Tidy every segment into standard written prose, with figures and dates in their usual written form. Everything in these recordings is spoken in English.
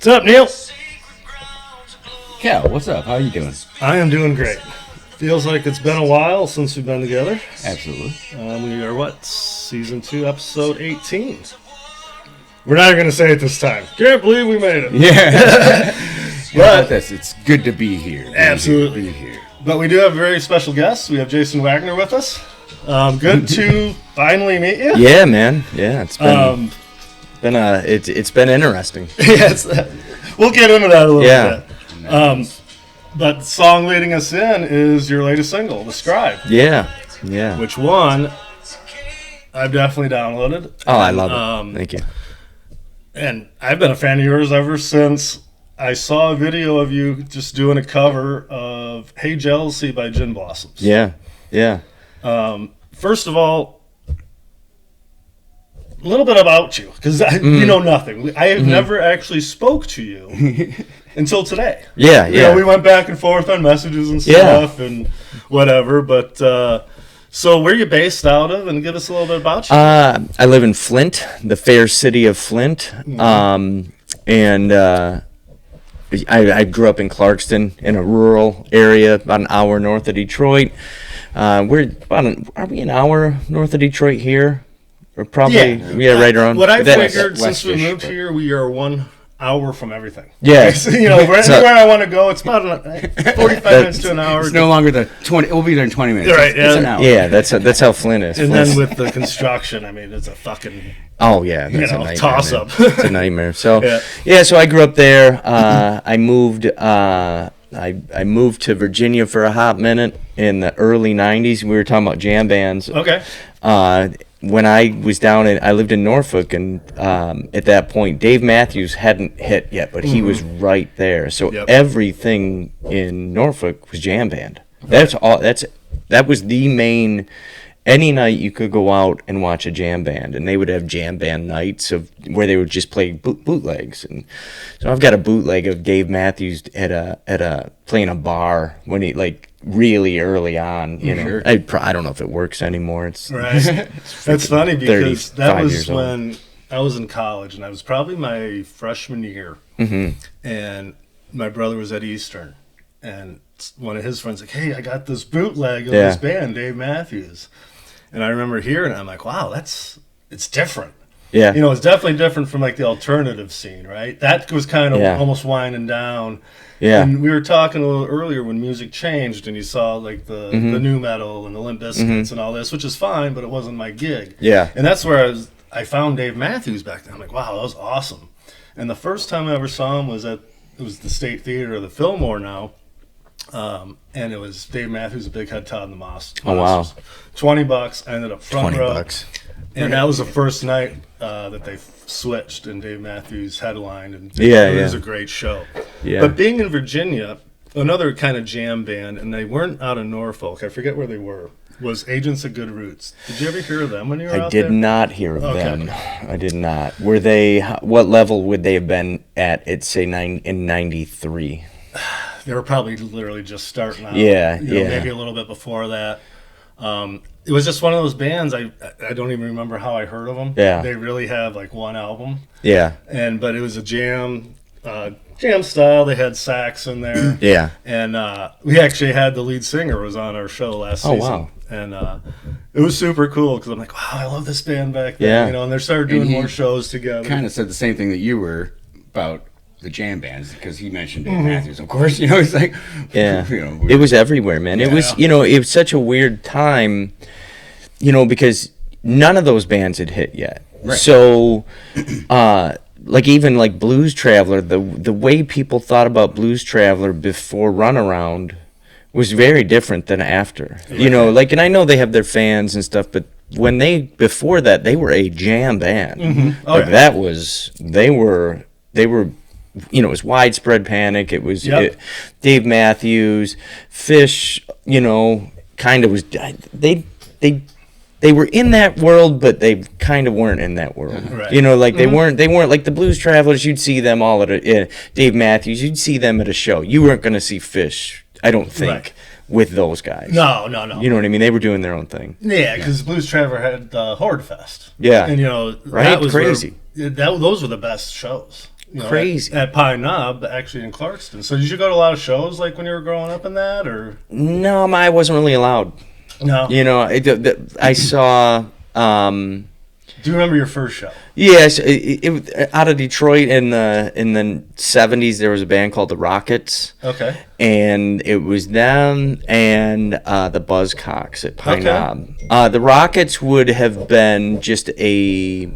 What's up, Neil? Kal, what's up? How are you doing? I am doing great. Feels like it's been a while since we've been together. Absolutely. We are, Season 2, Episode 18. We're not going to say it this time. Can't believe we made it. Yeah. But it's good to be here. Absolutely. Be here. But we do have a very special guest. We have Jason Waggoner with us. Good to finally meet you. Yeah, man. Yeah, it's been it's been interesting. Yes, we'll get into that a little bit. Nice. But the song leading us in is your latest single, "The Scribe." Yeah. Which one I've definitely downloaded. Oh, I love it. Thank you. And I've been a fan of yours ever since I saw a video of you just doing a cover of "Hey Jealousy" by Gin Blossoms. Yeah. First of all, a little bit about you, because you know nothing. I have never actually spoke to you until today. Yeah. You know, we went back and forth on messages and stuff and whatever, but so where are you based out of, and give us a little bit about you. I live in Flint, the fair city of Flint, and I grew up in Clarkston, in a rural area about an hour north of Detroit. Are we an hour north of Detroit here? Or probably, right around. What I figured, since we moved here, we are 1 hour from everything. Yeah. You know, anywhere I want to go, it's about 45 minutes to an hour. It's no longer the 20. We'll be there in 20 minutes. Right, It's an hour. Yeah, that's how Flint is. And Flint's, then with the construction, I mean, it's a fucking oh yeah, that's a nightmare, toss man. up. It's a nightmare. So so I grew up there. I moved. I moved to Virginia for a hot minute in the early '90s. We were talking about jam bands. Okay. When I was I lived in Norfolk, and at that point, Dave Matthews hadn't hit yet, but he was right there. So everything in Norfolk was jam band. That's all. That was the main. Any night you could go out and watch a jam band, and they would have jam band nights where they would just play bootlegs. And so I've got a bootleg of Dave Matthews playing a bar when he really early on. You know, sure. I don't know if it works anymore. It's Right. That's funny because that was old. when I was in college, and I was probably my freshman year, and my brother was at Eastern, and one of his friends like, "Hey, I got this bootleg of this band, Dave Matthews." And I remember hearing it, I'm like, wow, it's different. Yeah. You know, it's definitely different from the alternative scene, right? That was kind of almost winding down. Yeah. And we were talking a little earlier when music changed, and you saw the new metal and the Limp Bizkits and all this, which is fine, but it wasn't my gig. Yeah. And that's where I found Dave Matthews back then. I'm like, wow, that was awesome. And the first time I ever saw him was it was the State Theater, the Fillmore now. And it was Dave Matthews, a Big Head Todd and the Monsters. Oh, wow. $20. I ended up front row. $20. And that was the first night that they switched, and Dave Matthews headlined. And it was a great show. Yeah. But being in Virginia, another kind of jam band, and they weren't out of Norfolk. I forget where they were. Was Agents of Good Roots. Did you ever hear of them when you were out there? I did not hear of them. I did not. Were they? What level would they have been at say in '93? They were probably literally just starting out. Maybe a little bit before that. It was just one of those bands. I don't even remember how I heard of them. Yeah. They really have one album. Yeah. But it was a jam style. They had sax in there. Yeah. And we actually had the lead singer was on our show last season. Oh, wow. And it was super cool because I'm like, wow, I love this band back then. Yeah. You know, and they started doing more shows together. Kind of said the same thing that you were about the jam bands, because he mentioned Dave Matthews, of course. You know, he's like, it was everywhere, man. It was, it was such a weird time, because none of those bands had hit yet. Right. So, even Blues Traveler, the way people thought about Blues Traveler before Runaround was very different than after. Right. And I know they have their fans and stuff, but before that, they were a jam band. They were. It was Widespread Panic. It was Dave Matthews, Fish. Kind of was. They were in that world, but they kind of weren't in that world. Right. They weren't like the Blues Travelers. You'd see them all at Dave Matthews. You'd see them at a show. You weren't going to see Fish, I don't think, with those guys. No. You know what I mean? They were doing their own thing. Yeah, because Blues Traveler had Horde Fest. Yeah. And right, that was crazy. Those were the best shows. crazy. At Pine Knob, actually in Clarkston. So did you go to a lot of shows like when you were growing up in that, or? No, I wasn't really allowed. No. I saw. Do you remember your first show? Yes, it out of Detroit in the 70s. There was a band called the Rockets. Okay. And it was them and the Buzzcocks at Pine Okay. Knob. The Rockets would have been just a.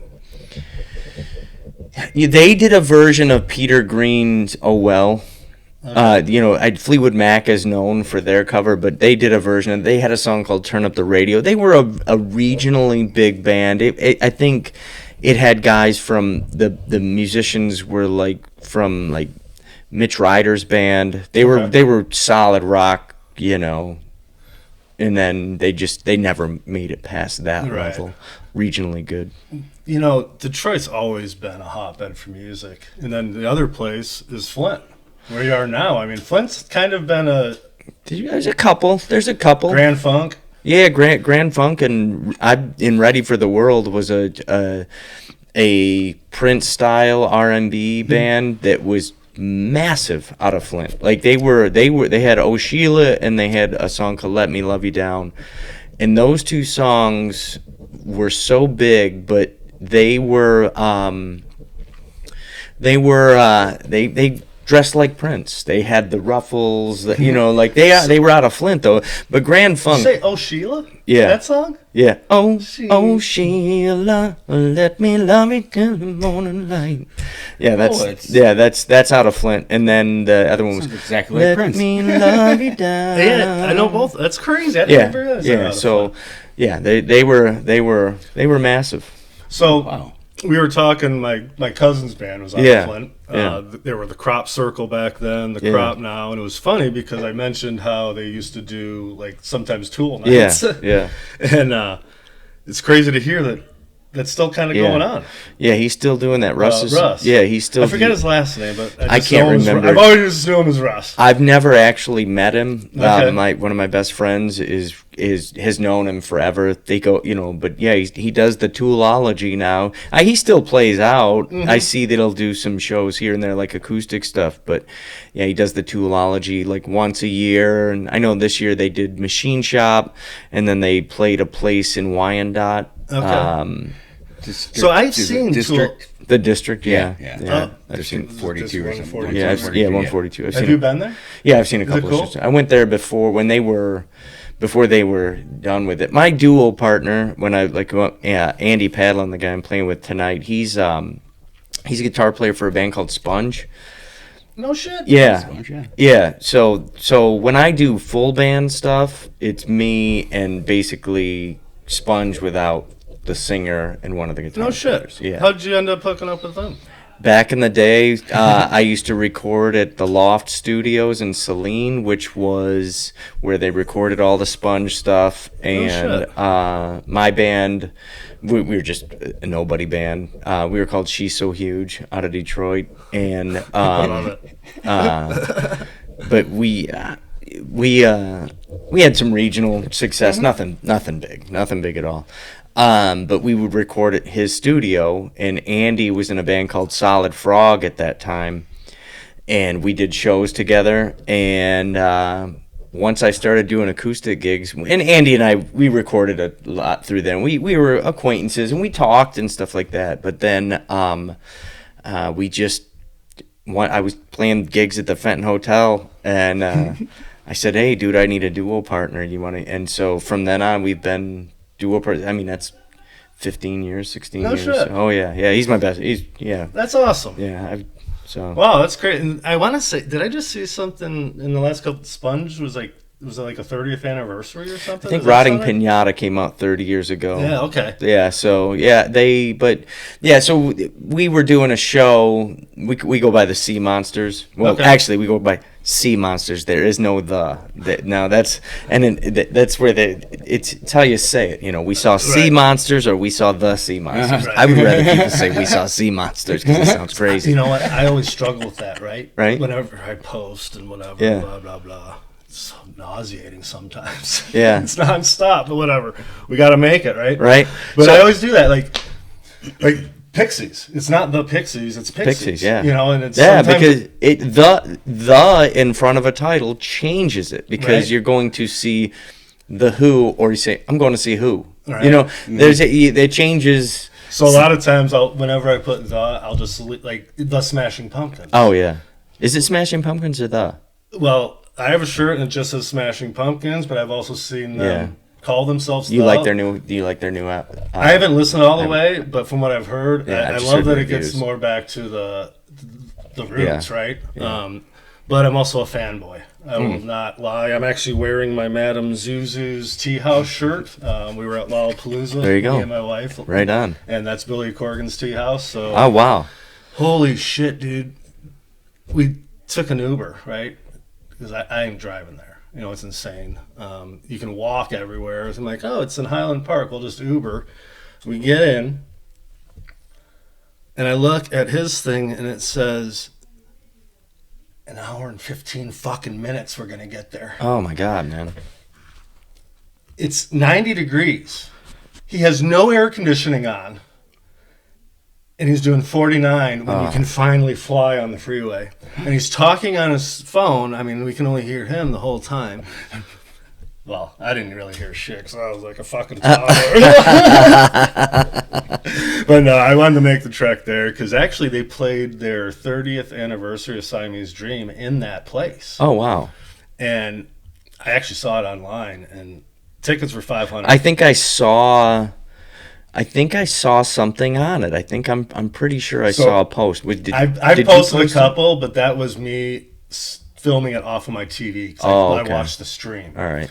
They did a version of Peter Green's "Oh Well." Fleetwood Mac is known for their cover, but they did a version. They had a song called "Turn Up the Radio." They were a regionally big band. I think it had guys from the musicians were from Mitch Ryder's band. They were solid rock, and then they never made it past that level. Regionally good. Detroit's always been a hotbed for music, and then the other place is Flint, where you are now. I mean, Flint's kind of been There's a couple. Grand Funk. Yeah, Grand Funk, and in Ready for the World was a Prince style R&B band that was massive out of Flint. Like they had "Oh Sheila" and they had a song called "Let Me Love You Down," and those two songs were so big, but they dressed like Prince. They had the ruffles, they were out of Flint though. But Grand Funk. Did you say "Oh Sheila"? Yeah. That song? Yeah. Oh Sheila, let me love you till the morning light. Yeah, that's out of Flint. And then the other one was exactly like Prince. Let me love you down. Yeah, I know both. That's crazy. I didn't realize that. Yeah. So, yeah, they were massive. So. Wow. We were talking. My cousin's band was out of Flint. They were the Crop Circle back then, the Crop now, and it was funny because I mentioned how they used to do sometimes Tool nights. Yeah. And it's crazy to hear that that's still kind of going on. Yeah, he's still doing that. Russ. Yeah, he's still. I forget his last name, but I can't remember. I've always just known him as Russ. I've never actually met him. Okay. One of my best friends has known him forever. They go, but yeah, he does the Toolology now. He still plays out. Mm-hmm. I see that he'll do some shows here and there, like acoustic stuff. But yeah, he does the Toolology once a year. And I know this year they did Machine Shop, and then they played a place in Wyandotte. Okay. So I've seen District. The District, yeah. I've seen 42 or something. Yeah, 142. Have you been there? Yeah, I've seen a couple cool? of shows. I went there before they were done with it. My duo partner, when I Andy Padlin, the guy I'm playing with tonight, he's a guitar player for a band called Sponge. No shit. Yeah. Sponge, yeah. Yeah. So when I do full band stuff, it's me and basically Sponge without the singer and one of the guitar No shit. players. Yeah. How'd you end up hooking up with them? Back in the day, I used to record at the Loft Studios in Saline, which was where they recorded all the Sponge stuff. And my band, we were just a nobody band. We were called She's So Huge out of Detroit. And I love it. but we had some regional success. Nothing big at all. But we would record at his studio, and Andy was in a band called Solid Frog at that time, and we did shows together. And once I started doing acoustic gigs, and Andy and I, we recorded a lot through then. We were acquaintances, and we talked and stuff like that. But then I was playing gigs at the Fenton Hotel, and I said, "Hey, dude, I need a duo partner. You want to?" And so from then on, we've been duo partners. I mean, that's 15 years, 16 years. Shit. Oh yeah, he's my best. That's awesome. Yeah, Wow, that's great. And I want to say, did I just see something in the last couple? Sponge was it like a 30th anniversary or something? I think Rotting Pinata came out 30 years ago. Yeah. Okay. Yeah. So so we were doing a show. We go by the Sea Monsters. Well, Okay. actually, we go by Sea Monsters. There is no that's where it's how you say it. We saw Sea Monsters or we saw the Sea Monsters. Right. I would rather people say we saw Sea Monsters because it sounds crazy. You know what? I always struggle with that. Right. Right. Whenever I post and whatever. Yeah. Blah blah blah. It's so nauseating sometimes. Yeah. It's nonstop, but whatever. We got to make it, right? Right. But I always do that. Like Pixies. It's not the Pixies. It's Pixies. Pixies, yeah. You know, and it's because the in front of a title changes it because you're going to see the Who, or you say I'm going to see Who. Right. You know, it changes. So a lot of times, whenever I put I'll just like the Smashing Pumpkins. Oh yeah, is it Smashing Pumpkins or the? Well, I have a shirt and it just says Smashing Pumpkins, but I've also seen them call themselves. Do you like their new app? I haven't listened all the way, but from what I've heard, I love that it gets more back to the roots, right? Yeah. But I'm also a fanboy. I will not lie. I'm actually wearing my Madame Zuzu's Tea House shirt. We were at Lollapalooza. There you go. Me and my wife. Right on. And that's Billy Corgan's Tea House. So. Oh wow. Holy shit, dude. We took an Uber, right? Because I ain't driving there. You know, it's insane. You can walk everywhere. I'm like, oh, it's in Highland Park. We'll just Uber. We get in, and I look at his thing, and it says, an hour and 15 fucking minutes we're going to get there. Oh, my God, man. It's 90 degrees. He has no air conditioning on. And he's doing 49 when you can finally fly on the freeway. And he's talking on his phone. I mean, we can only hear him the whole time. Well, I didn't really hear shit because I was like a fucking toddler. But no, I wanted to make the trek there because actually they played their 30th anniversary of Siamese Dream in that place. Oh, wow. And I actually saw it online, and tickets were $500. I think I saw something on it. I think I'm pretty sure I saw a post. I posted a couple, but that was me filming it off of my TV because I watched the stream. All right.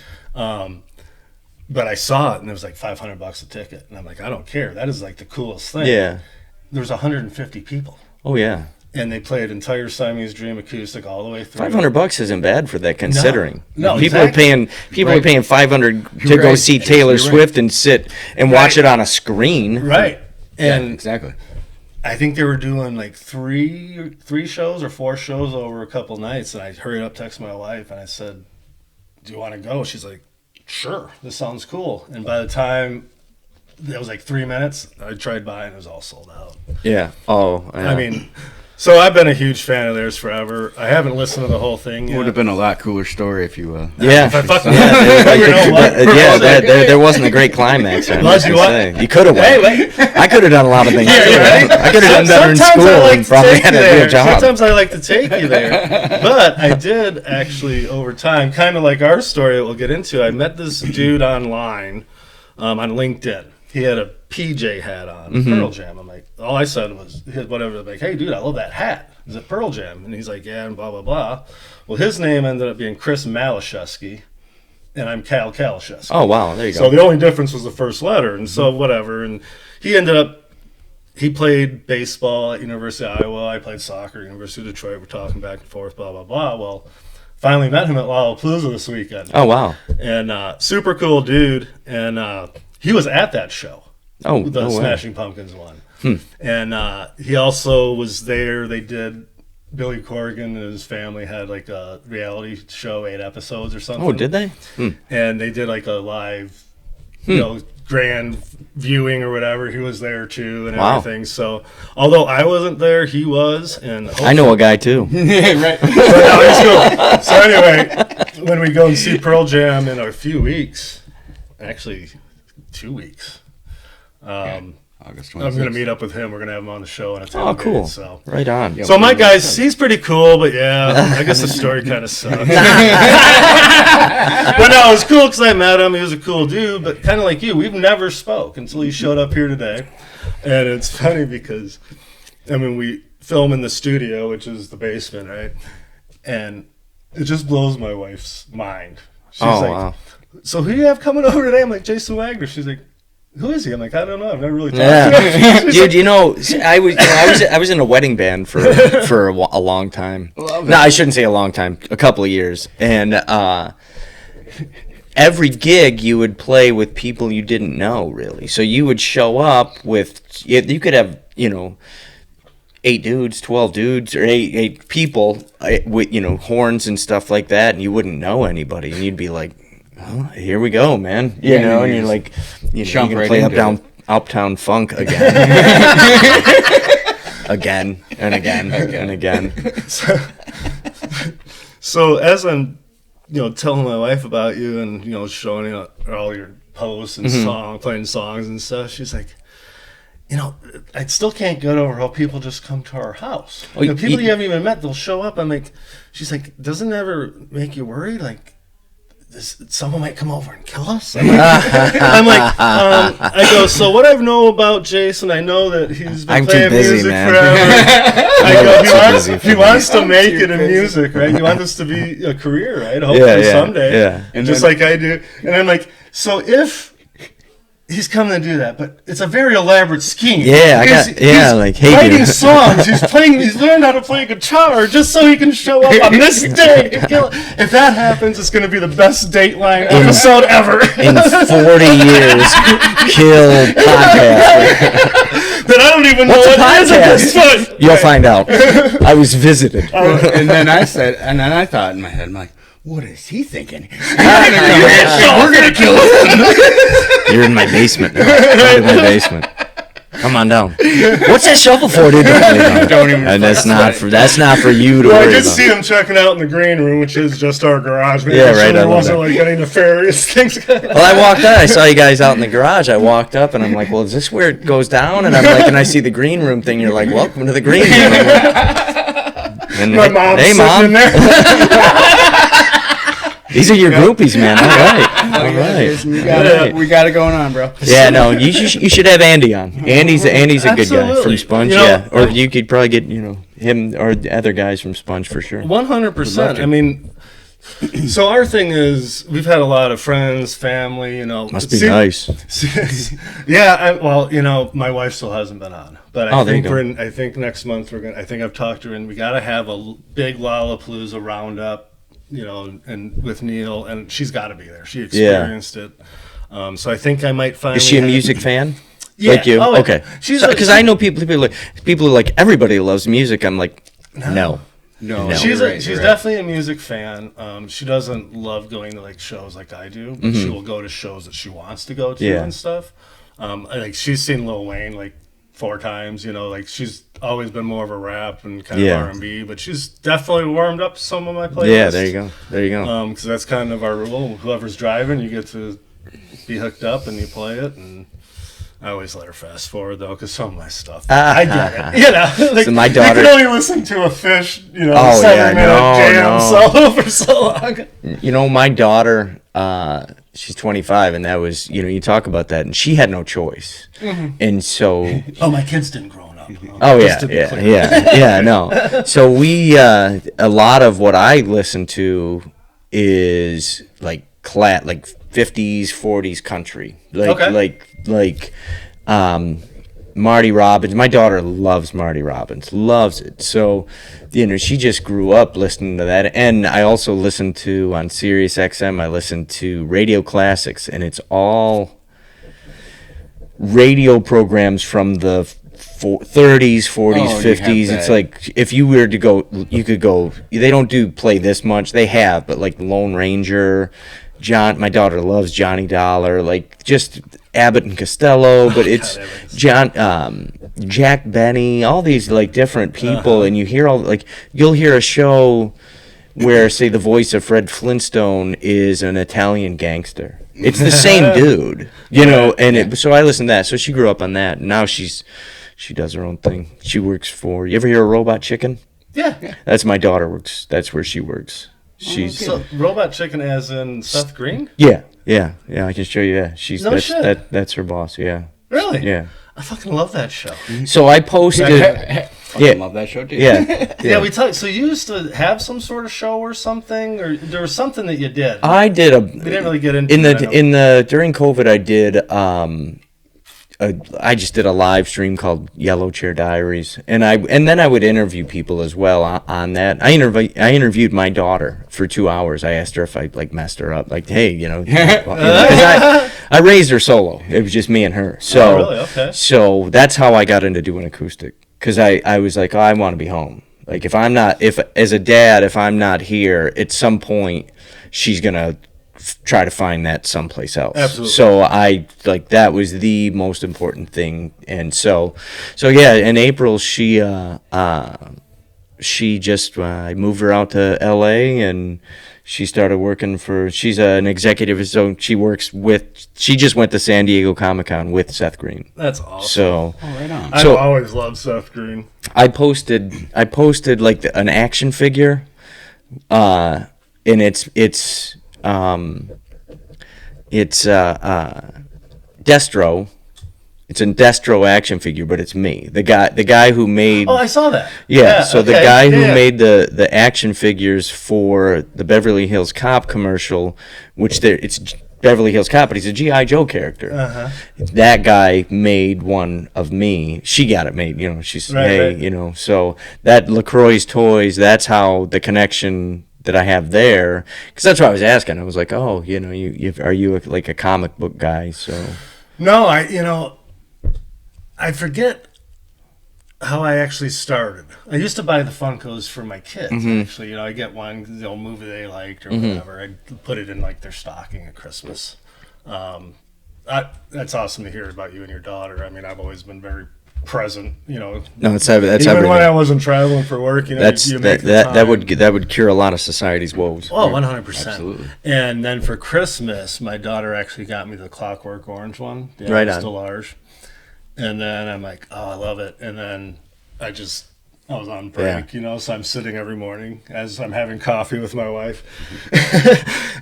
But I saw it and it was like $500 a ticket, and I'm like, I don't care. That is like the coolest thing. Yeah. There was 150 people. Oh yeah. And they played entire Siamese Dream acoustic all the way through. $500 isn't bad for that, considering. No, people are paying $500 to go see Taylor Swift and sit and watch it on a screen. Right. And exactly. I think they were doing like three shows or 4 shows over a couple nights, and I hurried up, texted my wife, and I said, "Do you want to go?" She's like, "Sure, this sounds cool." And by the time it was like 3 minutes, I tried by and it was all sold out. Yeah. Oh. Yeah. I mean. So I've been a huge fan of theirs forever. I haven't listened to the whole thing yet. Would have been a lot cooler story if you. There wasn't a great climax. You could have went. Wait. I could have done a lot of things. Right? I could have done better in school and probably had a real job. Sometimes I like to take you there. But I did actually, over time, kind of like our story that we'll get into, I met this dude online on LinkedIn. He had a PJ hat on, Pearl Jam. I'm like, all I said was, whatever, like, hey, dude, I love that hat. Is it Pearl Jam? And he's like, yeah, and blah, blah, blah. Well, his name ended up being Chris Malashevsky, and I'm Kal Kalashevsky. Oh, wow, there you go. So the only difference was the first letter, and so whatever. And he played baseball at University of Iowa. I played soccer at University of Detroit. We're talking back and forth, blah, blah, blah. Well, finally met him at Lollapalooza this weekend. Oh, wow. And super cool dude, and he was at that show. Oh, the Smashing Pumpkins one. And he also was there. They did, Billy Corgan and his family had like a reality show, 8 episodes or something. Oh, did they? And they did like a live, grand viewing or whatever. He was there too and everything. So although I wasn't there, he was. And I know a guy too. Right. So anyway, when we go and see Pearl Jam in a few weeks, actually 2 weeks. August 26th. I'm going to meet up with him. We're going to have him on the show in a Oh, cool. So. Right on. Yeah, so my guy's, he's pretty cool, but yeah, I guess the story kind of sucks. But no, it was cool because I met him. He was a cool dude, but kind of like you, we've never spoke until he showed up here today. And it's funny because, I mean, we film in the studio, which is the basement, right? And it just blows my wife's mind. She's like, wow. So who do you have coming over today? I'm like, Jason Waggoner. She's like, who is he? I'm like, I don't know. I've never really talked to him. Dude, I was in a wedding band for a long time. No, I shouldn't say a long time. A couple of years. And every gig you would play with people you didn't know, really. So you would show up with, you could have, 8 dudes, 12 dudes, or eight people with, horns and stuff like that, and you wouldn't know anybody, and you'd be like, oh, here we go, man. And you're like, you're gonna play Uptown Funk again. Again and again and again. So as I'm, telling my wife about you and, showing her all your posts and playing songs and stuff, she's like, I still can't get over how people just come to our house. People you haven't even met, they'll show up. She's like, doesn't it ever make you worried? Like, someone might come over and kill us? I go, so what I know about Jason, I know that he's been playing music forever. I go, he wants to make it in music, right? He wants this to be a career, right? Hopefully someday. Yeah. And just like I do. And I'm like, so if he's coming to do that, but it's a very elaborate scheme. Yeah, he's writing songs. He's learned how to play guitar just so he can show up on this day. If that happens, it's going to be the best Dateline episode ever. In 40 years, kill podcast. That I don't even know what it is at this point. You'll find out. I was visited. And then I thought in my head, I'm like, what is he thinking? We're going to kill him. You're in my basement now. I'm in my basement. Come on down. What's that shovel for, dude? Don't even. And that's not for you to worry about. I just see him checking out in the green room, which is just our garage. Yeah, right. There wasn't like any nefarious things. Well, I walked out. I saw you guys out in the garage. I walked up and I'm like, well, is this where it goes down? And I'm like, and I see the green room thing. You're like, welcome to the green room. And my mom's sitting in there. These are your groupies, man. All right. We got it going on, bro. Yeah, no, you should have Andy on. Andy's a good guy from Sponge, or you could probably get him or the other guys from Sponge for sure. 100%. I mean, so our thing is we've had a lot of friends, family. Must be nice. Yeah, my wife still hasn't been on, but I think next month I think I've talked to her, and we got to have a big Lollapalooza roundup. And with Neil, and she's got to be there. She experienced it. So I think I might find. Is she a music fan? Yeah. Like you? Oh, okay. Because I know people are like everybody loves music. I'm like, no. She's definitely a music fan. She doesn't love going to like shows like I do. But she will go to shows that she wants to go to and stuff. Like she's seen Lil Wayne like 4 times. Like she's always been more of a rap and kind of R&B, but she's definitely warmed up to some of my playlists. Yeah, there you go. Because that's kind of our rule. Whoever's driving, you get to be hooked up and you play it. And I always let her fast forward though, because some of my stuff, I get it. Like, so my daughter, you can only listen to a Fish, 7-minute jam solo for so long. My daughter, she's 25, and that was, you talk about that, and she had no choice, and so. Oh, my kids didn't grow up. Oh yeah, no. So we, a lot of what I listen to is like 50s, 40s country, like Marty Robbins. My daughter loves Marty Robbins, loves it. So, she just grew up listening to that. And I also listen to, on Sirius XM, I listen to Radio Classics, and it's all radio programs from the 30s, 40s, 50s. It's like, if you were to go, you could go, they don't play this much. They have, but like Lone Ranger, my daughter loves Johnny Dollar, like just Abbott and Costello, but it's Jack Benny, all these like different people, and you hear you'll hear a show where, say, the voice of Fred Flintstone is an Italian gangster. It's the same dude, so I listen to that. So she grew up on that. Now she does her own thing. She works for, you ever hear of Robot Chicken? Yeah. That's my daughter works. That's where she works. She's so Robot Chicken as in Seth Green? Yeah, I can show you that. That's her boss, yeah. Really? Yeah. I fucking love that show. So I posted I love that show too. Yeah. We talked. So you used to have some sort of show or something, or there was something that you did. I did we didn't really get into during COVID I did I just did a live stream called Yellow Chair Diaries, and then I would interview people as well on that. I interviewed my daughter for 2 hours. I asked her if I messed her up, hey, 'cause I raised her solo. It was just me and her. So really? Okay. So that's how I got into doing acoustic, because I was like, I want to be home. Like as a dad, if I'm not here, at some point she's gonna try to find that someplace else. Absolutely. So I like that was the most important thing, and so yeah. In April, she just I moved her out to L.A. and she started working for. She's an executive, so she just went to San Diego Comic-Con with Seth Green. That's awesome. So Right on. I've always loved Seth Green. I posted like an action figure, and it's Destro. It's a Destro action figure, but it's me. The guy who made. Oh, I saw that. Yeah, so the guy who yeah. made the action figures for the Beverly Hills Cop commercial, it's Beverly Hills Cop, but he's a G.I. Joe character. Uh-huh. That guy made one of me. She got it made, she's, Right. So that LaCroix's Toys, that's how the connection that I have there, because that's what I was asking. I was like, oh, are you like a comic book guy? So. No, I forget how I actually started. I used to buy the Funkos for my kids, actually. I get one, movie they liked or whatever. I'd put it in, like, their stocking at Christmas. That's awesome to hear about you and your daughter. I mean, I've always been very present, No, that's Even everything. when I wasn't traveling for work, you make the time. that would cure a lot of society's woes. Oh, 100%. Absolutely. And then for Christmas, my daughter actually got me the Clockwork Orange one. The Right on. Still large. And then I'm like, oh, I love it. And then I was on break, so I'm sitting every morning as I'm having coffee with my wife.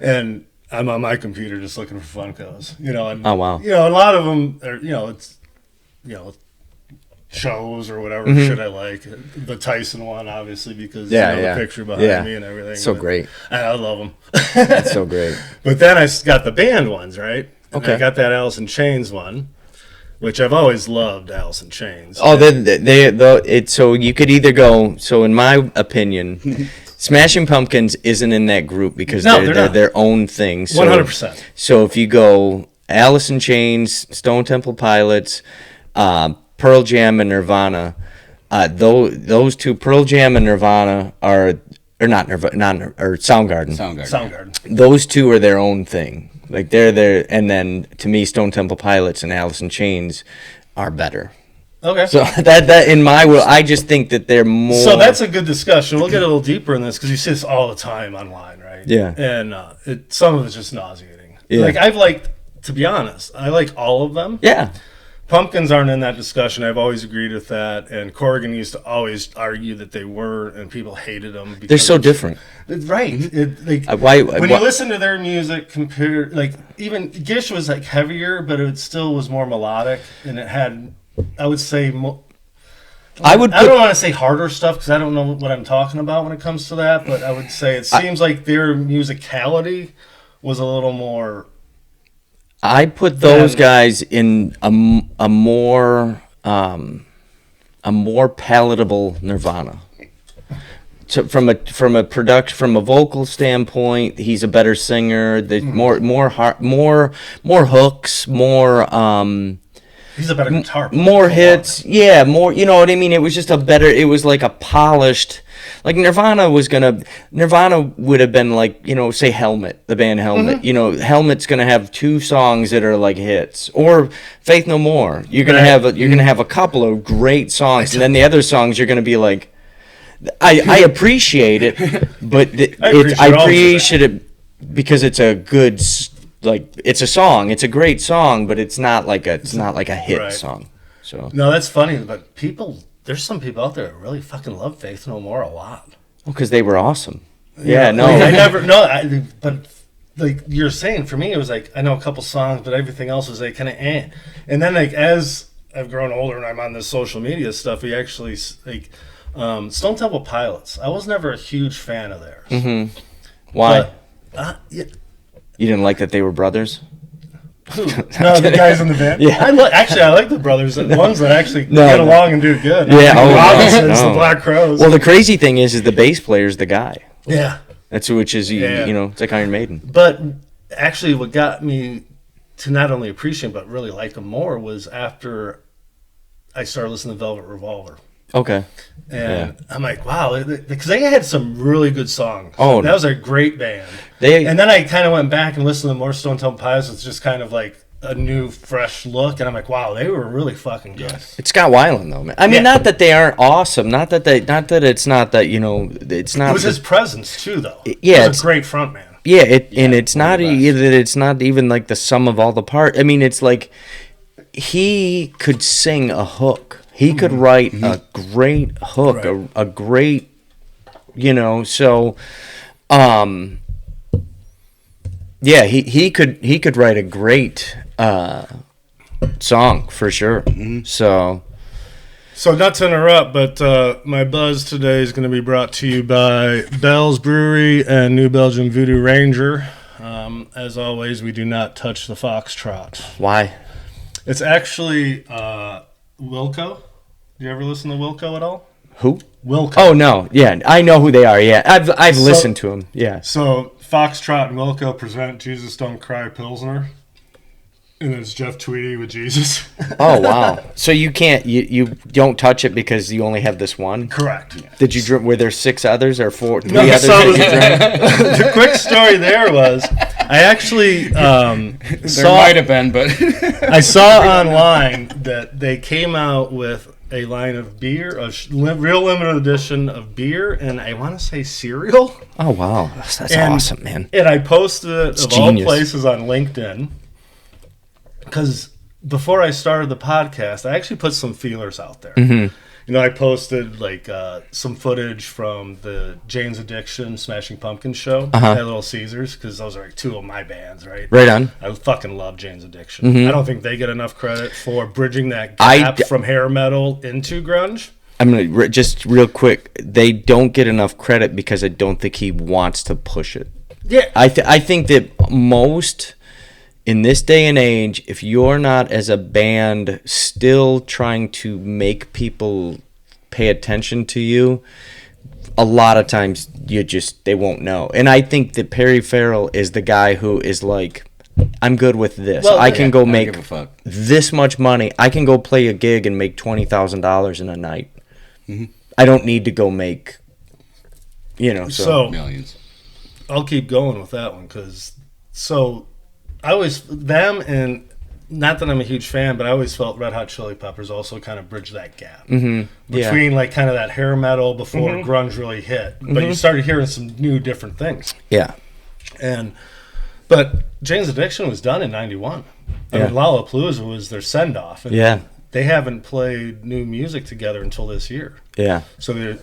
And I'm on my computer just looking for Funkos, And, Oh, wow. A lot of them are, it's, shows or whatever shit I like. The Tyson one, obviously, because the picture behind me and everything. So great. I love them. That's so great. But then I got the band ones, right? And Okay. I got that Alice in Chains one, which I've always loved, Alice in Chains. Oh, so you could either go. So in my opinion, Smashing Pumpkins isn't in that group because they're not. their own thing. So, 100%. So if you go Alice in Chains, Stone Temple Pilots, Pearl Jam, and Nirvana, those two, Pearl Jam and Nirvana or not Nirvana, or Soundgarden. Soundgarden. Those two are their own thing. Like they're there, and then to me, Stone Temple Pilots and Alice in Chains are better. Okay. So that in my will, I just think that they're more. So that's a good discussion. We'll get a little deeper in this because you see this all the time online, right? Yeah. And some of it's just nauseating. Yeah. Like to be honest, I like all of them. Yeah. Pumpkins aren't in that discussion. I've always agreed with that. And Corrigan used to always argue that they were, and people hated them. Because They're so different. Right. When you listen to their music, even Gish was like heavier, but it still was more melodic, and it had, I would say, I don't want to say harder stuff because I don't know what I'm talking about when it comes to that, but I would say it seems like their musicality was a little more. I put those guys in a more palatable Nirvana. So from a vocal standpoint, he's a better singer. More hooks, more. He's a better guitar player. More hits, more. You know what I mean? It was just it was like a polished. Like Nirvana would have been like, say Helmet, the band Helmet. Helmet's gonna have 2 songs that are like hits, or Faith No More. You're gonna have a couple of great songs, and then the other songs you're gonna be like, I appreciate it, but I appreciate it because it's a good. It's a song. It's a great song, but it's not like a hit song. So no, that's funny. But there's some people out there that really fucking love Faith No More a lot. Well, because they were awesome. I never. No, but like you're saying, for me, it was like I know a couple songs, but everything else was like kind of eh. And then like as I've grown older and I'm on this social media stuff, we actually like Stone Temple Pilots. I was never a huge fan of theirs. Mm-hmm. Why? But, You didn't like that they were brothers? No, the guys in the band. Yeah. I like the brothers, the ones that actually get along and do good. Yeah, Robinson's the Black Crowes. Well, the crazy thing is the bass player's the guy. Yeah, it's like Iron Maiden. But actually, what got me to not only appreciate but really like them more was after I started listening to Velvet Revolver. Okay. And I'm like, wow, because they had some really good songs. Oh, that was a great band. And then I kind of went back and listened to more Stone Temple Pilots. It's just kind of like a new, fresh look, and I'm like, wow, they were really fucking good. It's Scott Weiland though, man. I mean, not that they aren't awesome, not that it's not that it's not. It was his presence too, though. Yeah, it's a great front man. Yeah, and it's not it's not even like the sum of all the parts. I mean, it's like he could sing a hook. He could write a great hook, right. a great, so, yeah, he could write a great song for sure. So not to interrupt, but my buzz today is going to be brought to you by Bell's Brewery and New Belgium Voodoo Ranger. As always, we do not touch the foxtrot. Why? It's actually Wilco. Do you ever listen to Wilco at all? Who? Wilco. Oh no, yeah, I know who they are. Yeah, I've listened to them. Yeah. So Foxtrot and Wilco present Jesus Don't Cry Pilsner, and then it's Jeff Tweedy with Jesus. Oh wow! So you can't you don't touch it because you only have this one. Correct. Yeah. Did you drink? Were there 6 others or 4? 3 no, others so that you drank? The quick story there was I actually there might have been, but I saw online that they came out with a line of beer, real limited edition of beer, and I want to say cereal. Oh wow, that's awesome, man! And I posted it it's of genius. all places on LinkedIn because before I started the podcast, I actually put some feelers out there. I posted like some footage from the Jane's Addiction Smashing Pumpkins show at Little Caesars because those are like 2 of my bands, right? Right on. I fucking love Jane's Addiction. I don't think they get enough credit for bridging that gap from hair metal into grunge. I'm gonna just real quick. They don't get enough credit because I don't think he wants to push it. Yeah, I think that most in this day and age, if you're not as a band still trying to make people pay attention to you, a lot of times they won't know. And I think that Perry Farrell is the guy who is like, I'm good with this. Well, I can go make this much money. I can go play a gig and make $20,000 in a night. I don't need to go make, so millions. I'll keep going with that one because I always them and not that I'm a huge fan, but I always felt Red Hot Chili Peppers also kind of bridged that gap between like kind of that hair metal before grunge really hit. But you started hearing some new different things. Yeah. But Jane's Addiction was done in '91. I mean, Lollapalooza was their send off. Yeah. They haven't played new music together until this year. Yeah. So the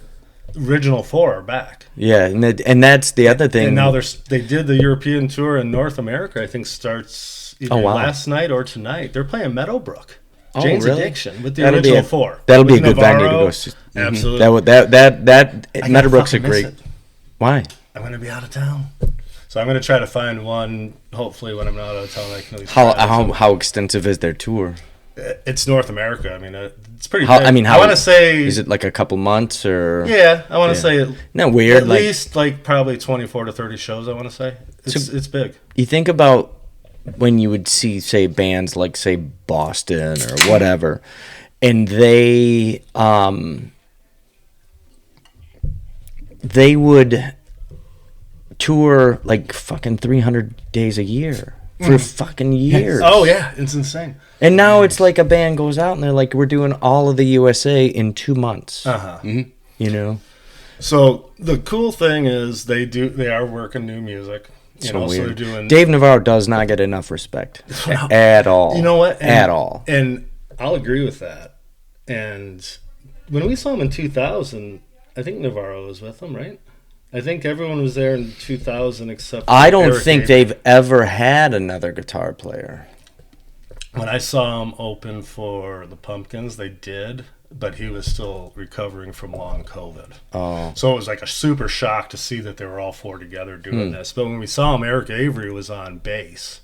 original 4 are back. Yeah, and that's the other thing. And now they did the European tour in North America. I think starts either last night or tonight. They're playing Meadowbrook. Jane's Addiction with the original 4. That'll be a good venue to go see. Absolutely. That Meadowbrook's a great. Why? I'm going to be out of town. So I'm going to try to find one, hopefully when I'm not out of town I can at least how extensive is their tour? It's North America. I mean, it's pretty big. I want to say... Is it like a couple months or... Yeah, I want to say... No, weird. At least like probably 24 to 30 shows, I want to say. It's big. You think about when you would see, say, bands like, say, Boston or whatever, and they would tour like fucking 300 days a year. For fucking years. Oh, yeah. It's insane. And now it's like a band goes out and they're like, we're doing all of the USA in 2 months. So the cool thing is they are working new music. So weird. So they're doing... Dave Navarro does not get enough respect at all. You know what? At all. And I'll agree with that. And when we saw him in 2000, I think Navarro was with him, right? I think everyone was there in 2000 except I don't think they've ever had another guitar player. When I saw him open for the Pumpkins, they did, but he was still recovering from long COVID. Oh. So it was like a super shock to see that they were all 4 together doing this. But when we saw him, Eric Avery was on bass.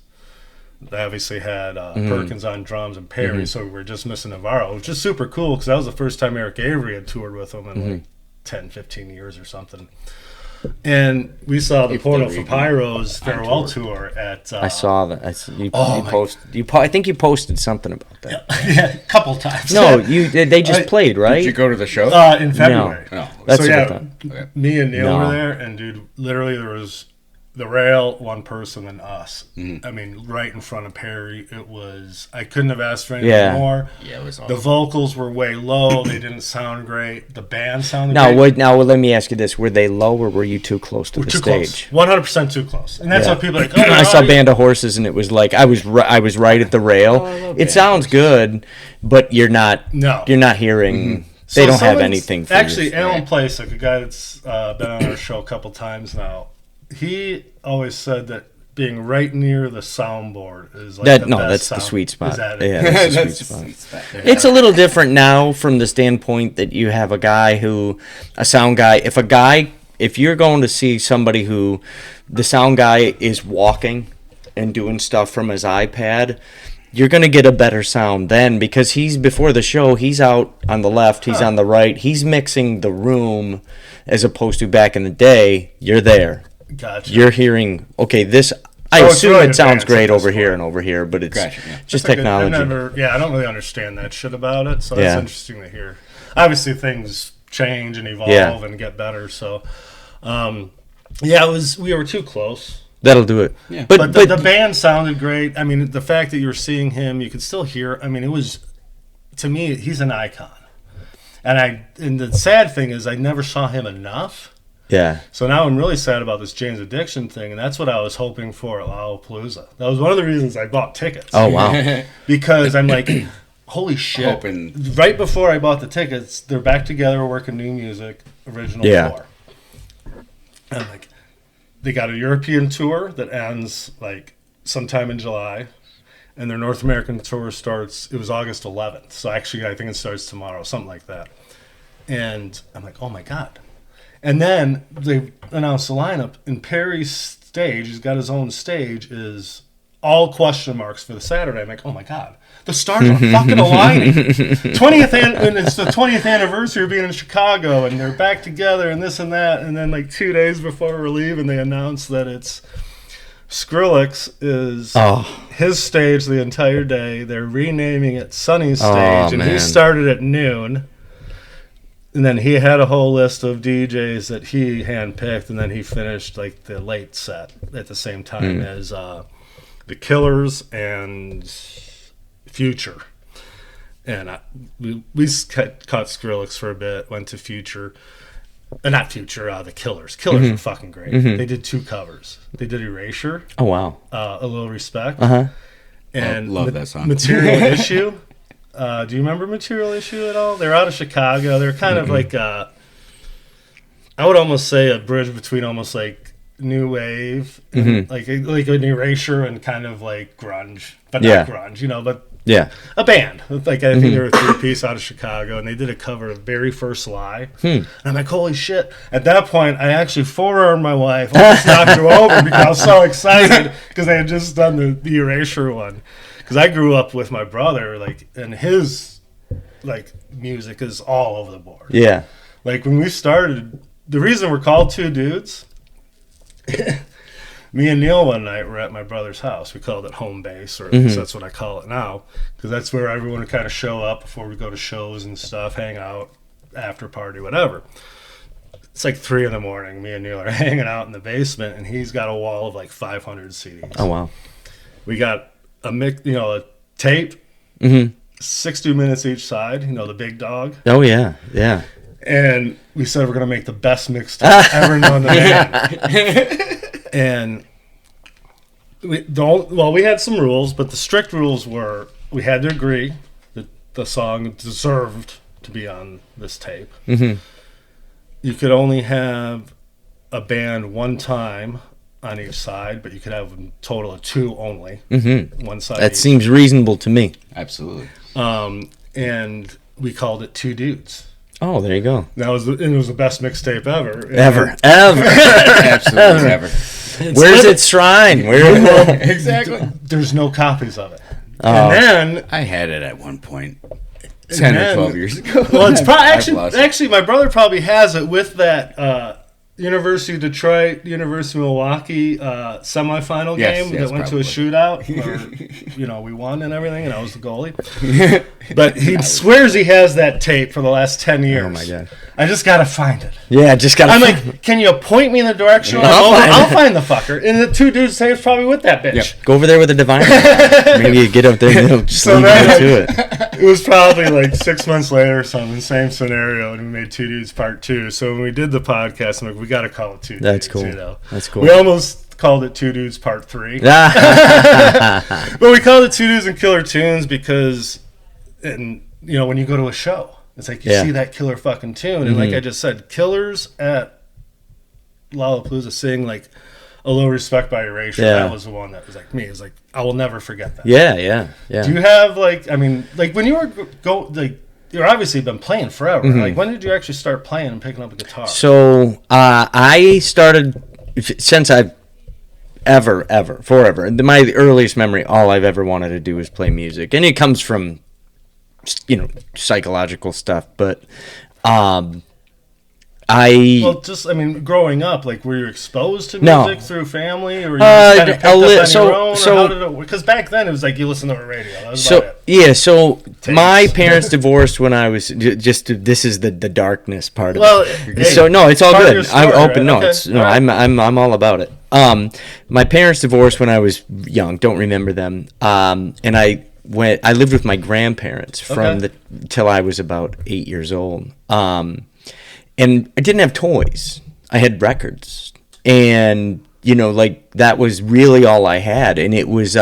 They obviously had Perkins on drums and Perry, so we were just missing Navarro, which is super cool because that was the first time Eric Avery had toured with him in like 10, 15 years or something. And we saw the Porno for Pyro's farewell tour at. I saw that. You posted. I think you posted something about that. Yeah, a couple times. No, they just played, right? Did you go to the show? In February. No. That's so what I yeah, thought. me and Neil were there, and dude, literally there was the rail, one person, and us. I mean, right in front of Perry. It was. I couldn't have asked for anything more. Yeah, it was awesome. The vocals were way low. They didn't sound great. The band sounded great. Now, let me ask you this: were they low, or were you too close to the stage? 100% too close. And that's what people are like. I saw Band of Horses, and it was like I was right at the rail. It sounds good, but you're not hearing. They don't have anything for actually, you. Alan Placek, a guy that's been on our show a couple times now, he always said that being right near the soundboard is like that's the sweet spot. That's the sweet spot. It's a little different now from the standpoint that you have a sound guy. If you're going to see somebody who the sound guy is walking and doing stuff from his iPad, you're going to get a better sound then, because before the show, he's out on the left, he's on the right, he's mixing the room, as opposed to back in the day, you're there. Gotcha. You're hearing, okay, this, I assume really it sounds great over here and over here, but it's just technology. I don't really understand that shit about it, so it's interesting to hear. Obviously, things change and evolve and get better, so, we were too close. That'll do it. Yeah. But the band sounded great. I mean, the fact that you were seeing him, you could still hear. I mean, it was, to me, he's an icon. And the sad thing is, I never saw him enough. Yeah. So now I'm really sad about this Jane's Addiction thing, and that's what I was hoping for at Lollapalooza. That was one of the reasons I bought tickets. Oh, wow. Because I'm like, holy shit. Right before I bought the tickets, they're back together working new music, original tour. And I'm like, they got a European tour that ends like sometime in July, and their North American tour starts, it was August 11th. So actually, I think it starts tomorrow, something like that. And I'm like, oh my God. And then they announced the lineup, and Perry's stage, he's got his own stage, is all question marks for the Saturday. I'm like, oh my God. The stars are fucking aligning. And it's the 20th anniversary of being in Chicago, and they're back together and this and that. And then like 2 days before we're leaving, they announced that it's Skrillex is his stage the entire day. They're renaming it Sunny's stage, and he started at noon. And then he had a whole list of DJs that he handpicked, and then he finished like the late set at the same time as the Killers and Future. And we caught Skrillex for a bit, went to Future. Not Future, the Killers. Killers were fucking great. They did 2 covers. They did Erasure. Oh, wow. A Little Respect. And love that song. Material Issue. Do you remember Material Issue at all? They're out of Chicago. They're kind of like, I would almost say a bridge between almost like new wave, and like an Erasure and kind of like grunge, but not grunge, but a band. Like I think they were a 3-piece out of Chicago, and they did a cover of Very First Lie. And I'm like, holy shit! At that point, I actually forearmed my wife, almost knocked her over because I was so excited because they had just done the Erasure one. Because I grew up with my brother, like, and his like music is all over the board. Yeah. Like when we started, the reason we're called Two Dudes. Me and Neil one night were at my brother's house. We called it home base, or at least that's what I call it now, because that's where everyone would kind of show up before we go to shows and stuff, hang out, after party, whatever. It's like 3 a.m. Me and Neil are hanging out in the basement, and he's got a wall of like 500 CDs. Oh wow! We got a tape, 60 minutes each side. The big dog. Oh yeah, yeah. And we said we're gonna make the best mixtape ever known to man. And we had some rules, but the strict rules were we had to agree that the song deserved to be on this tape. You could only have a band one time on each side, but you could have a total of 2 only. One side. That seems reasonable to me. Absolutely. And we called it Two Dudes. Oh, there you go. It was the best mixtape ever. Ever. Absolutely ever. Where's its shrine? Exactly. There's no copies of it. Oh. And then I had it at one point. 10 or 12 years ago. Well, it's actually my brother probably has it with that University of Detroit, University of Milwaukee semifinal game that went probably to a shootout. Where, we won and everything, and I was the goalie. But he swears he has that tape for the last 10 years. Oh my god! I just gotta find it. Yeah, just gotta. I'm like, can you point me in the direction? I'll find the fucker. And the two dudes say it's probably with that bitch. Yep. Go over there with a divine. Maybe you get up there and they'll just lead you to it. It was probably like 6 months later or something, same scenario, and we made Two Dudes Part 2. So when we did the podcast, I'm like, we got to call it Two Dudes. That's cool. That's cool. We almost called it Two Dudes Part 3. But we called it Two Dudes and Killer Tunes because, when you go to a show, it's like you see that killer fucking tune. And like I just said, killers at Lollapalooza sing like A Little Respect by Erasure. Yeah. That was the one that was like me. It's like, I will never forget that. Yeah. Do you have when you were you've obviously been playing forever. Like, when did you actually start playing and picking up a guitar? So I started since I've forever. My earliest memory, all I've ever wanted to do is play music, and it comes from psychological stuff. But growing up, like, were you exposed to music through family, or you just kind of picked up on your own, or how did it work? Because back then it was like you listened to a radio. That was about it. Yeah, so my parents divorced when I was this is the darkness part of it. So no, it's all good. I'm open. No, it's I'm all about it. My parents divorced when I was young. Don't remember them. And I lived with my grandparents till I was about 8 years old. And I didn't have toys. I had records. And, that was really all I had. And it was,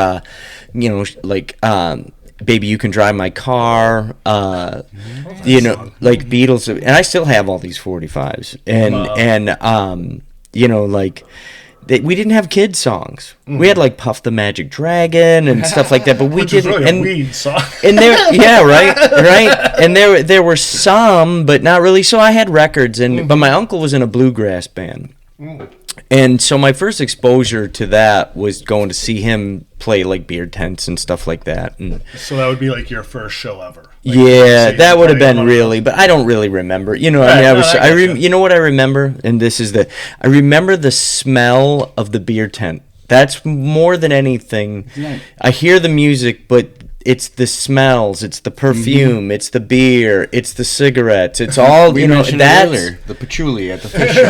Baby You Can Drive My Car, like Beatles. And I still have all these 45s. We didn't have kids songs. We had like Puff the Magic Dragon and stuff like that, but we didn't. Really a weed song. And right. And there were some, but not really. So I had records, but my uncle was in a bluegrass band, and so my first exposure to that was going to see him play like beer tents and stuff like that. And so that would be like your first show ever. That would have been really, but I don't really remember. You know what I remember, and I remember the smell of the beer tent. That's more than anything. Yeah. I hear the music, but it's the smells, it's the perfume, it's the beer, it's the cigarettes, it's all mentioned earlier, the patchouli at the fish shop.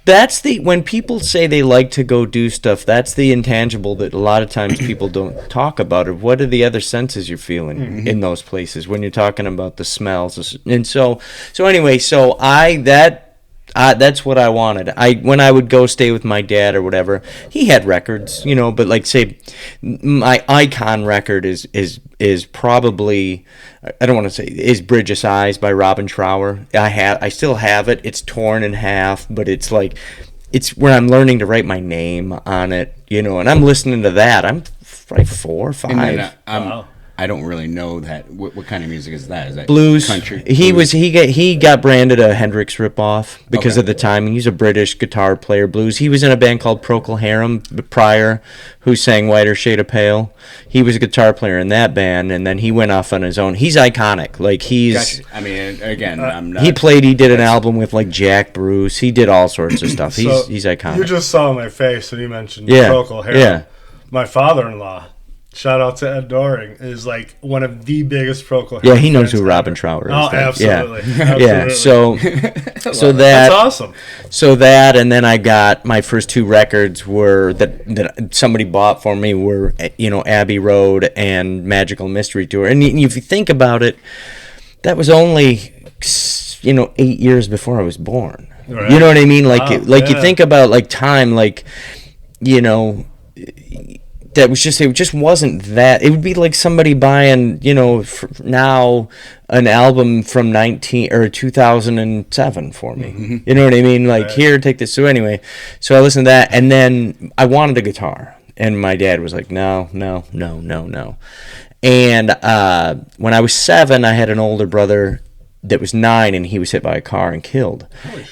That's the when people say they like to go do stuff, that's the intangible that a lot of times people don't talk about. Or what are the other senses you're feeling in those places when you're talking about the smells? And so anyway, that's what I wanted. When I would go stay with my dad or whatever, he had records, but like say my icon record is probably, I don't want to say, is Bridge of Sighs by Robin Trower. I still have it. It's torn in half, but it's where I'm learning to write my name on it, and I'm listening to that. I'm probably 4 or 5. And then, I don't really know that. What kind of music is that? Is that blues? Country? He got branded a Hendrix ripoff because of the timing. He's a British guitar player, blues. He was in a band called Procol Harum prior, who sang Whiter Shade of Pale. He was a guitar player in that band, and then he went off on his own. He's iconic. Like he's. Gotcha. I mean, again, I'm not. He did an album with like Jack Bruce. He did all sorts of stuff. He's iconic. You just saw my face when you mentioned Procol Harum. Yeah. My father-in-law. Shout out to Ed Doring, is like one of the biggest Procol Harum. Yeah, he knows who Robin Trower is. Oh, absolutely. Yeah. So that's awesome. So that, and then I got my first 2 records were that somebody bought for me were Abbey Road and Magical Mystery Tour. And if you think about it, that was only 8 years before I was born. Right. You know what I mean? You think about like time, that was it just wasn't that. It would be like somebody buying, now an album from 2007 for me. Mm-hmm. You know what I mean? Like, here, take this. So anyway, so I listened to that, and then I wanted a guitar, and my dad was like, no. And when I was 7, I had an older brother that was 9, and he was hit by a car and killed.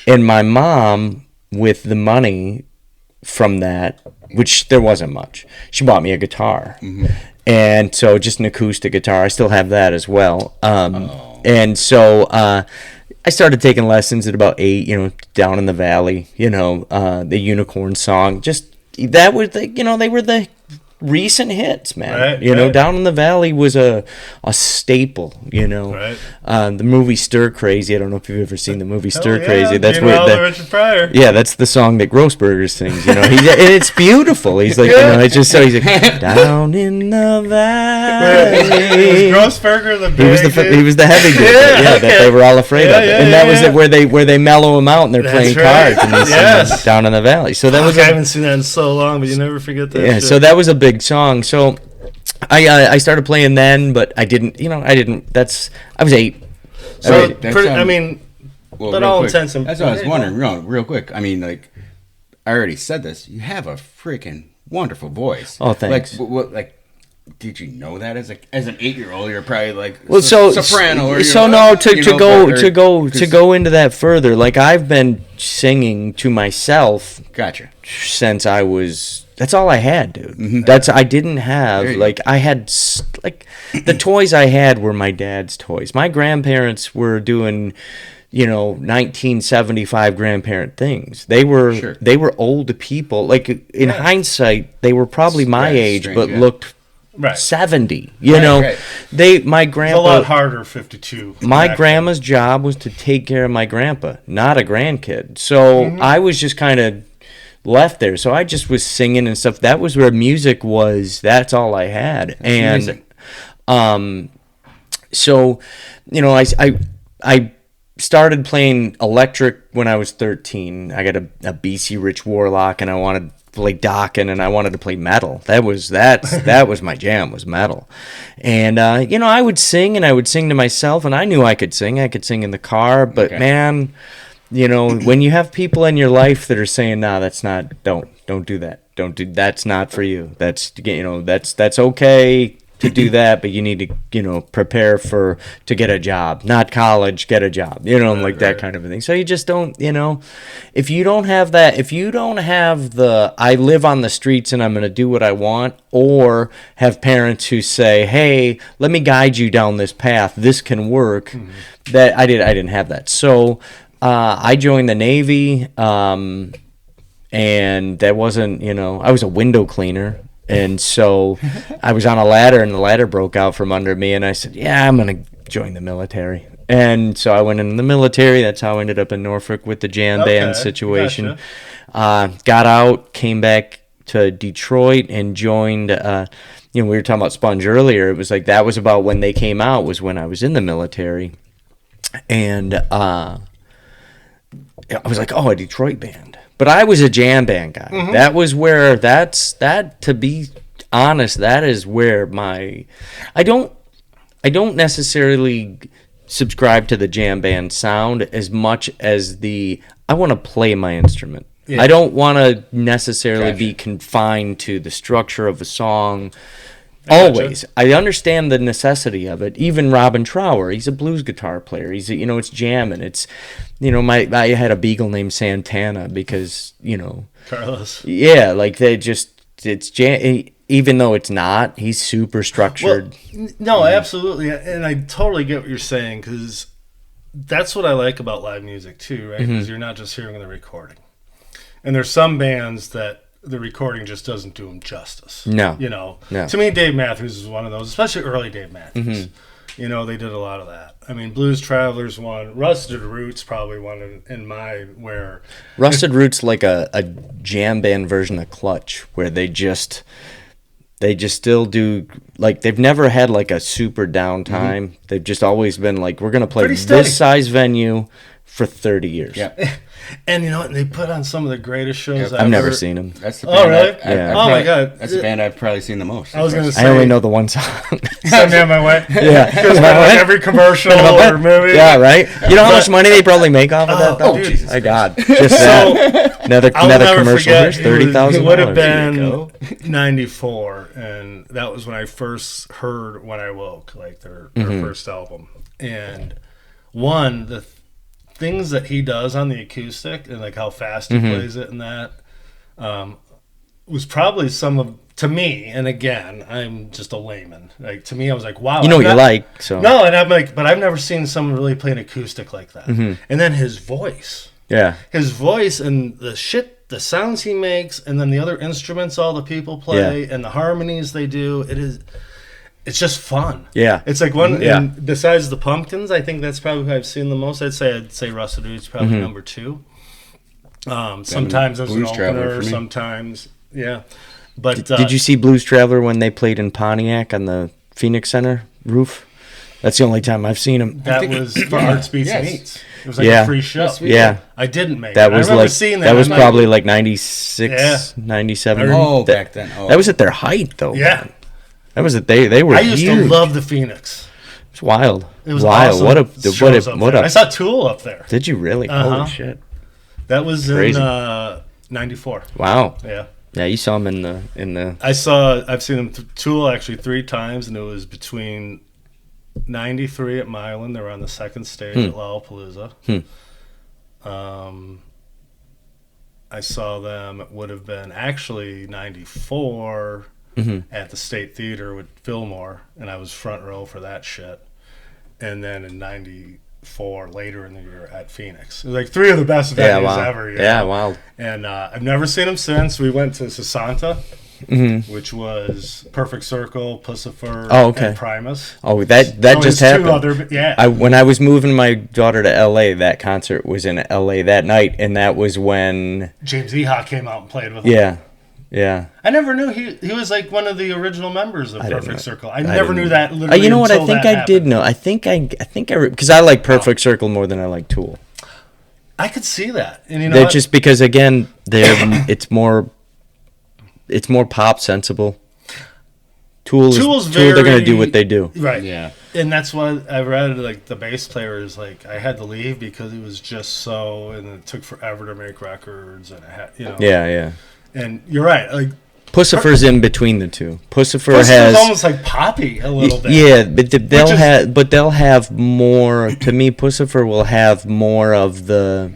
And my mom, with the money from that, which there wasn't much. She bought me a guitar. And so just an acoustic guitar. I still have that as well. And so I started taking lessons at about 8, down in the valley, the Unicorn Song. Just, that was, they were the recent hits, man. Right. Down in the Valley was a staple, Right. The movie Stir Crazy. I don't know if you've ever seen the movie Stir yeah. Crazy. That's where Richard Pryor. Yeah, that's the song that Grossberger sings. And it's beautiful. He's like, it's just so he's like, down in the valley. Was Grossberger the big He was the heavy dude. That they were all afraid of. And that was it where they mellow him out and they're playing cards and he's singing Down in the Valley. So that was I haven't seen that in so long, but you never forget that. Yeah, shit. so that was a big song. So I started playing then, but I didn't. I was 8. So Well, but real all quick, intents and that's what I was wondering. Real quick. I mean, like, I already said this. You have a freaking wonderful voice. Oh, thanks. Like, did you know that as an 8-year-old? You're probably like soprano. Or to go into that further. Like, I've been singing to myself. Gotcha. Since I was. That's all I had, dude. I didn't have, I had, the toys I had were my dad's toys. My grandparents were doing, 1975 grandparent things. They were old people. Like, in hindsight, they were probably my age, but looked 70. My grandpa. It's a lot harder, 52. My grandma's job was to take care of my grandpa, not a grandkid. So I was just kind of left there, so I just was singing and stuff. That was where music was. That's all I had. That's and so I started playing electric when I was 13. I got a BC Rich Warlock, and I wanted to play Dokken, and I wanted to play metal. That was my jam, was metal. And I would sing, and I would sing to myself, and I knew I could sing in the car, but man, when you have people in your life that are saying, "Nah, that's not. Don't do that. That's not for you. That's okay to do that, but you need to prepare to get a job, not college, get a job, that kind of a thing." So you just don't, if you don't have that, if you don't have the I live on the streets and I'm going to do what I want, or have parents who say, "Hey, let me guide you down this path. This can work." That I didn't have that. So I joined the Navy, and that wasn't, I was a window cleaner. And so I was on a ladder, and the ladder broke out from under me, and I said, "Yeah, I'm going to join the military." And so I went in the military. That's how I ended up in Norfolk with the jam band situation. Gotcha. Got out, came back to Detroit, and joined, we were talking about Sponge earlier. It was like that was about when they came out, was when I was in the military. And I was like, oh, a Detroit band. But I was a jam band guy. That was where, to be honest, that is where I don't necessarily subscribe to the jam band sound as much as I want to play my instrument. Yeah. I don't want to necessarily be confined to the structure of a song. Always. Gotcha. I understand the necessity of it. Even Robin Trower, he's a blues guitar player. He's it's jamming. It's I had a beagle named Santana because, Carlos. Yeah, like it's jam, even though it's not, he's super structured. Well, no, absolutely. And I totally get what you're saying, because that's what I like about live music too, right? Because you're not just hearing the recording. And there's some bands that the recording just doesn't do them justice. No. No. To me, Dave Matthews is one of those, especially early Dave Matthews. They did a lot of that. I mean, Blues Travelers one, Rusted Roots probably one in mine, where Rusted Roots like a jam band version of Clutch, where they just still do, like, they've never had like a super downtime. They've just always been like, we're gonna play this size venue for 30 years. Yeah. And they put on some of the greatest shows ever. I've never seen them. That's the band. Really? Oh my God. That's the band I've probably seen the most. I was going to say. I only know the one song. Send Me On My Way. Yeah. Because every commercial or movie. Yeah, right? You know how much money they probably make off of that, though? Oh, Jesus. My God. Just that. Another commercial. Here's $30,000. It would have been 94, and that was when I first heard When I Woke, like their first album. And the things that he does on the acoustic and like how fast he plays it and that, was probably to me, and again, I'm just a layman. Like, to me, I was like, wow. You know what you like, so. No, and I'm like, but I've never seen someone really play an acoustic like that. And then his voice. Yeah. His voice and the sounds he makes, and then the other instruments all the people play, and the harmonies they do, it's just fun. Yeah. It's like and besides the Pumpkins, I think that's probably who I've seen the most. I'd say Rusted Reed's probably number 2. Sometimes as an opener, sometimes, yeah. But did you see Blues Traveler when they played in Pontiac on the Phoenix Center roof? That's the only time I've seen them. That was for Arts Beats and Eats. It was like a free show. Yeah. I didn't make that it. Was I remember like, seeing that. That was probably like 96, 97. Back then. Oh. That was at their height, though. Yeah. Man. That was they were I used huge. to love the Phoenix. It's wild. It was wild. Awesome. What I saw Tool up there. Did you really? Holy shit. That was crazy. In 94. Wow. Yeah. Yeah, you saw him in the I've seen him Tool actually 3 times, and it was between 93 at Milan. They were on the second stage at Lollapalooza. I saw them, it would have been actually 94 at the State Theater with Fillmore, and I was front row for that shit. And then in 94, later in the year, at Phoenix. It was like 3 of the best venues ever. You know? Yeah, wild. And I've never seen them since. We went to Sasanta, which was Perfect Circle, Pussifer, and Primus. Oh, that just happened. When I was moving my daughter to L.A., that concert was in L.A. that night, and that was when James Eha came out and played with him. Yeah. Yeah. I never knew he was like one of the original members of Perfect Circle. I never knew that. You know what? I think I did know. I think because I like Perfect Circle more than I like Tool. I could see that, and you know, that's just because again, it's more pop sensible. Tool's they're gonna do what they do, right? Yeah, and that's why I read like the bass player is like I had to leave because it was just so, and it took forever to make records, and Yeah. And you're right, like Pussifer's in between the two. Pussifer has almost like poppy a little bit. Yeah, but they'll have more. To me, Pussifer will have more of they're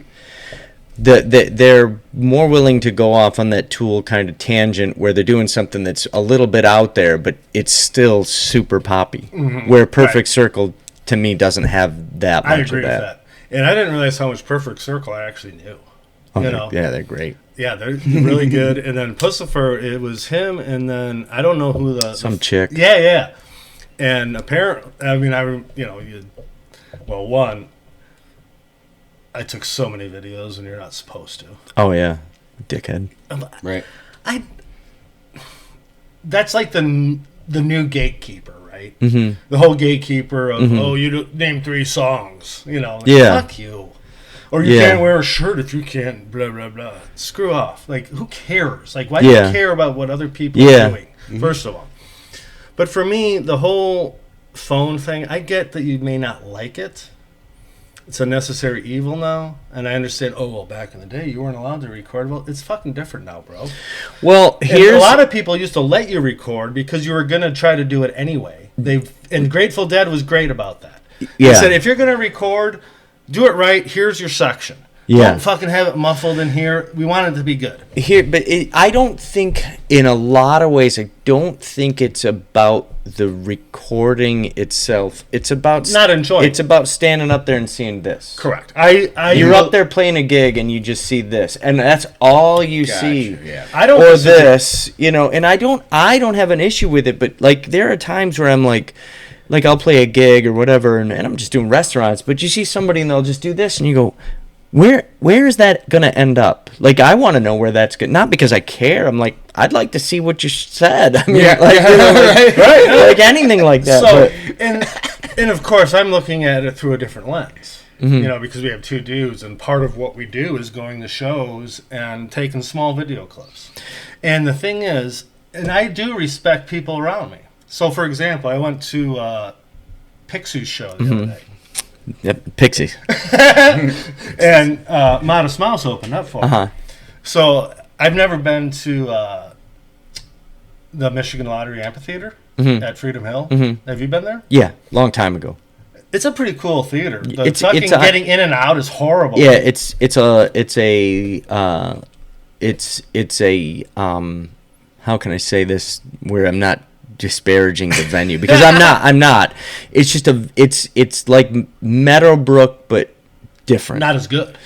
more willing to go off on that Tool kind of tangent where they're doing something that's a little bit out there, but it's still super poppy. Where Perfect Circle to me doesn't have that much I agree of that. With that. And I didn't realize how much Perfect Circle I actually knew. Yeah, they're great. Yeah, they're really good. And then Pussifer, it was him, and then I don't know who some chick. Yeah. And apparently, I mean, I took so many videos, and you're not supposed to. Oh yeah, dickhead. Right. That's like the new gatekeeper, right? Mm-hmm. The whole gatekeeper of you name 3 songs, fuck you. Or you can't wear a shirt if you can't, blah, blah, blah. Screw off. Like, who cares? Like, why do you care about what other people are doing, first of all? But for me, the whole phone thing, I get that you may not like it. It's a necessary evil now. And I understand, back in the day, you weren't allowed to record. Well, it's fucking different now, bro. Well, a lot of people used to let you record because you were going to try to do it anyway. And Grateful Dead was great about that. They said, if you're going to record, do it right. Here's your section. Yeah. Don't fucking have it muffled in here. We want it to be good. I don't think, in a lot of ways, I don't think it's about the recording itself. It's about not enjoying. It's about standing up there and seeing this. Correct. You're up there playing a gig and you just see this, and that's all you see. Yeah. I don't. Or this, and I don't have an issue with it, but like there are times where I'm like I'll play a gig or whatever, and I'm just doing restaurants, but you see somebody and they'll just do this, and you go, where is that going to end up? Like, I want to know where that's going. Not because I care. I'm like, I'd like to see what you said. I mean, right, like anything like that. So, and of course, I'm looking at it through a different lens. Because we have 2 dudes, and part of what we do is going to shows and taking small video clips. And the thing is, and I do respect people around me. So, for example, I went to Pixie's show the other day. Yep, Pixies. And Modest Mouse opened up for me. So, I've never been to the Michigan Lottery Amphitheater at Freedom Hill. Have you been there? Yeah, long time ago. It's a pretty cool theater. Getting in and out is horrible. Yeah, it's a it's a how can I say this where I'm not disparaging the venue, because I'm not. It's just it's like Meadowbrook but different. Not as good.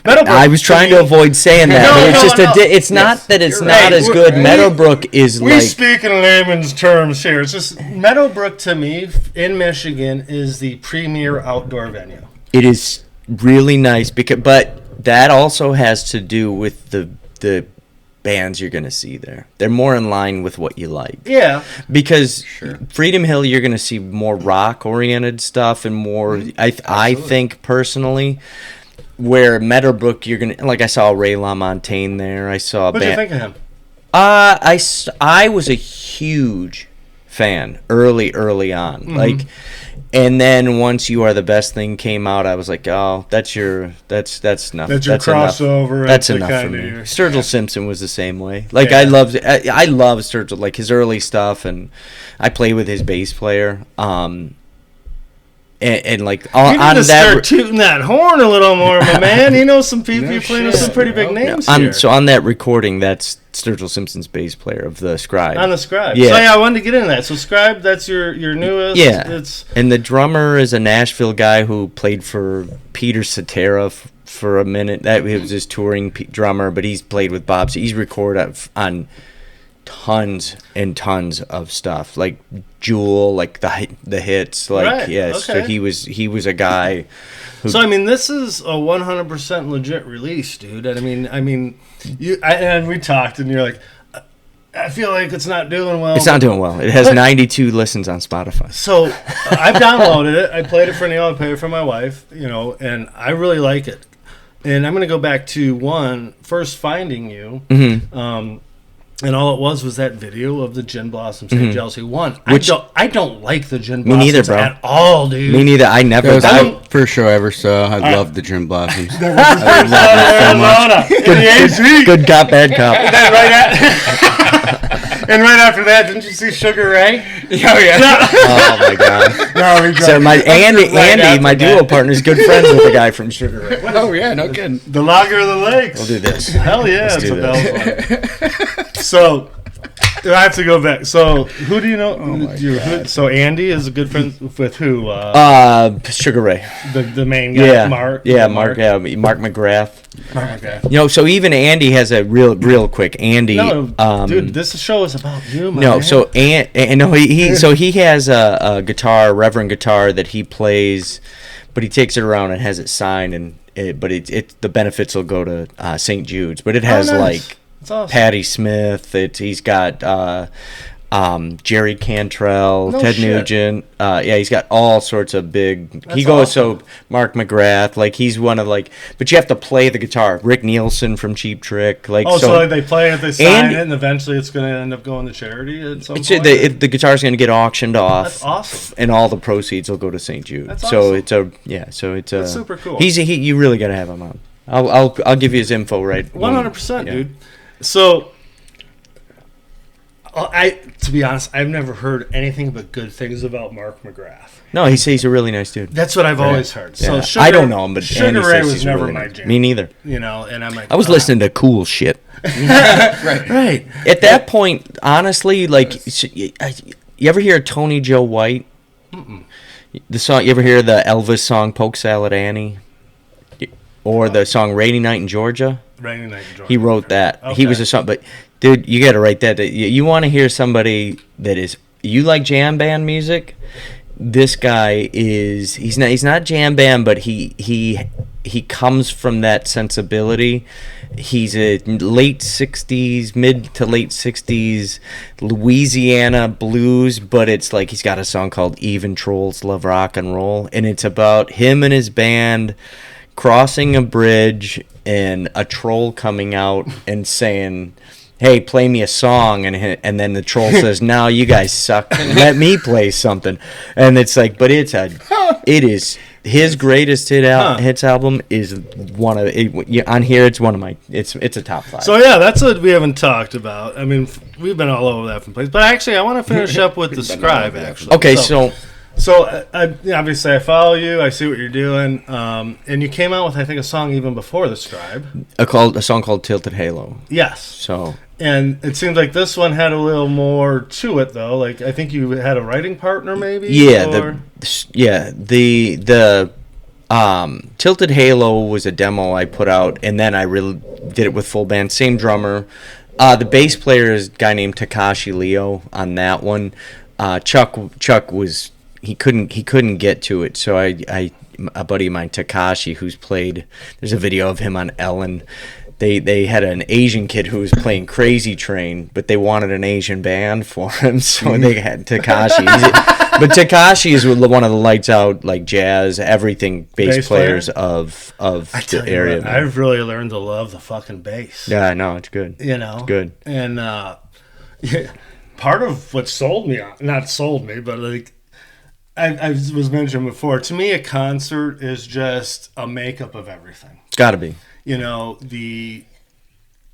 I was trying to avoid saying that, but it's just it's not that it's not as good. Meadowbrook is we like, speak in layman's terms here. It's just Meadowbrook to me in Michigan is the premier outdoor venue. it is really nice but that also has to do with the bands you're going to see there. They're more in line with what you like. Yeah. Because Freedom Hill, you're going to see more rock-oriented stuff and more, I think, personally, where Meadowbrook, you're going to, like I saw Ray LaMontagne there. I saw a What'd you band. think of him? I was a huge fan early on. Like, and then once You Are the Best thing came out, I was like, oh, that's enough. That's your That's crossover. Enough. That's the enough for kinda me. your- Sturgill Simpson was the same way. Like, Yeah. I love Sturgill, like his early stuff, and I play with his bass player. And like You on need to that. start tooting that horn a little more, my man. You know some people. You're playing with some pretty big names here. So on that recording, that's Sturgill Simpson's bass player of the Scribe. On the Scribe. Yeah. So yeah, I wanted to get into that. So Scribe, that's your newest. Yeah. It's And the drummer is a Nashville guy who played for Peter Cetera for a minute. That was his touring drummer, but he's played with Bob. So he's recorded on tons and tons of stuff, like Jewel, like the hits, like Right, yes. okay. So he was a guy. So I mean, this is a 100% legit release, dude. And I mean, and we talked, and you're like, I feel like it's not doing well. It's not doing well. It has 92 listens on Spotify. So I've downloaded it. I played it for Neil. I played it for my wife. And I really like it. And I'm gonna go back to first finding you. Mm-hmm. And all it was that video of the Gin Blossoms and Jealousy 1. Which- I don't like the Gin Me Blossoms neither, bro. at all, dude. Me neither. I never. That was I- the first show I ever saw. I loved the Gin Blossoms. Arizona. Good cop, bad cop. And right after that, didn't you see Sugar Ray? Oh yeah. Oh my god. No, he So my Andy, after my duo that. partner, is good friends with the guy from Sugar Ray. Oh yeah. No kidding. The Lager of the Lakes. We'll do this. Hell yeah, Let's it's do a this. Bell's one. So I have to go back. So who do you know? So Andy is a good friend with who? Sugar Ray. The main guy, Yeah. Mark. Yeah, Mark McGrath. Okay. So even Andy has a real quick. Andy. No, dude, this show is about you, man. No, so he has a guitar, Reverend guitar that he plays, but he takes it around and has it signed, but the benefits will go to St. Jude's, but it has nice. like That's awesome. Patti Smith. He's got Jerry Cantrell, No Ted shit. Nugent. He's got all sorts of big. That's He goes awesome. so Mark McGrath, like he's one of like, but you have to play the guitar. Rick Nielsen from Cheap Trick, like Oh, so like they play it, they sign Andy- it, and eventually it's going to end up going to charity at some It's, point? the guitar's going to get auctioned off. That's awesome. And all the proceeds will go to St. Jude. That's so awesome. it's That's super cool. You really got to have him on. I'll give you his info right. 100%, Yeah. dude. So, to be honest, I've never heard anything but good things about Mark McGrath. No, he's a really nice dude. That's what I've always heard. So Yeah. Sugar, I don't know him, but Sugar Andy Ray says was he's never really my nice. jam. Me neither. And I'm like, I was listening to cool shit. Right. At that point, honestly, like, you ever hear Tony Joe White? The song, you ever hear the Elvis song "Poke Salad Annie"? Or the song "Rainy Night in Georgia"? Rainy Night in Georgia. He wrote that. Okay. He was a song, but dude, you got to write that. You want to hear somebody that is. You like jam band music? This guy is. He's not jam band, but he comes from that sensibility. He's a late '60s, mid to late '60s Louisiana blues, but it's like he's got a song called "Even Trolls Love Rock and Roll," and it's about him and his band crossing a bridge and a troll coming out and saying, "Hey, play me a song," and then the troll says, "No, you guys suck. Let me play something." And it's like, but it is his greatest hits album is one of on here. It's one of my it's a top 5. So yeah, that's what we haven't talked about. I mean, we've been all over that from place. But actually, I want to finish up with the Scribe. Actually, Okay, so So obviously I follow you. I see what you're doing, and you came out with, I think, a song even before the Scribe. A song called Tilted Halo. Yes. So. And it seems like this one had a little more to it, though. Like, I think you had a writing partner, maybe. Yeah. The Tilted Halo was a demo I put out, and then I really did it with full band. Same drummer. The bass player is a guy named Takashi Leo on that one. Chuck was he couldn't get to it, so I a buddy of mine, Takashi, who's played. There's a video of him on Ellen. They had an Asian kid who was playing Crazy Train, but they wanted an Asian band for him, so they had Takashi. But Takashi is one of the lights out, like jazz, everything bass players of the area. What, I've really learned to love the fucking bass. Yeah, I know, it's good. It's good. And part of what not sold me, but like I was mentioned before, to me a concert is just a makeup of everything. It's got to be.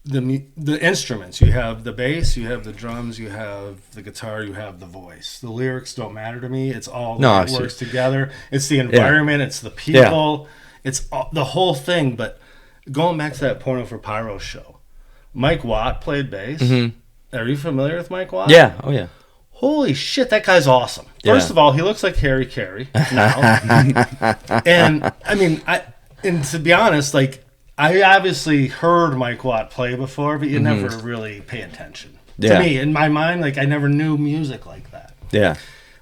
The instruments. You have the bass, you have the drums, you have the guitar, you have the voice. The lyrics don't matter to me. It's all that works together. It's the environment. It's the people. It's the whole thing. But going back to that Porno for Pyro show, Mike Watt played bass. Mm-hmm. Are you familiar with Mike Watt? Yeah. Oh, yeah. Holy shit, that guy's awesome. First of all, he looks like Harry Carey now. And, I mean, and to be honest, like, I obviously heard Mike Watt play before, but you never really pay attention. To me, in my mind, like, I never knew music like that. Yeah.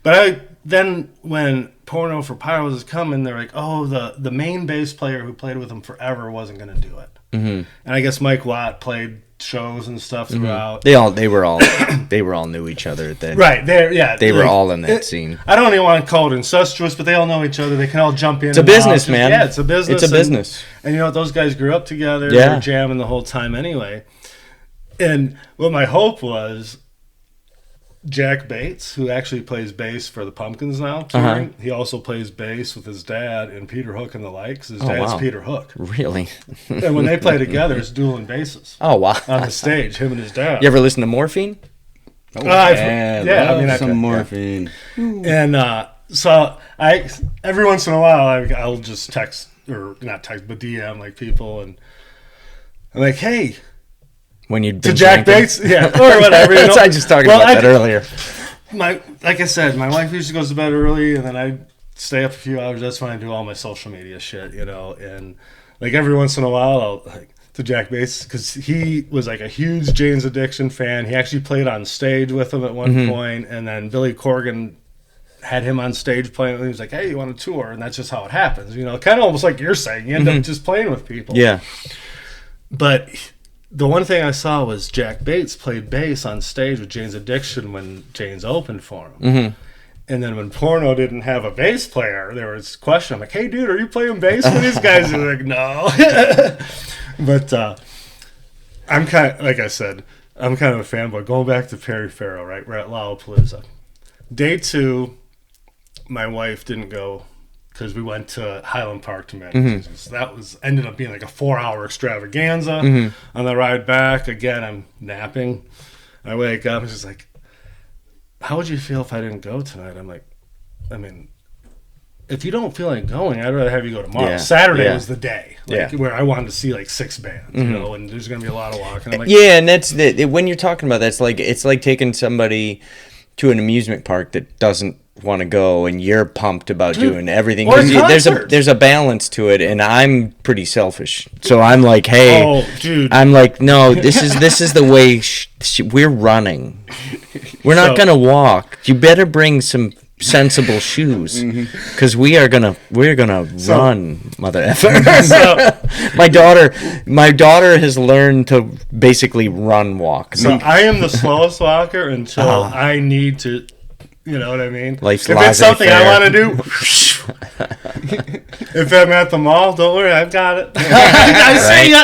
But then when Porno for Pyro was coming, they're like, oh, the main bass player who played with him forever wasn't going to do it. Mm-hmm. And I guess Mike Watt played shows and stuff throughout. They were all knew each other then. Right. They were all in that scene. I don't even want to call it incestuous, but they all know each other. They can all jump in. It's a business, man. Yeah, it's a business. It's a business. And you know what? Those guys grew up together. They were jamming the whole time anyway. And what my hope was, Jack Bates, who actually plays bass for the Pumpkins now, touring, he also plays bass with his dad and Peter Hook and the Likes. His dad's Peter Hook. Really? And when they play together, it's dueling basses. Oh, wow. On the stage, him and his dad. You ever listen to Morphine? Oh, some Morphine. And so every once in a while, I'll just text, or not text, but DM like people, and I'm like, hey. When you'd to Jack Bates, or whatever. You know? I was just talking about that earlier. Like I said, my wife usually goes to bed early, and then I stay up a few hours. That's when I do all my social media shit, And like every once in a while, I'll to Jack Bates, because he was like a huge Jane's Addiction fan. He actually played on stage with him at one point, and then Billy Corgan had him on stage playing. And he was like, "Hey, you want to tour?" And that's just how it happens, Kind of almost like you're saying, you end up just playing with people. Yeah, but. The one thing I saw was Jack Bates played bass on stage with Jane's Addiction when Jane's opened for him. Mm-hmm. And then when Porno didn't have a bass player, there was a question. I'm like, hey, dude, are you playing bass with these guys? And they're like, no. But I'm kind of, like I said, I'm kind of a fanboy. Going back to Perry Farrell, right? We're at Lollapalooza. Day 2, my wife didn't go because we went to Highland Park to Magic. So that ended up being like a 4-hour extravaganza. On the ride back, again, I'm napping. I wake up and she's like, how would you feel if I didn't go tonight? I'm like, I mean, if you don't feel like going, I'd rather have you go tomorrow. Saturday was the day where I wanted to see like 6 bands, and there's going to be a lot of walking. I'm like, and that's when you're talking about that, it's like taking somebody to an amusement park that doesn't want to go, and you're pumped about doing everything. There's a balance to it, and I'm pretty selfish, so I'm like, hey, I'm like, no, this is the way we're running. We're not gonna walk. You better bring some sensible shoes, because we're gonna run, mother effer. My daughter has learned to basically walk. So I am the slowest walker until I need to. You know what I mean? Life's if it's something I want to do, if I'm at the mall, don't worry, I've got it. I see ya.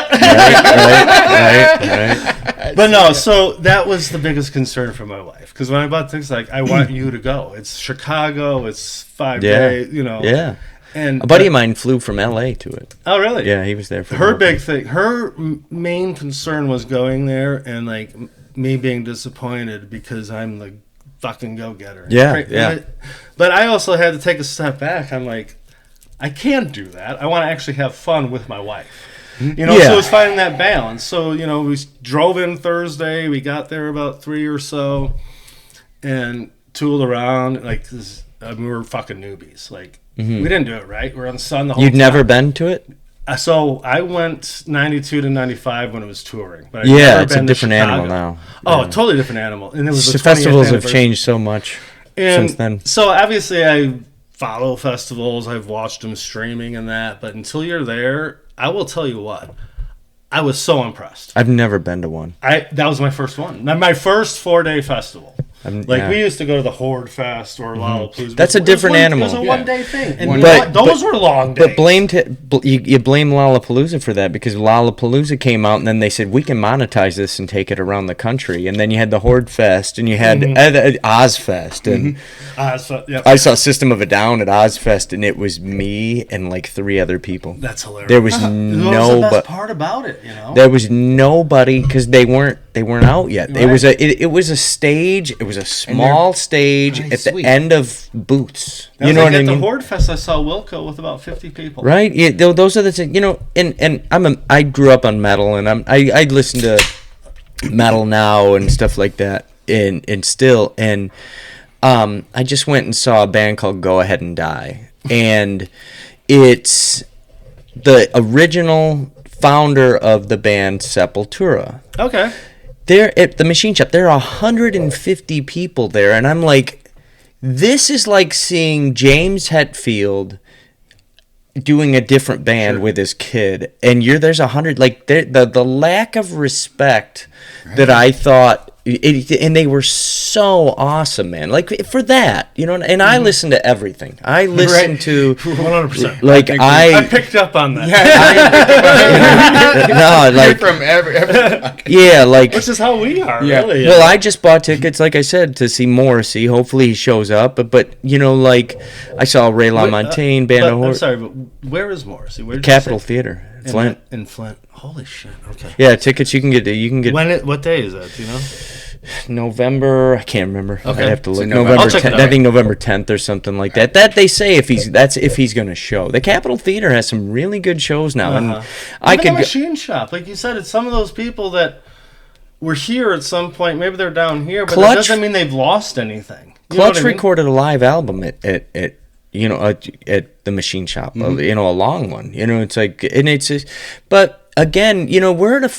Right. But no, so that was the biggest concern for my wife, because when I bought things, like, I want you to go. It's Chicago. It's 5 days. Yeah. And a buddy of mine flew from L.A. to it. Oh, really? Yeah, he was there for her big thing. Her main concern was going there and like me being disappointed because I'm the fucking go-getter. Yeah. But I also had to take a step back. I'm like, I can't do that. I want to actually have fun with my wife. You know, so it's finding that balance. So, you know, we drove in Thursday. We got there about 3 or so and tooled around. Like, we were fucking newbies. Like, we didn't do it right. We were on the sun the whole time. You'd never been to it? So I went 92 to 95 when it was touring. But It's a different animal now. Oh, totally different animal. And it was the festivals have changed so much since then. So obviously I follow festivals. I've watched them streaming and that. But until you're there, I will tell you what. I was so impressed. I've never been to one. That was my first one. My first 4-day festival. We used to go to the Horde Fest or Lollapalooza. That's a different animal. It was a one-day thing. And those were long days. But you blame Lollapalooza for that because Lollapalooza came out and then they said, we can monetize this and take it around the country. And then you had the Horde Fest and you had Ozfest. And I saw System of a Down at Ozfest and it was me and like 3 other people. That's hilarious. There was no... That was the best part about it, you know? There was nobody because they weren't out yet. Right. It was a stage. It was a small stage at the end of Boots. You know what I mean? At the Horde Fest, I saw Wilco with about 50 people. Right. Yeah. Those are the things. You know. And I grew up on metal, and I listen to metal now and stuff like that. And still, I just went and saw a band called Go Ahead and Die, and it's the original founder of the band Sepultura. Okay. There at the Machine Shop, there are 150 people there, and I'm like, this is like seeing James Hetfield doing a different band with his kid, and there's 100. Like the lack of respect that I thought. And they were so awesome, man. Like for that, you know. And I listen to everything. I listen to 100%. Like I picked up on that. From every which is how we are. Yeah. Really. Well, I just bought tickets, like I said, to see Morrissey. Hopefully, he shows up. But you know, like I saw Ray LaMontagne, Band of Horse. I'm sorry, but where is Morrissey? Where Capitol Theater, Flint. In Flint. Holy shit. Okay. Yeah, tickets you can get. What day is that? Do you know? November, I can't remember. Okay. I have to look. So November I'll check 10th. I think November 10th or something like that. That they say if he's going to show. The Capitol Theater has some really good shows now, and Even the Machine Shop, like you said, it's some of those people that were here at some point. Maybe they're down here, but that doesn't mean they've lost anything. Clutch recorded a live album at the Machine Shop. You know, a long one. You know, it's like, and it's just, but again, you know, we're at a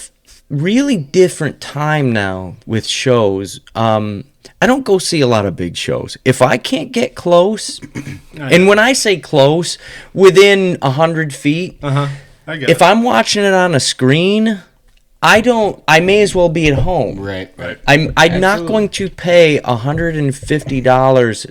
really different time now with shows. I don't go see a lot of big shows. If I can't get close, and when I say close, within 100 feet, if I'm watching it on a screen, I may as well be at home. Right. I'm not going to pay $150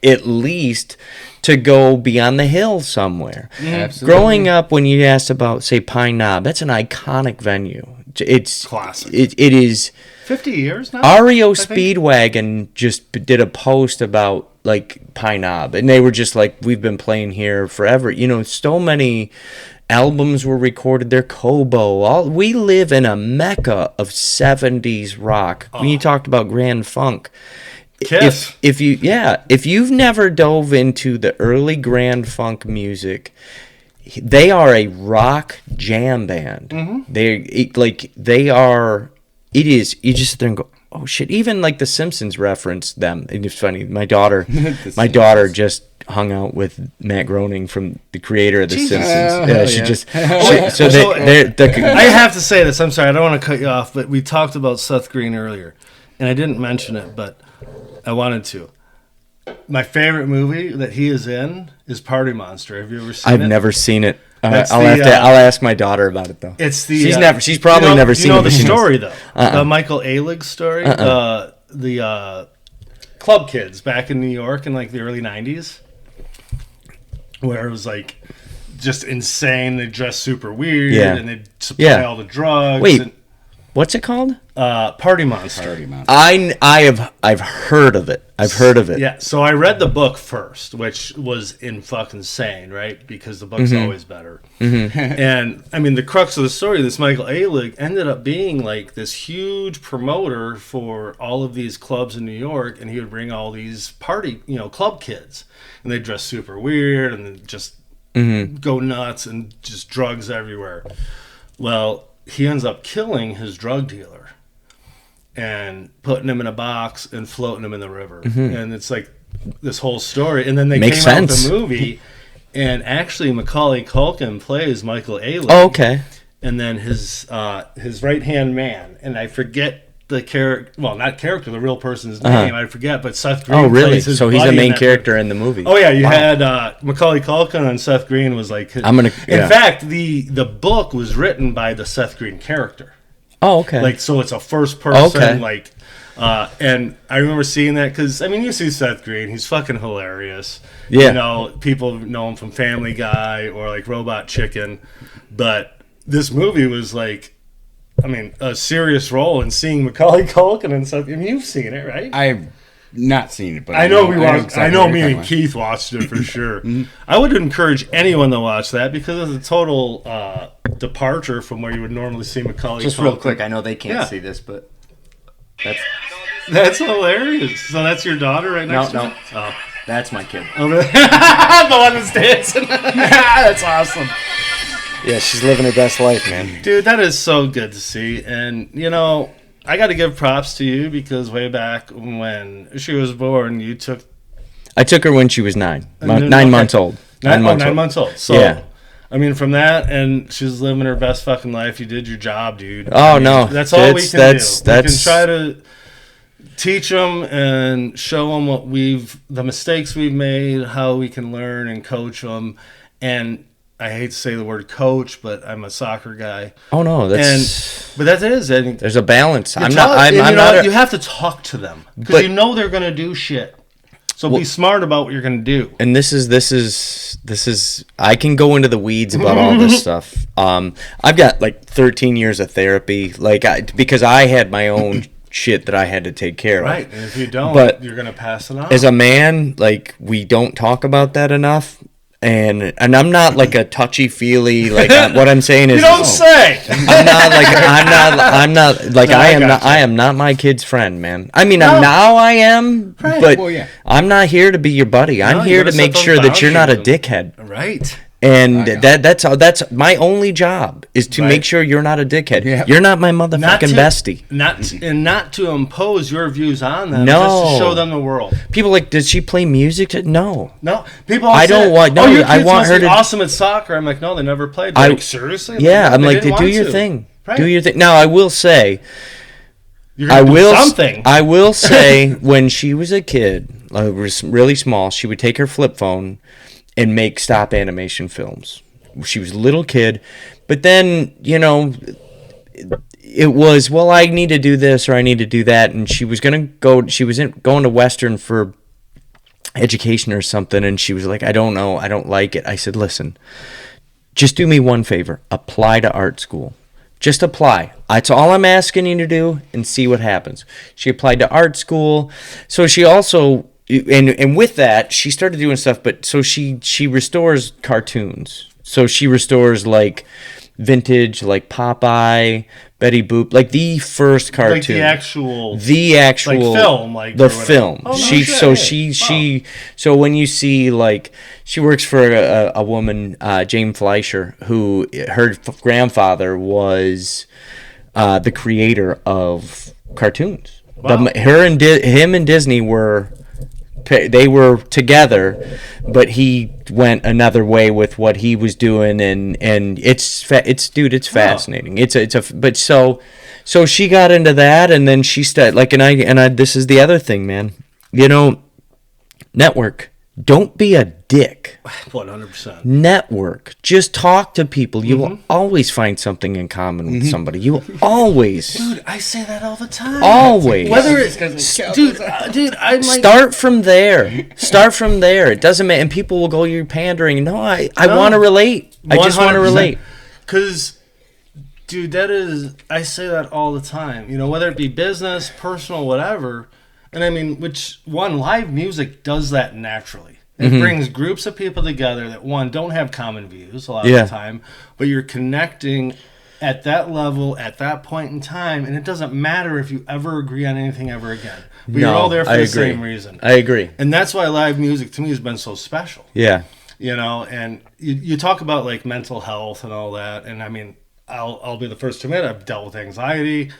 at least to go beyond the hill somewhere. Absolutely. Growing up, when you asked about, say, Pine Knob, that's an iconic venue. It's classic. It is 50 years now. REO Speedwagon just did a post about like Pine Knob, and they were just like, we've been playing here forever. You know, so many albums were recorded there. Kobo. We live in a mecca of 70s rock. When you talked about Grand Funk. Kiss. If you've never dove into the early Grand Funk music, they are a rock jam band. They are. It is. You just sit there and go, oh shit. Even like the Simpsons referenced them. And it's funny. My daughter just hung out with Matt Groening, from the creator of the Simpsons. I have to say this. I'm sorry. I don't want to cut you off, but we talked about Seth Green earlier, and I didn't mention it, but I wanted to. My favorite movie that he is in is Party Monster. Have you ever seen it? I've never seen it. I'll ask my daughter about it though. It's the she's probably never seen it. You know the story though. The Michael Ailig story. The Club Kids back in New York in like the early 90s, where it was like just insane. They dress super weird and they supply all the drugs. Wait. What's it called? Party Monster. Party Monster. I've heard of it. I've heard of it. Yeah, so I read the book first, which was in fucking insane, right? Because the book's always better. And I mean, the crux of the story, this Michael Ehrlich ended up being like this huge promoter for all of these clubs in New York, and he would bring all these party, club kids, and they dress super weird and then just go nuts and just drugs everywhere. Well, he ends up killing his drug dealer and putting him in a box and floating him in the river. And it's like this whole story. And then they came out with the movie, and actually Macaulay Culkin plays Michael Ehrlich. Oh, okay. And then his right-hand man, and I forget the character, well, not character, the real person's name, I forget, but Seth Green. Oh, really? Plays his So he's the buddy main character in the movie. Oh, yeah, you had Macaulay Culkin, and Seth Green was like... In fact, the book was written by the Seth Green character. Oh, okay. Like, so it's a first person, and I remember seeing that, because, I mean, you see Seth Green, he's fucking hilarious. Yeah. People know him from Family Guy or, like, Robot Chicken, but this movie was, like... I mean, a serious role in seeing Macaulay Culkin and stuff. I mean, you've seen it, right? I've not seen it, but I know me and Keith watched it for sure. I would encourage anyone to watch that because it's a total departure from where you would normally see Macaulay Culkin. Just real quick, I know they can't see this, but that's hilarious. So that's your daughter right next to you? Oh. That's my kid. Oh, really? The one that's dancing. That's awesome. Yeah, she's living her best life, man. Dude, that is so good to see. And, I got to give props to you because way back when she was born, I took her when she was 9 months old. 9 months old. So, yeah. I mean, from that, and she's living her best fucking life. You did your job, dude. Oh, no. That's all we can do. We can try to teach them and show them the mistakes we've made, how we can learn and coach them. And I hate to say the word coach, but I'm a soccer guy. Oh no, but that is. And there's a balance. You have to talk to them because they're gonna do shit. So be smart about what you're gonna do. And this is. I can go into the weeds about all this stuff. I've got like 13 years of therapy, because I had my own shit that I had to take care of. Right, and if you don't, you're gonna pass it on. As a man, we don't talk about that enough. And I'm not like a touchy feely what I'm saying is you don't say. I am not my kid's friend, man. I mean, now I am, right. But I'm not here to be your buddy. I'm here to make sure that you're not a dickhead. Right. And that's my only job is to make sure you're not a dickhead. Yeah. You're not my motherfucking bestie. Not to impose your views on them. No. Just to show them the world. People does she play music? No. People. I don't want. No, I want her to. Awesome at soccer. I'm like, no, they never played. Seriously? Yeah, I'm like, do your thing. Right. Do your thing. Now I will say. I will say when she was a kid, was really small, she would take her flip phone and make stop animation films. She was a little kid, but then, it was, I need to do this or I need to do that, and she was going to Western for education or something, and she was like, I don't know, I don't like it. I said, listen, just do me one favor, apply to art school. Just apply. That's all I'm asking you to do, and see what happens. She applied to art school, so she also... And with that, she started doing stuff, but so she restores cartoons. So she restores vintage, Popeye, Betty Boop, the first cartoon, the actual film, the film. Oh, So when you see she works for a woman, Jane Fleischer, who her grandfather was the creator of cartoons. Wow. Him and Disney were. They were together, but he went another way with what he was doing, and it's fascinating. So she got into that, and then she started and I this is the other thing, man. Network. Don't be a dick. 100%. Network. Just talk to people. You will always find something in common with somebody. You will always. Dude, I say that all the time. Always. Whether it's dude, I'm like. Start from there. Start from there. It doesn't matter. And people will go, you're pandering. No, I want to relate. I just want to relate. Because Dude, I say that all the time. Whether it be business, personal, whatever. And I mean, live music does that naturally. It brings groups of people together that, one, don't have common views a lot of the time, but you're connecting at that level, at that point in time, and it doesn't matter if you ever agree on anything ever again. But you're all there for the same reason. I agree. And that's why live music, to me, has been so special. Yeah. And you talk about, like, mental health and all that, and I mean, I'll be the first to admit I've dealt with anxiety.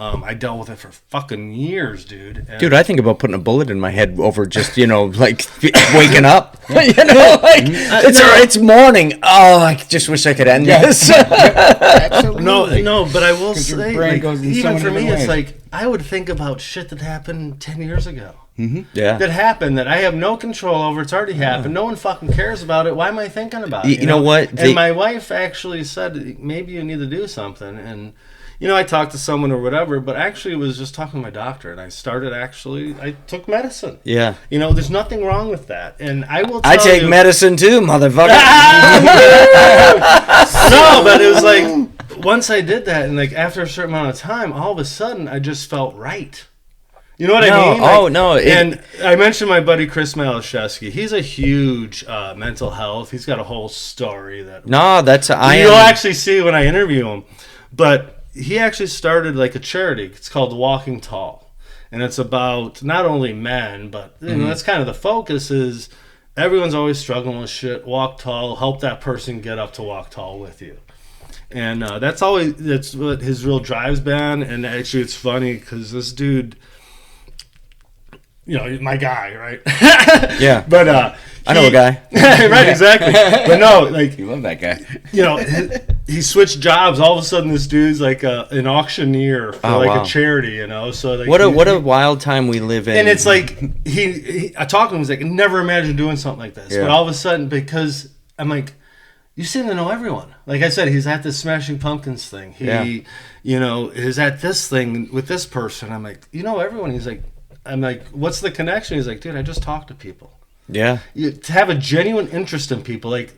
I dealt with it for fucking years, dude. Dude, I think about putting a bullet in my head over just, like waking up. It's morning. Oh, I just wish I could end this. Absolutely. No, but I will say, even for me, it's like I would think about shit that happened 10 years ago. Mm-hmm. Yeah. That happened that I have no control over. It's already happened. No one fucking cares about it. Why am I thinking about it? You know what? And my wife actually said, maybe you need to do something. And I talked to someone or whatever, but actually was just talking to my doctor, and I took medicine. Yeah. There's nothing wrong with that. And I will tell you. I take medicine too, motherfucker. No, but it was like, once I did that, and like after a certain amount of time, all of a sudden, I just felt right. You know what I mean? Like, no. And I mentioned my buddy Chris Malashevsky. He's a huge mental health. He's got a whole story that. No, you'll actually see when I interview him. But he actually started like a charity. It's called Walking Tall, and it's about not only men, but that's kind of the focus. Is everyone's always struggling with shit. Walk tall. Help that person get up to walk tall with you. And that's what his real drive's been. And actually, it's funny because this dude. My guy, right? Yeah. But I know a guy. Right, exactly. But no, like you love that guy. He switched jobs. All of a sudden, this dude's like an auctioneer for a charity. So like, what a wild time we live in. And it's like I talked to him. He's like, I never imagined doing something like this. Yeah. But all of a sudden, because I'm like, you seem to know everyone. Like I said, he's at the Smashing Pumpkins thing. He, is at this thing with this person. I'm like, everyone. I'm like, what's the connection? He's like, dude, I just talk to people. Yeah. To have a genuine interest in people. Like,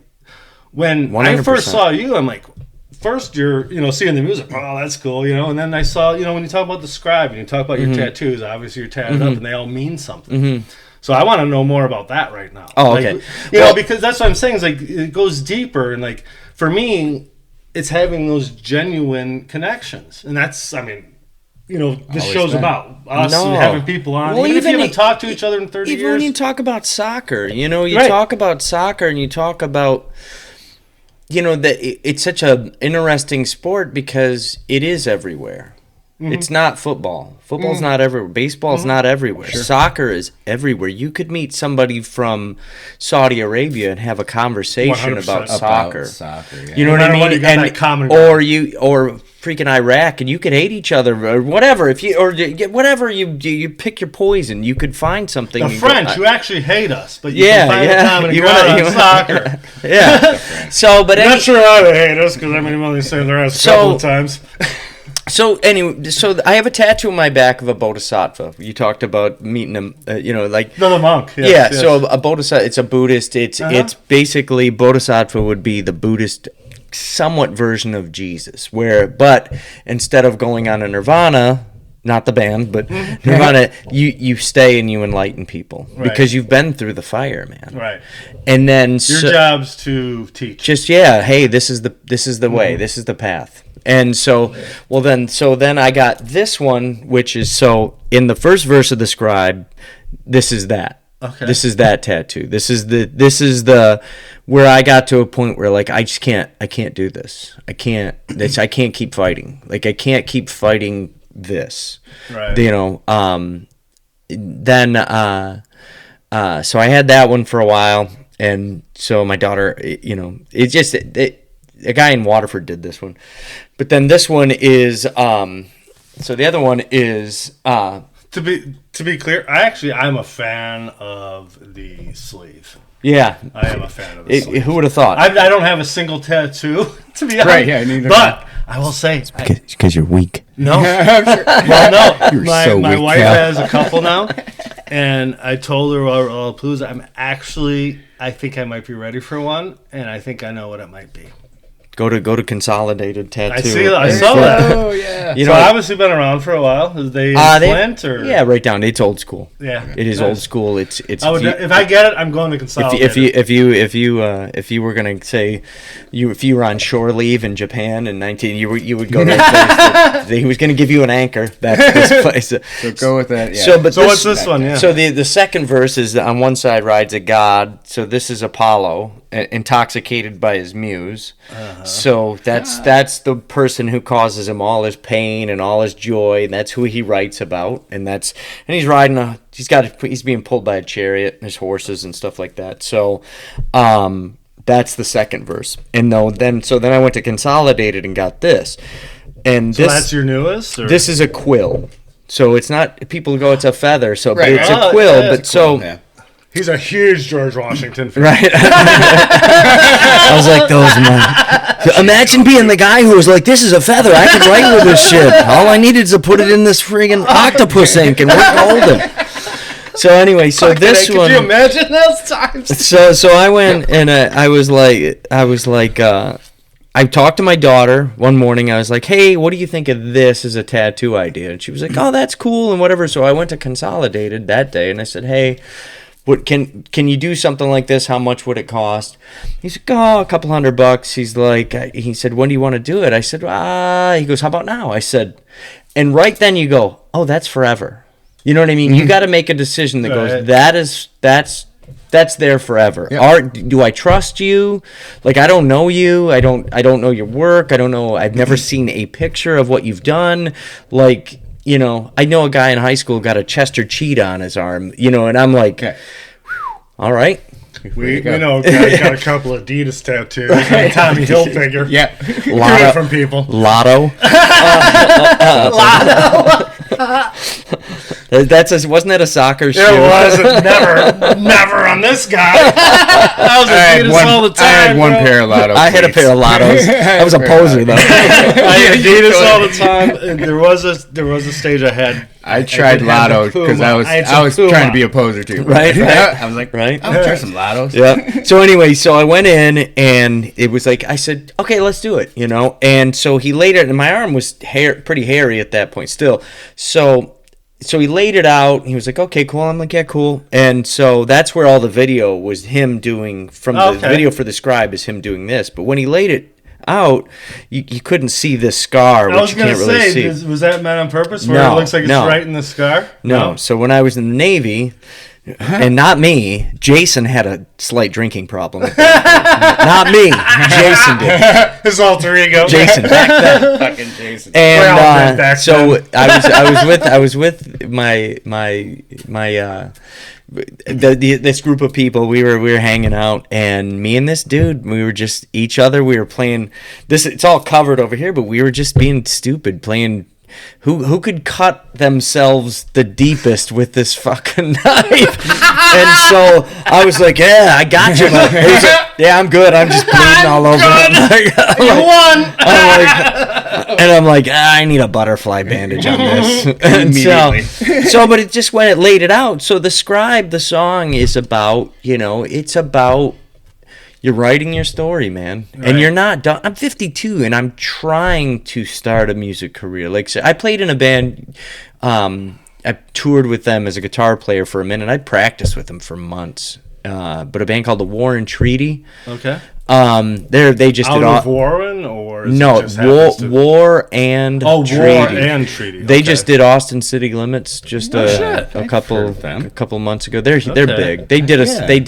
when 100%. I first saw you, I'm like, first you're, seeing the music. Oh, that's cool, And then I saw, when you talk about the scribe and you talk about your tattoos, obviously you're tatted up and they all mean something. So I want to know more about that right now. Oh, okay. Because that's what I'm saying. Is like, it goes deeper. And like, for me, it's having those genuine connections. And that's, this show's about us having people on. Even if you haven't talked to each other in 30 years. Even when you talk about soccer, you talk about soccer and you talk about, that it's such an interesting sport because it is everywhere. Mm-hmm. It's not football. Football's not everywhere. Baseball's not everywhere. Sure. Soccer is everywhere. You could meet somebody from Saudi Arabia and have a conversation about soccer. Yeah. You know what I mean? Or freaking Iraq, and you could hate each other or whatever. You pick your poison. You could find something. The French, you actually hate us, but you can find a common ground on soccer. Yeah. So, but I'm not sure how they hate us because I'm only saying their ass a couple of times. So anyway, I have a tattoo on my back of a bodhisattva. You talked about meeting him, the monk. Yes, yes. So a bodhisattva, it's a Buddhist. It's basically bodhisattva would be the Buddhist somewhat version of Jesus, but instead of going on a nirvana, not the band, but nirvana, you stay and you enlighten people because you've been through the fire, man. Right. And then your job's to teach. Just hey, this is the way, this is the path. And so then I got this one, which is in the first verse of the scribe, this is that. Okay. This is that tattoo. This is the where I got to a point where like I can't do this. I can't keep fighting. Like I can't keep fighting this. Right. Then so I had that one for a while, and so my daughter, a guy in Waterford did this one. But then this one is so the other one is to be clear, I'm a fan of the sleeve. Yeah, I am a fan of the sleeve. Who would have thought? I don't have a single tattoo, to be honest. Right, yeah, neither. But I will say, it's because you're weak. No, well, no. You're so my weak, wife Cal. has a couple now, and I told her all Palooza, I think I might be ready for one, and I think I know what it might be. Go to Consolidated Tattoo. I saw that. Oh yeah. You So know, obviously been around for a while. Is they Flint or yeah, right down. It's old school. Yeah, It is nice. old school. It's I would, if I get it, I'm going to Consolidated. if you were gonna say if you were on shore leave in Japan in 19, you would go to a place that he was gonna give you an anchor. That's this place. So go with that. Yeah. So what's this one? Yeah. So the second verse is on one side rides a god. So this is Apollo, intoxicated by his muse. So that's the person who causes him all his pain and all his joy, and that's who he writes about. And he's riding he's being pulled by a chariot, and there's horses and stuff like that. So that's the second verse. And then I went to Consolidated and got this. And so that's your newest? Or? This is a quill. So it's not, people go, it's a feather. So Right. but it's a quill. Yeah, but it's so Yeah. He's a huge George Washington fan. right. I was like, those men. Imagine being the guy who was like, this is a feather. I can write with this shit. All I needed is to put it in this friggin' octopus ink and we're golden. So anyway, so this one. Could you imagine those times? So I went and I was like, I talked to my daughter one morning. I was like, hey, what do you think of this as a tattoo idea? And she was like, oh, that's cool and whatever. So I went to Consolidated that day and I said, hey, what can you do something like this? How much would it cost? He's like, oh, a couple $100. He said, when do you want to do it? I said, he goes, how about now? I said, and right then you go, oh, that's forever. You know what I mean? You got to make a decision that goes, that's there forever. Yep. Do I trust you? Like, I don't know you. I don't know your work. I don't know. I've never seen a picture of what you've done. Like, you know, I know a guy in high school got a Chester cheetah on his arm, you know, and I'm like, all right. We know a guy got a couple of Adidas tattoos. Right. Tommy Hilfiger. Yeah. Lotto from people. Lotto. Wasn't that a soccer shoe? It wasn't. Never on this guy. I was Adidas all the time. I had one pair of Lotto. I had a pair of Lottos. I was a poser though. I had Adidas all the time. And there was a stage I had. I tried Lotto because I was trying to be a poser too. Right. I was like, right. I'll try some Lottos. Yeah. So anyway, so I went in and it was like, I said, okay, let's do it, you know. And so he laid it, and my arm was pretty hairy at that point still. So he laid it out. He was like, okay, cool. I'm like, yeah, cool. And so that's where all the video was him doing, the video for the scribe is him doing this. But when he laid it out, you couldn't see this scar, which you can't really see. Was that meant on purpose? Where No, it looks like it's no. right in the scar? No. So when I was in the Navy, and not me, Jason had a slight drinking problem. Not me, Jason did. His alter ego. Jason back then. Fucking Jason. And so I was with this group of people. We were hanging out, and me and this dude, we were just each other. We were playing this. It's all covered over here, but we were just being stupid, playing. Who could cut themselves the deepest with this fucking knife? And so I was like, yeah, I got you. He was like, yeah, I'm good. I'm just bleeding all over. You won. I'm like, I need a butterfly bandage on this. And but it just when it laid it out. So the song is about, you know, it's about you're writing your story, man. Right. And you're not done. I'm 52 and I'm trying to start a music career. Like, so I played in a band. I toured with them as a guitar player for a minute. I practiced with them for months. But a band called The War and Treaty. Okay. They just did of Warren or is no it just War and Treaty. War and Treaty. They just did Austin City Limits just a couple months ago. They're big. They did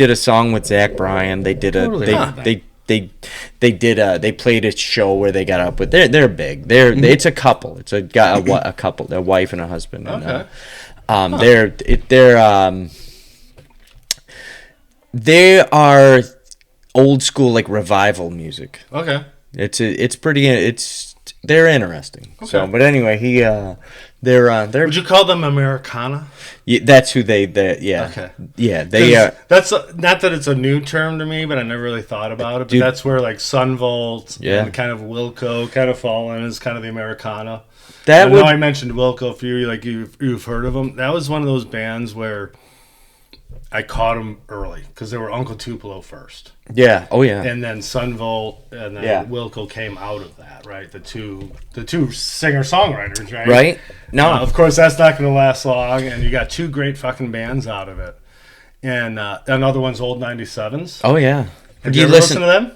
a song with Zach Bryan. They did they played a show where they got up with. They're big. It's a couple. It's a couple. Their wife and a husband. Okay. And, they are old school, like revival music. Okay. They're interesting. Okay. So, but anyway, they're. Would you call them Americana? Yeah, that's who they yeah. Okay. Yeah, they. That's not that it's a new term to me, but I never really thought about it. But that's where like Sunvolt and kind of Wilco kind of fall in as kind of the Americana. I mentioned Wilco for you, like you've heard of them. That was one of those bands where I caught them early because they were Uncle Tupelo first. Yeah. Oh yeah. And then Sunvolt and then Yeah. Wilco came out of that, right? The two singer-songwriters, right? Right? No. Of course, that's not going to last long, and you got two great fucking bands out of it. And another one's Old 97s. Oh yeah. Have you ever listened to them?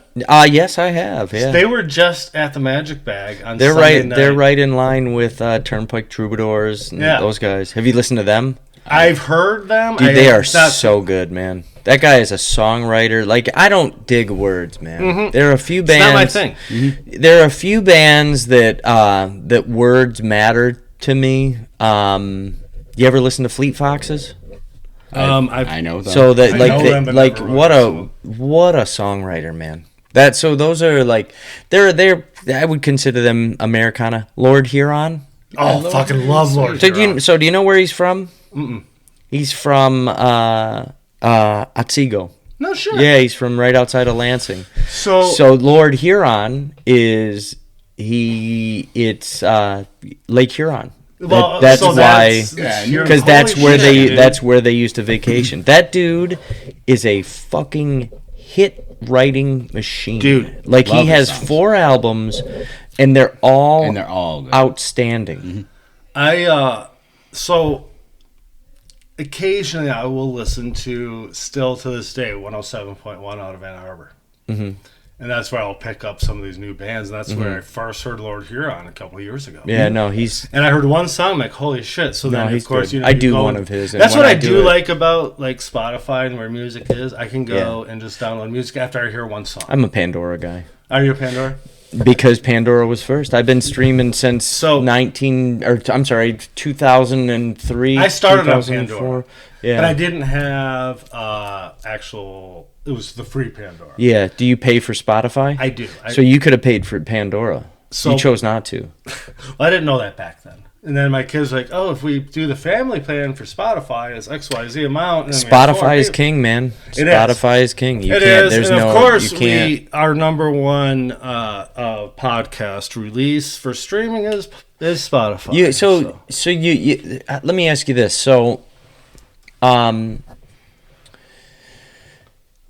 Yes, I have. Yeah. They were just at the Magic Bag on They're Sunday right. night. They're right in line with Turnpike Troubadours and those guys. Have you listened to them? I've heard them. Dude, they are so good, man. That guy is a songwriter. Like, I don't dig words, man. Mm-hmm. There are a few bands. It's not my thing. Mm-hmm. There are a few bands that that words matter to me. You ever listen to Fleet Foxes? I know them. So that I like know they, them, but like never what wrote what a songwriter, man. Those are like they're I would consider them Americana. Lord Huron. Oh, fucking love Lord Huron. So do you know where he's from? Mm-mm. He's from Otsego. No, sure. Yeah, he's from right outside of Lansing. So Lord Huron it's Lake Huron. Well, That's so why, you're- because that's holy where shit, dude. that's where they used to vacation. That dude is a fucking hit writing machine, Dude. Like Love he his has songs. 4 albums, and they're all good. outstanding. So occasionally I will listen to, still to this day, 107.1 out of Ann Arbor. Mm-hmm. And that's where I'll pick up some of these new bands. And that's where I first heard Lord Huron a couple of years ago. Yeah, no, he's And I heard one song, I'm like, holy shit. So then, he's of course, good. you know, I you do go- one of his, and That's when what I I do do it- like about like Spotify and where music is. I can go and just download music after I hear one song. I'm a Pandora guy. Are you a Pandora? Because Pandora was first. I've been streaming since So- 2003. I started on 2004. Pandora. Yeah. But I didn't have actual, it was the free Pandora. Yeah. Do you pay for Spotify? I do. So you could have paid for Pandora. So- You chose not to. I didn't know that back then. And then my kids were like, oh, if we do the family plan for Spotify, it's XYZ amount. And then we have 4 Spotify is people. king, man. It Spotify is king. You It can't. is, There's and no. of course, you can't. our number one podcast release for streaming is Spotify. You so you let me ask you this. So,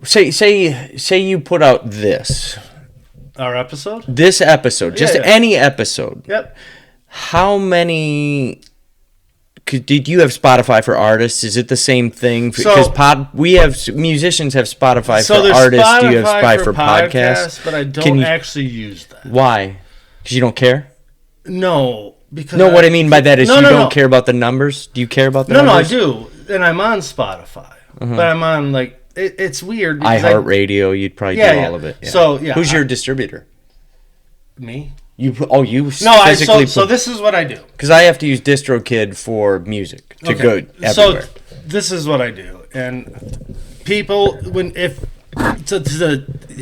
say you put out this Our episode? just yeah. any episode. Yep. How many? Did you have Spotify for artists? Is it the same thing? Because musicians have Spotify So for there's artists. Do you have Spotify Spotify for podcasts? but I don't Can you- actually use that. Why? Because you don't care. No, because No, what I mean by that is No, you no, don't no. care about the numbers. Do you care about the No, I numbers? do, and I'm on Spotify, but I'm on like it's weird. because iHeartRadio, you'd probably Yeah, do yeah. all of it. Yeah. So, yeah, who's your distributor? me. You No, physically so this is what I do. because I have to use DistroKid for music to go everywhere. So this is what I do, and people to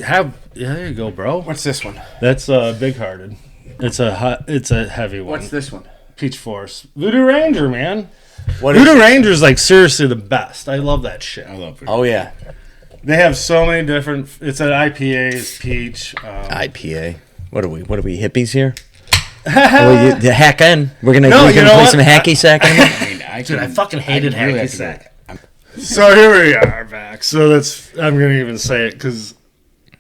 have there you go, bro. What's this one? That's Big Hearted. It's a heavy one. What's this one? Peach Force. Voodoo Ranger, man. What Voodoo Ranger is like seriously the best. I love that shit. I love it. Oh yeah, They have so many different. It's an IPA, it's peach. IPA. What are we? Hippies here? The hack in. We're gonna No, you know play what? some hacky sack. I mean, Dude, I fucking hated really hacky have to sack. go. So here we are back. So I'm gonna even say it because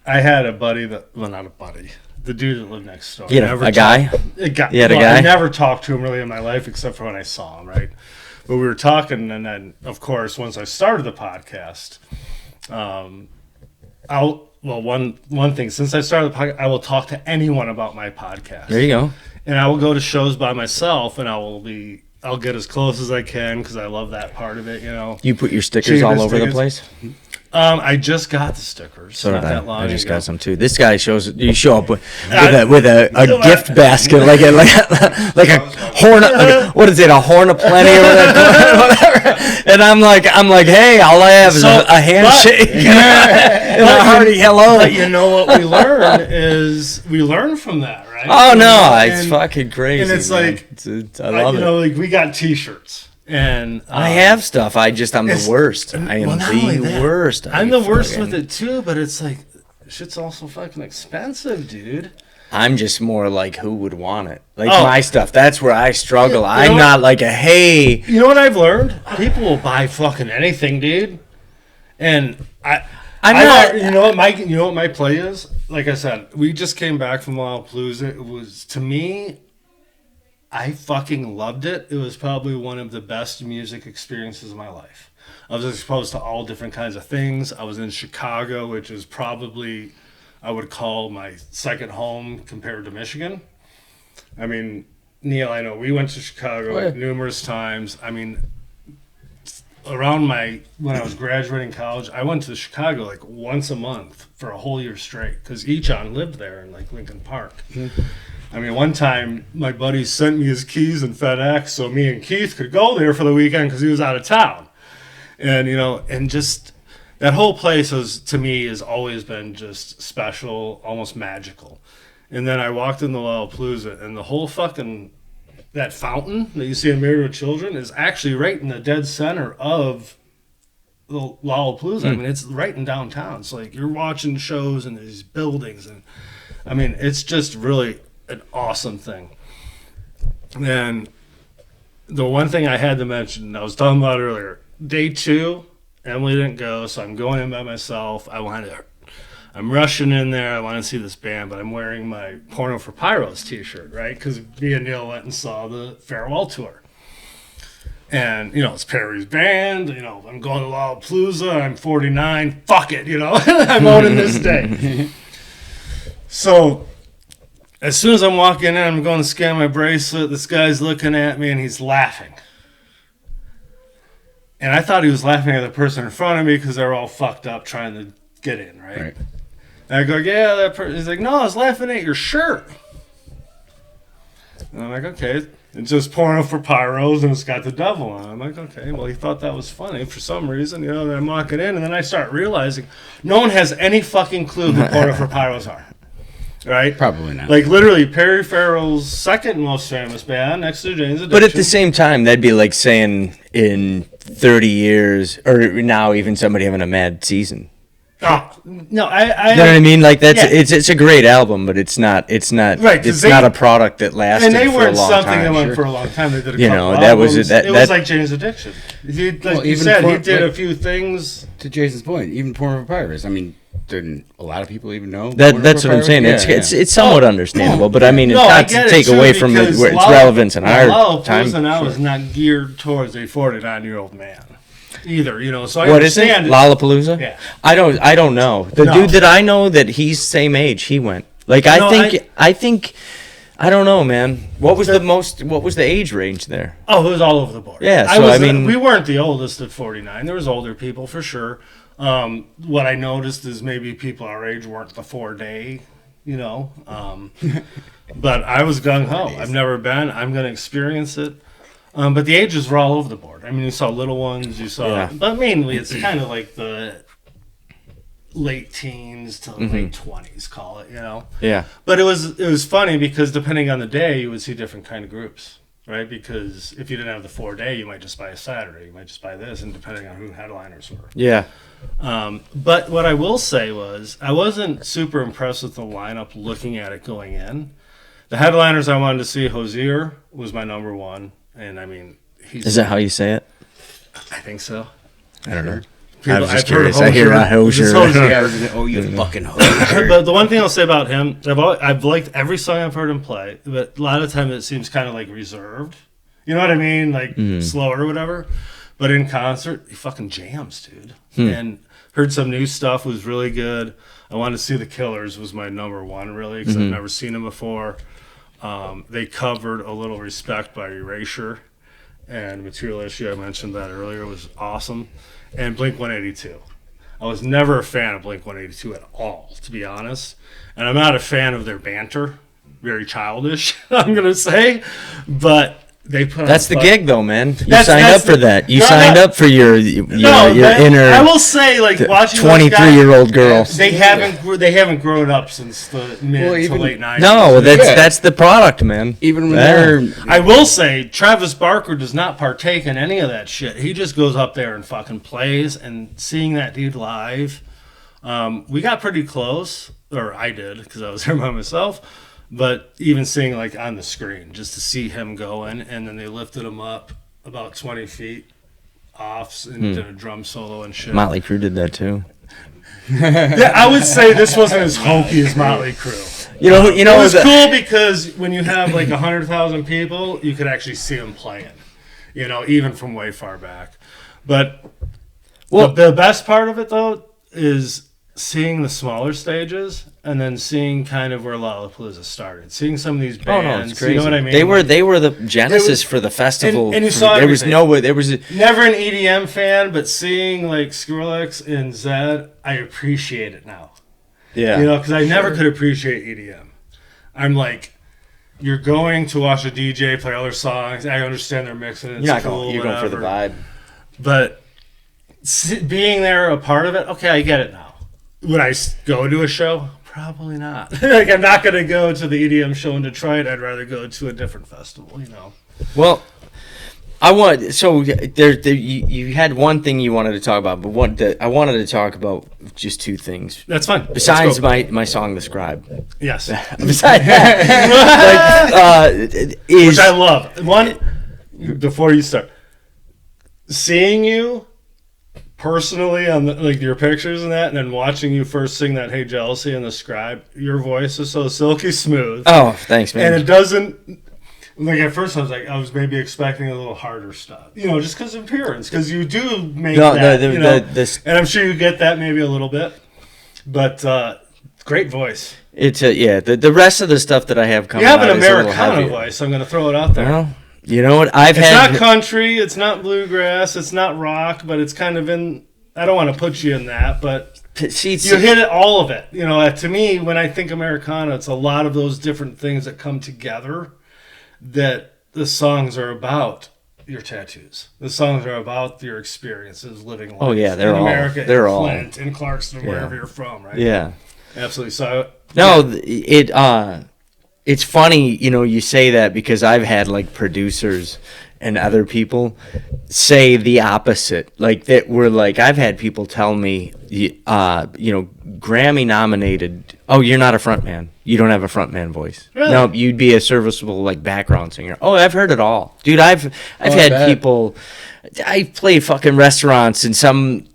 I had a buddy not a buddy. The dude that lived next door. You know, a guy. A guy. You had a I guy? never talked to him really in my life except for when I saw him, right? But we were talking, and then, of course, once I started the podcast, one thing, since I started the podcast, I will talk to anyone about my podcast. There you go. And I will go to shows by myself, and I'll get as close as I can because I love that part of it, you know. You put your stickers all over the place. I just got the stickers. So not did that long I just ago. got some too. This guy you show up with a gift basket like a horn. What is it? A horn of plenty or whatever. And I'm like, hey, all I have is a handshake and a hearty hello. But you know what we learn is we learn from that, right? Oh no, And- it's fucking crazy. and it's man. like, I love you it. know, like we got T-shirts, and I have stuff. I'm it's- the worst. I am well, not only the that, worst. I'm the worst with it too, but it's like shit's also fucking expensive, dude. I'm just more like who would want it? Like Oh. my stuff. That's where I struggle. You know I'm what? not like a hey. You know what I've learned? People will buy fucking anything, dude. And I'm not. you know what my play is? Like I said, we just came back from Lollapalooza. It was, to me, I fucking loved it. It was probably one of the best music experiences of my life. I was exposed to all different kinds of things. I was in Chicago, which is probably, I would call my second home compared to Michigan. I mean, Neil, I know we went to Chicago numerous times. I mean, when I was graduating college, I went to Chicago like once a month for a whole year straight because Echon lived there in like Lincoln Park. Mm-hmm. I mean, one time my buddy sent me his keys in FedEx so me and Keith could go there for the weekend because he was out of town. And, and just that whole place to me has always been just special, almost magical. And then I walked in the Lollapalooza and the whole fucking, that fountain that you see in Married with Children is actually right in the dead center of the Lollapalooza. I mean, it's right in downtown. It's like you're watching shows in these buildings. And I mean, it's just really an awesome thing. And the one thing I had to mention, I was talking about earlier, day 2, Emily didn't go, so I'm going in by myself. I'm rushing in there. I want to see this band, but I'm wearing my Porno for Pyros t-shirt, right? Because me and Neil went and saw the farewell tour. And, it's Perry's band. I'm going to Lollapalooza. I'm 49. Fuck it, I'm owning this day. So as soon as I'm walking in, I'm going to scan my bracelet. This guy's looking at me, and he's laughing. And I thought he was laughing at the person in front of me because they're all fucked up trying to get in, right? And I go, yeah, that person. He's like, no, I was laughing at your shirt. And I'm like, okay. It's just Porno for Pyros, and it's got the devil on it. I'm like, okay, well, he thought that was funny for some reason. Then I'm walking in, and then I start realizing no one has any fucking clue who Porno for Pyros are. Right? Probably not. Like, literally, Perry Farrell's second most famous band next to Jane's Addiction. But at the same time, that'd be like saying in 30 years, or now even somebody having a mad season. Oh, no, you know what I mean? Like it's a great album, but it's not right, it's not a product that lasted and they for a weren't long something time. that went for a long time. They did a couple that albums. was It was like Jane's Addiction. He did a few things. To Jason's point, even Porno for Pyros. I mean, didn't a lot of people even know? That's what I'm saying. Yeah, it's somewhat understandable, but I mean, it's not to take away from its relevance in our time. Lollapalooza now is not geared towards a 49-year-old man. Either, so I what is it? Lollapalooza? Yeah. I don't know. The dude that I know that he's same age, he went. Like I think I don't know, man. What was the age range there? Oh, it was all over the board. Yeah, so we weren't the oldest at 49. There was older people for sure. What I noticed is maybe people our age weren't the 4-day, but I was gung ho. I've never been. I'm going to experience it. But the ages were all over the board. I mean, you saw little ones, but mainly it's kind of like the late teens to late 20s, call it, Yeah. But it was funny because depending on the day, you would see different kind of groups, right? Because if you didn't have the 4-day, you might just buy a Saturday, you might just buy this, and depending on who headliners were. Yeah. But what I will say was I wasn't super impressed with the lineup looking at it going in. The headliners I wanted to see, Hozier was my number one. And I mean, is that how you say it? I think so. I don't know. I was just curious. I hear Hozier. Oh, you fucking Hozier. But the one thing I'll say about him, I've liked every song I've heard him play, but a lot of times it seems kind of like reserved. You know what I mean? Like slower or whatever. But in concert, he fucking jams, dude. And heard some new stuff, was really good. I wanted to see The Killers, was my number one, really, because I've never seen them before. They covered A Little Respect by Erasure, and Material Issue, I mentioned that earlier, was awesome. And Blink-182. I was never a fan of Blink-182 at all, to be honest. And I'm not a fan of their banter. Very childish, I'm going to say. But they put that's the gig, though, man. You signed up for that. You signed up for your inner. I will say, like watching 23-year-old girl. They haven't grown up since the mid to late 90s. No, that's the product, man. Even when they're. I will say, Travis Barker does not partake in any of that shit. He just goes up there and fucking plays. And seeing that dude live, we got pretty close, or I did because I was there by myself. But even seeing like on the screen, just to see him going, and then they lifted him up about 20 feet. offs and did a drum solo and shit. Motley Crue did that too. Yeah, I would say this wasn't as hokey as Motley Crue. It was cool because when you have like 100,000 people, you could actually see them playing. Even from way far back. But the best part of it though is seeing the smaller stages and then seeing kind of where Lollapalooza started. Seeing some of these bands, it's crazy. You know what I mean? They were the genesis for the festival. And you saw there was never an EDM fan, but seeing like Skrillex and Zed, I appreciate it now. Yeah. Because I never could appreciate EDM. I'm like, you're going to watch a DJ play other songs. I understand they're mixing it. You're going for the vibe. But being there, a part of it, okay, I get it now. Would I go to a show? Probably not. Like, I'm not going to go to the EDM show in Detroit. I'd rather go to a different festival, Well, you had one thing you wanted to talk about, but I wanted to talk about just two things. That's fine. Besides my song, The Scribe. Yes. Besides that, which I love. One, before you start, seeing you personally on your pictures and that, and then watching you first sing that "Hey Jealousy" and The Scribe, your voice is so silky smooth. Oh, thanks, man. And it doesn't. Like at first, I was maybe expecting a little harder stuff, just because of appearance, because you do make and I'm sure you get that maybe a little bit, but great voice. It's the rest of the stuff that I have coming. You have an Americana voice. I'm going to throw it out there. Well, you know what It's not country, it's not bluegrass, it's not rock, but it's kind of in. I don't want to put you in that, but you hit it, all of it. To me, when I think Americana, it's a lot of those different things that come together. That the songs are about your tattoos. The songs are about your experiences living life. Oh yeah, they're in all America, they're in all Flint, in Clarkston, wherever you're from, right? Yeah, absolutely. So it's funny, you say that because I've had like producers and other people say the opposite. Like that we're like, I've had people tell me, Grammy nominated. Oh, you're not a front man. You don't have a front man voice. Really? No, you'd be a serviceable like background singer. Oh, I've heard it all, dude. I've had people. I play fucking restaurants, and some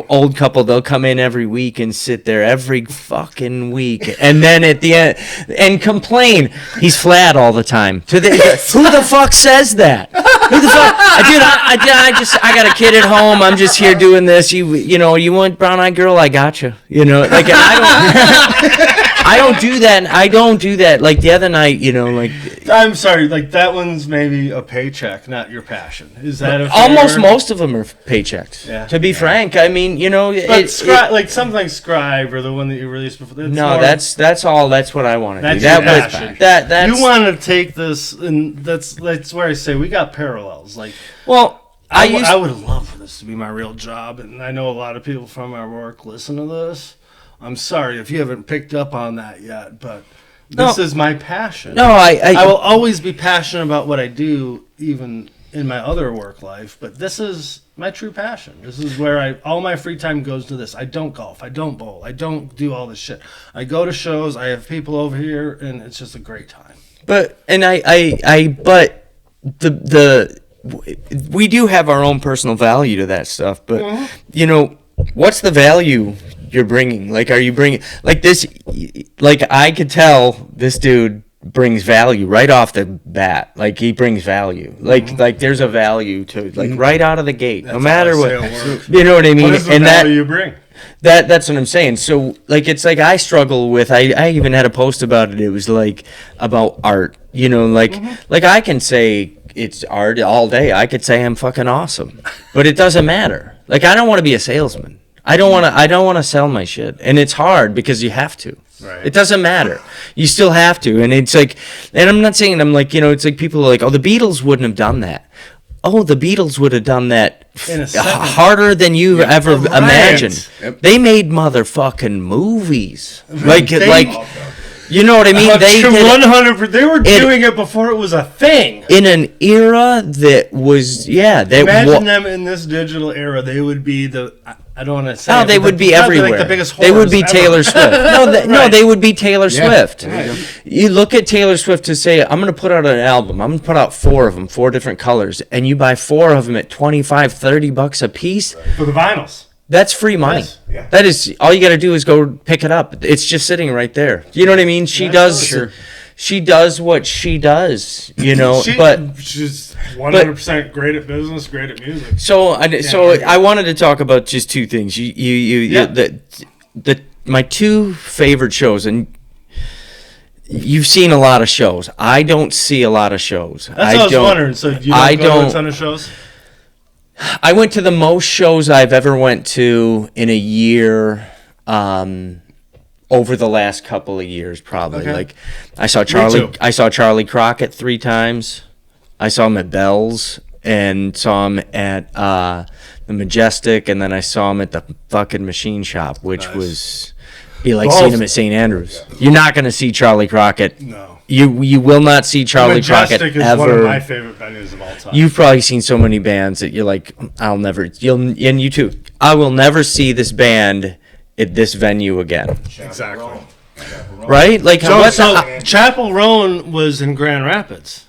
old couple, they'll come in every week and sit there every fucking week, and then at the end and complain he's flat all the time. Who the fuck says that? Who the fuck? I got a kid at home. I'm just here doing this. You want brown eyed girl? I got you. Like I don't do that. I don't do that. Like the other night, I'm sorry. Like that one's maybe a paycheck, not your passion. Is that a fair? Almost most of them are paychecks. Yeah. To be frank, I mean, But like something like Scribe or the one that you released before. That's all. That's what I want to do. That's That's you want to take this, and that's where I say we got parallels. Like, well, I would love for this to be my real job, and I know a lot of people from our work listen to this. I'm sorry if you haven't picked up on that yet, but this is my passion. No, I will always be passionate about what I do, even in my other work life, but this is my true passion. This is where all my free time goes to this. I don't golf, I don't bowl, I don't do all this shit. I go to shows, I have people over here, and it's just a great time. But we do have our own personal value to that stuff, but what's the value you're bringing? Like, are you bringing like this? Like, I could tell this dude brings value right off the bat. Like, he brings value. Like there's a value to right out of the gate. No matter what, you know what I mean. What is the value you bring? That's what I'm saying. So like, it's like I struggle with. I even had a post about it. It was like about art. Like I can say it's art all day. I could say I'm fucking awesome, but it doesn't matter. Like, I don't want to be a salesman. I don't want to sell my shit, and it's hard because you have to. Right. It doesn't matter. You still have to, and it's like, and I'm not saying it's like people are like, oh, the Beatles wouldn't have done that. Oh, the Beatles would have done that harder than you ever imagined. Yep. They made motherfucking movies. You know what I mean? They did 100%. They were doing it before it was a thing. In an era that was, Imagine them in this digital era. They would be I don't want to say. Oh, they would be everywhere. Like the biggest they would be ever. Taylor Swift. No, they would be Taylor Swift. Right. You look at Taylor Swift to say, I'm going to put out an album. I'm going to put out 4 of them, 4 different colors, and you buy 4 of them at $25-$30 a piece. For the vinyls. That's free money. Yes. Yeah. That is all you got to do is go pick it up. It's just sitting right there. You know what I mean? She does what she does, but she's 100% great at business, great at music. So I wanted to talk about just 2 things. My 2 favorite shows, and you've seen a lot of shows. I don't see a lot of shows. That's what I was wondering. So you don't go to a ton of shows? I went to the most shows I've ever went to in a year. Over the last couple of years, probably. Okay. Like, I saw Charlie Crockett 3 times. I saw him at Bell's and saw him at the Majestic, and then I saw him at the fucking Machine Shop, which was be like seeing him at St. Andrews. You're not going to see Charlie Crockett. No. You will not see Charlie Crockett Majestic is ever. one of my favorite venues of all time. You've probably seen so many bands that you're like, and you too. I will never see this band at this venue again. Exactly. Right? Like, Chapel Roan was in Grand Rapids,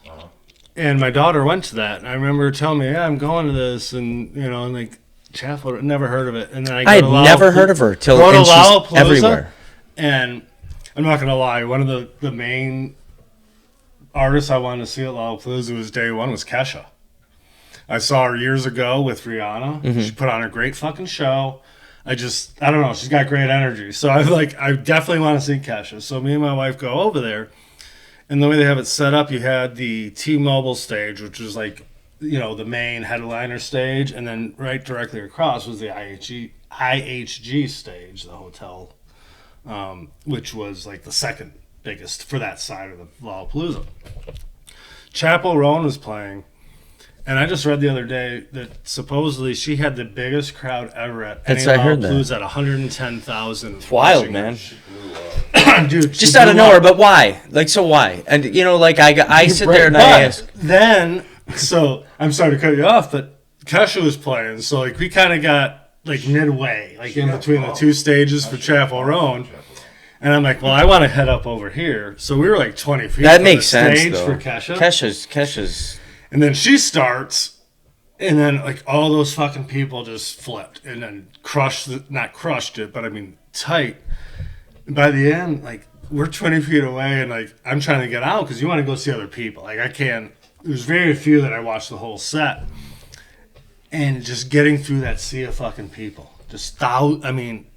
and my daughter went to that. And I remember her telling me, "Yeah, I'm going to this," and like Chapel, never heard of it. And then I had never heard of her till and she's everywhere. And I'm not gonna lie, one of the main artists I wanted to see at Lollapalooza was day one was Kesha. I saw her years ago with Rihanna. Mm-hmm. She put on a great fucking show. I don't know. She's got great energy. So I definitely want to see Kesha. So me and my wife go over there. And the way they have it set up, you had the T-Mobile stage, which was like, the main headliner stage. And then right directly across was the IHG stage, the hotel, which was like the second biggest for that side of the Lollapalooza. Chapel Roan was playing. And I just read the other day that supposedly she had the biggest crowd ever at any Lollapalooza at 110,000. It's wild, man. Dude, just out of nowhere, but why? Like, so why? And I sit there and I ask. Then, so I'm sorry to cut you off, but Kesha was playing, so like we kind of got like midway, like in between the 2 stages for Chapel Roan. And I'm like, well, I want to head up over here. So we were like 20 feet. That from makes the sense, stage though. for Kesha. Kesha's. And then she starts, and then like all those fucking people just flipped and then not crushed it, but I mean tight. And by the end, like we're 20 feet away, and like I'm trying to get out because you want to go see other people. Like I can't. There's very few that I watched the whole set, and just getting through that sea of fucking people. I mean,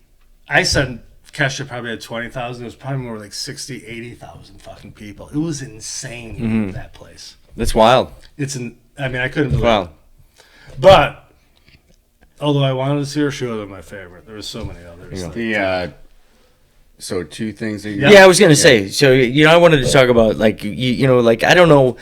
I said Kesha probably had 20,000. It was probably more like 60, 80,000 fucking people. It was insane, that place. That's wild. I couldn't believe it. But, although I wanted to see her, she wasn't my favorite. There was so many others. So 2 things that I was going to say, so, I wanted to talk about, like, like, I don't know,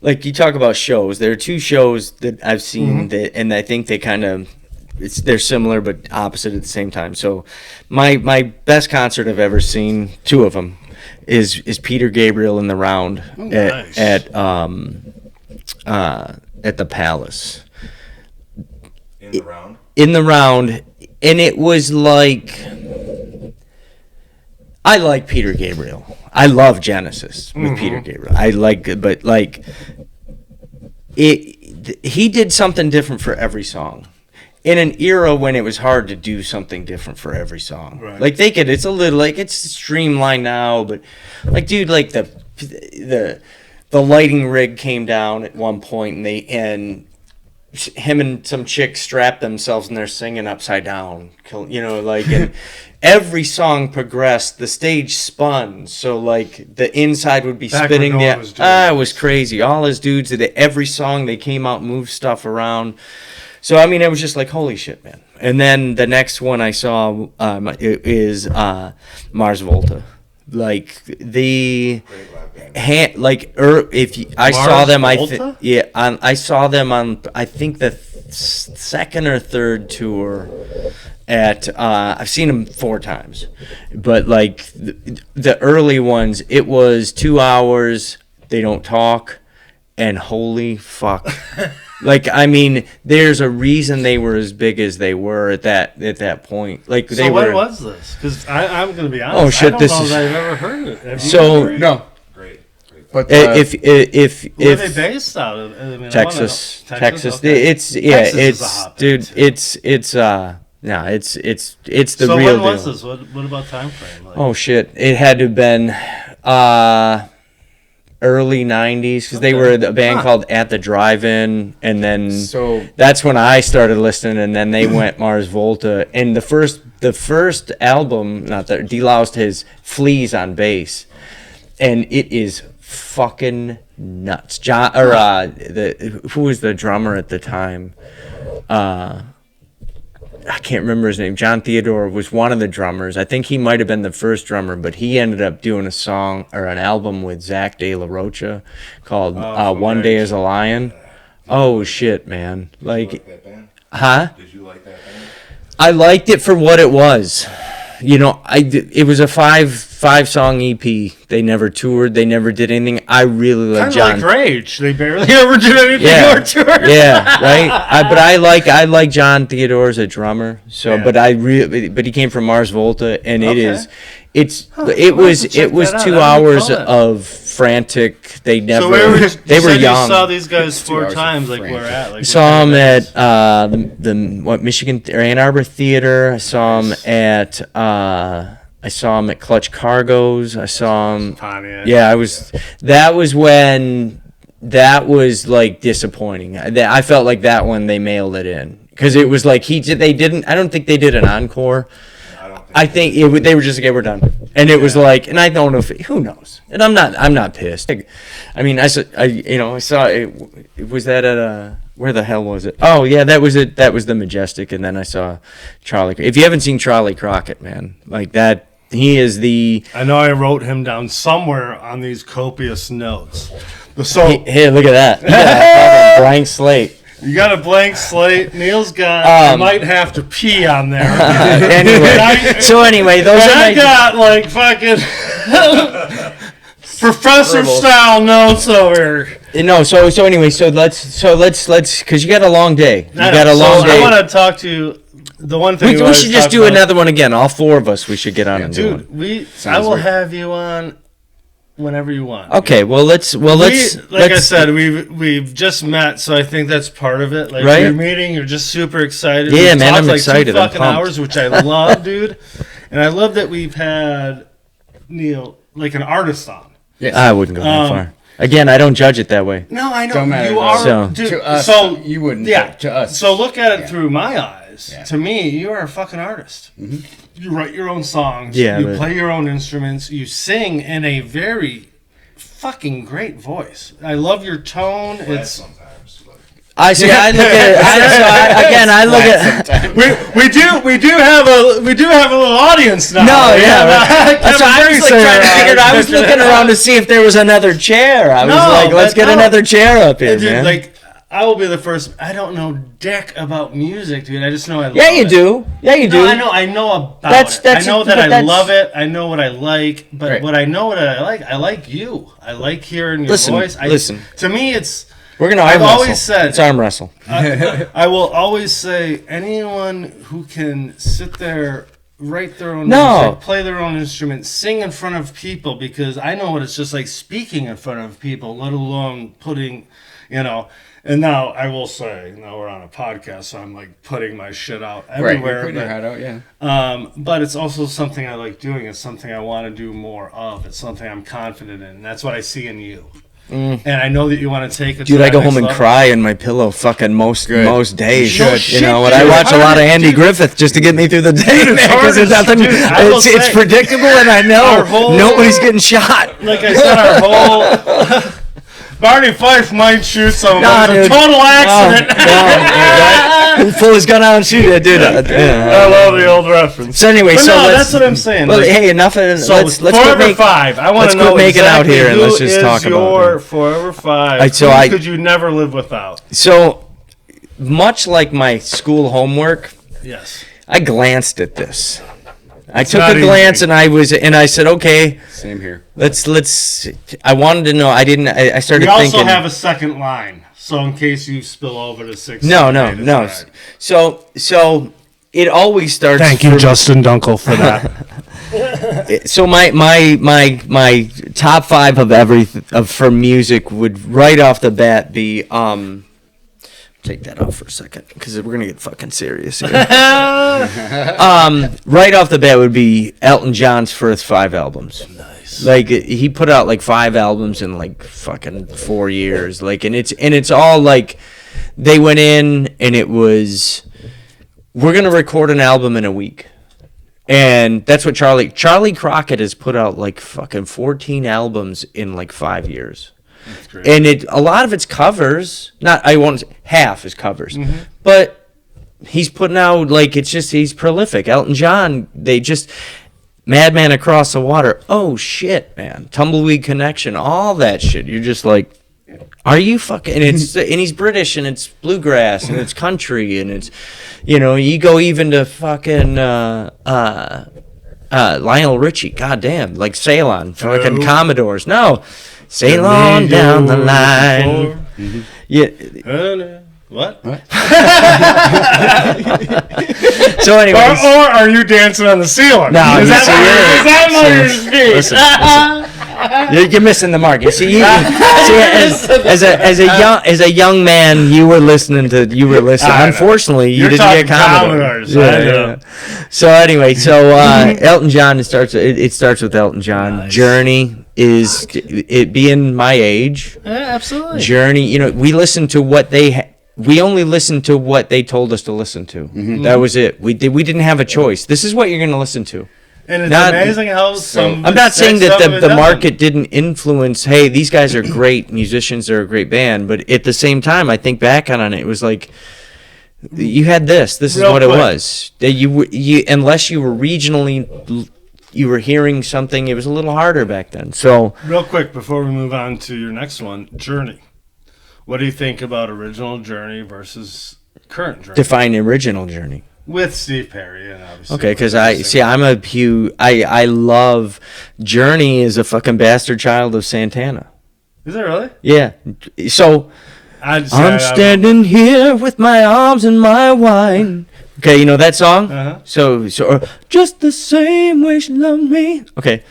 like, you talk about shows. There are 2 shows that I've seen that, and I think they kind of, they're similar but opposite at the same time. So, my best concert I've ever seen, 2 of them, is Peter Gabriel in the Round at the Palace. In the round, and it was like, I like Peter Gabriel. I love Genesis with Peter Gabriel. But like, he did something different for every song. In an era when it was hard to do something different for every song. Right. Like it's a little like it's streamlined now, but like dude, like the lighting rig came down at one point, and him and some chick strapped themselves and they're singing upside down, and every song progressed. The stage spun, so like the inside would be spinning. It was crazy. All his dudes did it. Every song they came out, moved stuff around. So, I mean, it was just like, holy shit, man. And then the next one I saw is Mars Volta. Like, I saw them, I saw them on, I think the second or third tour at I've seen them 4 times, but like the early ones, it was 2 hours, they don't talk, and holy fuck. Like, I mean, there's a reason they were as big as they were at that point. Like, they were. So when was this? Because I'm going to be honest. Oh shit! I don't This know is. that I've ever heard it. Have you So heard it? No. Great. But Where are they if based out of? I mean, Texas, I wanna know. Texas, Okay. it's yeah, Texas is a it's hotbed, dude, too. it's the So real when was deal. this? What about time frame? Like, Oh shit! It had to have been early '90s because they were a band called At the Drive-In, and then So- that's when I started listening, and then they went Mars Volta, and the first album, not that deloused his Fleas on bass, and it is fucking nuts. John who was the drummer at the time? I can't remember his name. John Theodore was one of the drummers. I think he might have been the first drummer, but he ended up doing a song or an album with Zach De La Rocha called One Day as a Lion. Oh shit, man. Like, that band? huh? Did you like that band? I liked it for what it was. You know, it was a five song EP. They never toured. They never did anything. I really like kind of John. like Rage. They barely ever did anything Yeah, or toured. yeah, right. But I like John Theodore as a drummer. So, Yeah. but he came from Mars Volta, and Okay. it was I'll have to check that out. 2 I don't hours recall that. of frantic. They never So where they were you young. saw these guys 2 4 hours of times. Like frantic. where at? Like, Saw what him kind at of the Michigan or Ann Arbor Theater. I saw him at Clutch Cargo's. I saw him. Pontiac. Yeah, that was when that was like disappointing. I felt like that one they mailed it in because it was like they didn't. I don't think they did an encore. I think they were just like, okay, we're done, and it was like, and I don't know if who knows, and I'm not pissed. I mean, I saw it was that at where the hell was it? Oh yeah, that was it. That was the Majestic, and then I saw Charlie. If you haven't seen Charlie Crockett, man, like that, he is the. I know I wrote him down somewhere on these copious notes. So Hey, look at that! You got a fucking blank slate. you got a blank slate. Neil's got. I might have to pee on there. Anyway, those And are I my. got like fucking professor style notes over here. No, so anyway, so let's because you got a long day. You got a long So day. I want to talk to you. The one thing We should just do another one again. All 4 of us. We should get on and do it. Dude, I Sounds will weird. have you on whenever you want. Okay, let's I said, we've just met, so I think that's part of it. Like Right? you're meeting, you're just super excited. Yeah, We've man, talked I'm like excited. 2 I'm fucking pumped. hours, which I love, dude. And I love that we've had Neil like an artist on. Yes. I wouldn't go that far. Again, I don't judge it that way. No, I know Don't matter, you though. are. So- Dude, To us, so you wouldn't. yeah, but to us. So look at it yeah. through my eyes. Yeah. To me, you are a fucking artist. You write your own songs. Yeah, you but- play your own instruments. You sing in a very fucking great voice. I love your tone. It's Sometimes. But I see. I look at it. I look at. we do have a little audience now. No, yeah. Right. Kevin So I was like Grace trying to there. figure. I was looking around to see if there was another chair. I was No, like, let's but get no. another chair up here, Dude, man. like I will be the first. I don't know dick about music, dude. I just know I love Yeah, you it. do. Yeah, you do. No, I know about That's- it. that's- I know that but I that's- love it. I know what I like. But Right. what I know what I like you. I like hearing your Listen, voice. listen. To me, it's. We're gonna arm I've wrestle. always said- It's arm wrestle. I will always say anyone who can sit there, write their own No. music, play their own instrument, sing in front of people, because I know what it's just like speaking in front of people, let alone putting, And now I will say, now we're on a podcast, so I'm like putting my shit out Right. everywhere. You're putting your but- heart out. Yeah. but it's also something I like doing. It's something I want to do more of. It's something I'm confident in. And that's what I see in you. And I know that you want to take it. Dude, to I that go next home and level. cry in my pillow fucking most days. No You shit, know, dude. and I watch a lot of Dude, Andy Griffith just to get me through the day, Dude, it's man, because hard there's as- nothing. dude, I will It's say- predictable, and I Our know whole- nobody's getting shot. Like I said, our whole Barney Fife might shoot someone. Nah, It was a dude. total accident. No, pull his gun out and shoot it, dude. I love the old reference. So anyway, But so no, let's, that's what I'm saying. Well, Like, hey, enough of so let's quit Forever make, 5. I want let's to quit know making out exactly here and who let's just is talk about your it. Forever 5. Right, so Who I- could you never live without? So much like my school homework, Yes. I glanced at this. I It's took not a glance easy. and I said, okay, Same here. let's. I wanted to know. I started We also thinking. have a second line, so in case you spill over to 6. No. it's all right. So it always starts. Thank you, for- Justin Dunkel, for that. So my top 5 for music would right off the bat be take that off for a second because we're gonna get fucking serious here. Right off the bat would be Elton John's first 5 albums. Nice. Like he put out like 5 albums in like fucking 4 years. Like and it's all like they went in and it was we're gonna record an album in a week. And that's what Charlie Crockett has put out like fucking 14 albums in like 5 years. That's great. And a lot of it's covers. I won't say half is covers. But he's putting out like he's prolific. Elton John, Madman Across the Water. Oh shit, man. Tumbleweed Connection, all that shit. You're just like, are you fucking? And he's British and it's bluegrass and it's country and it's, you go even to fucking Lionel Richie. Goddamn, like Sail On, fucking Commodores. No, Sail on down the line. Yeah. What? So anyway, Or are you dancing on the ceiling? No, is you that see, what you're speaking? listen. You're missing the mark. You see, as a young man, you were listening. Unfortunately, you You're didn't get talking Commodores. Commodores, I know. So anyway, Elton John. It starts with Elton John. Nice. Journey is it being my age. Yeah, absolutely. Journey. We only listened to what they told us to listen to. That was it. We didn't have a choice. This is what you're going to listen to. And it's Not- amazing how some. I'm not saying that some of it the doesn't. market didn't influence, hey, these guys are great musicians, they're a great band, but at the same time, I think back on it, it was like, you had this is Real what it quick. was. That you unless you were regionally, you were hearing something, it was a little harder back then. So, Real quick before we move on to your next one, Journey. What do you think about original Journey versus current Journey? define original Journey. With Steve Perry and obviously. Okay, because I love Journey is a fucking bastard child of Santana. Is it really? Yeah. So, I'm I'm standing here with my arms and my wine. Okay, you know that song? Uh-huh. So just the same way she loved me. Okay.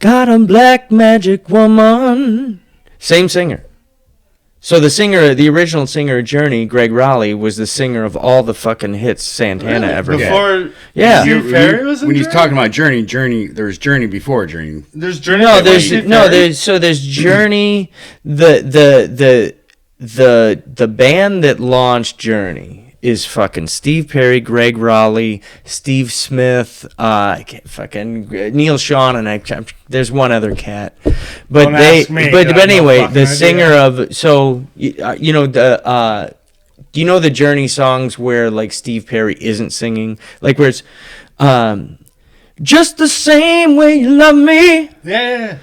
Got a black magic woman. Same singer. So the original singer of Journey, Greg Raleigh, was the singer of all the fucking hits Santana ever did. Before Yeah. Steve Perry was in When he's Journey? talking about Journey, there's Journey before Journey. There's Journey. No, before there's Steve no Perry? there's Journey, the band that launched Journey is fucking Steve Perry, Greg Raleigh, Steve Smith, fucking Neil Sean, and there's one other cat, but Don't ask me, but I have no anyway, fucking the idea. singer of do you know the Journey songs where like Steve Perry isn't singing, like where it's just the same way you love me. Yeah.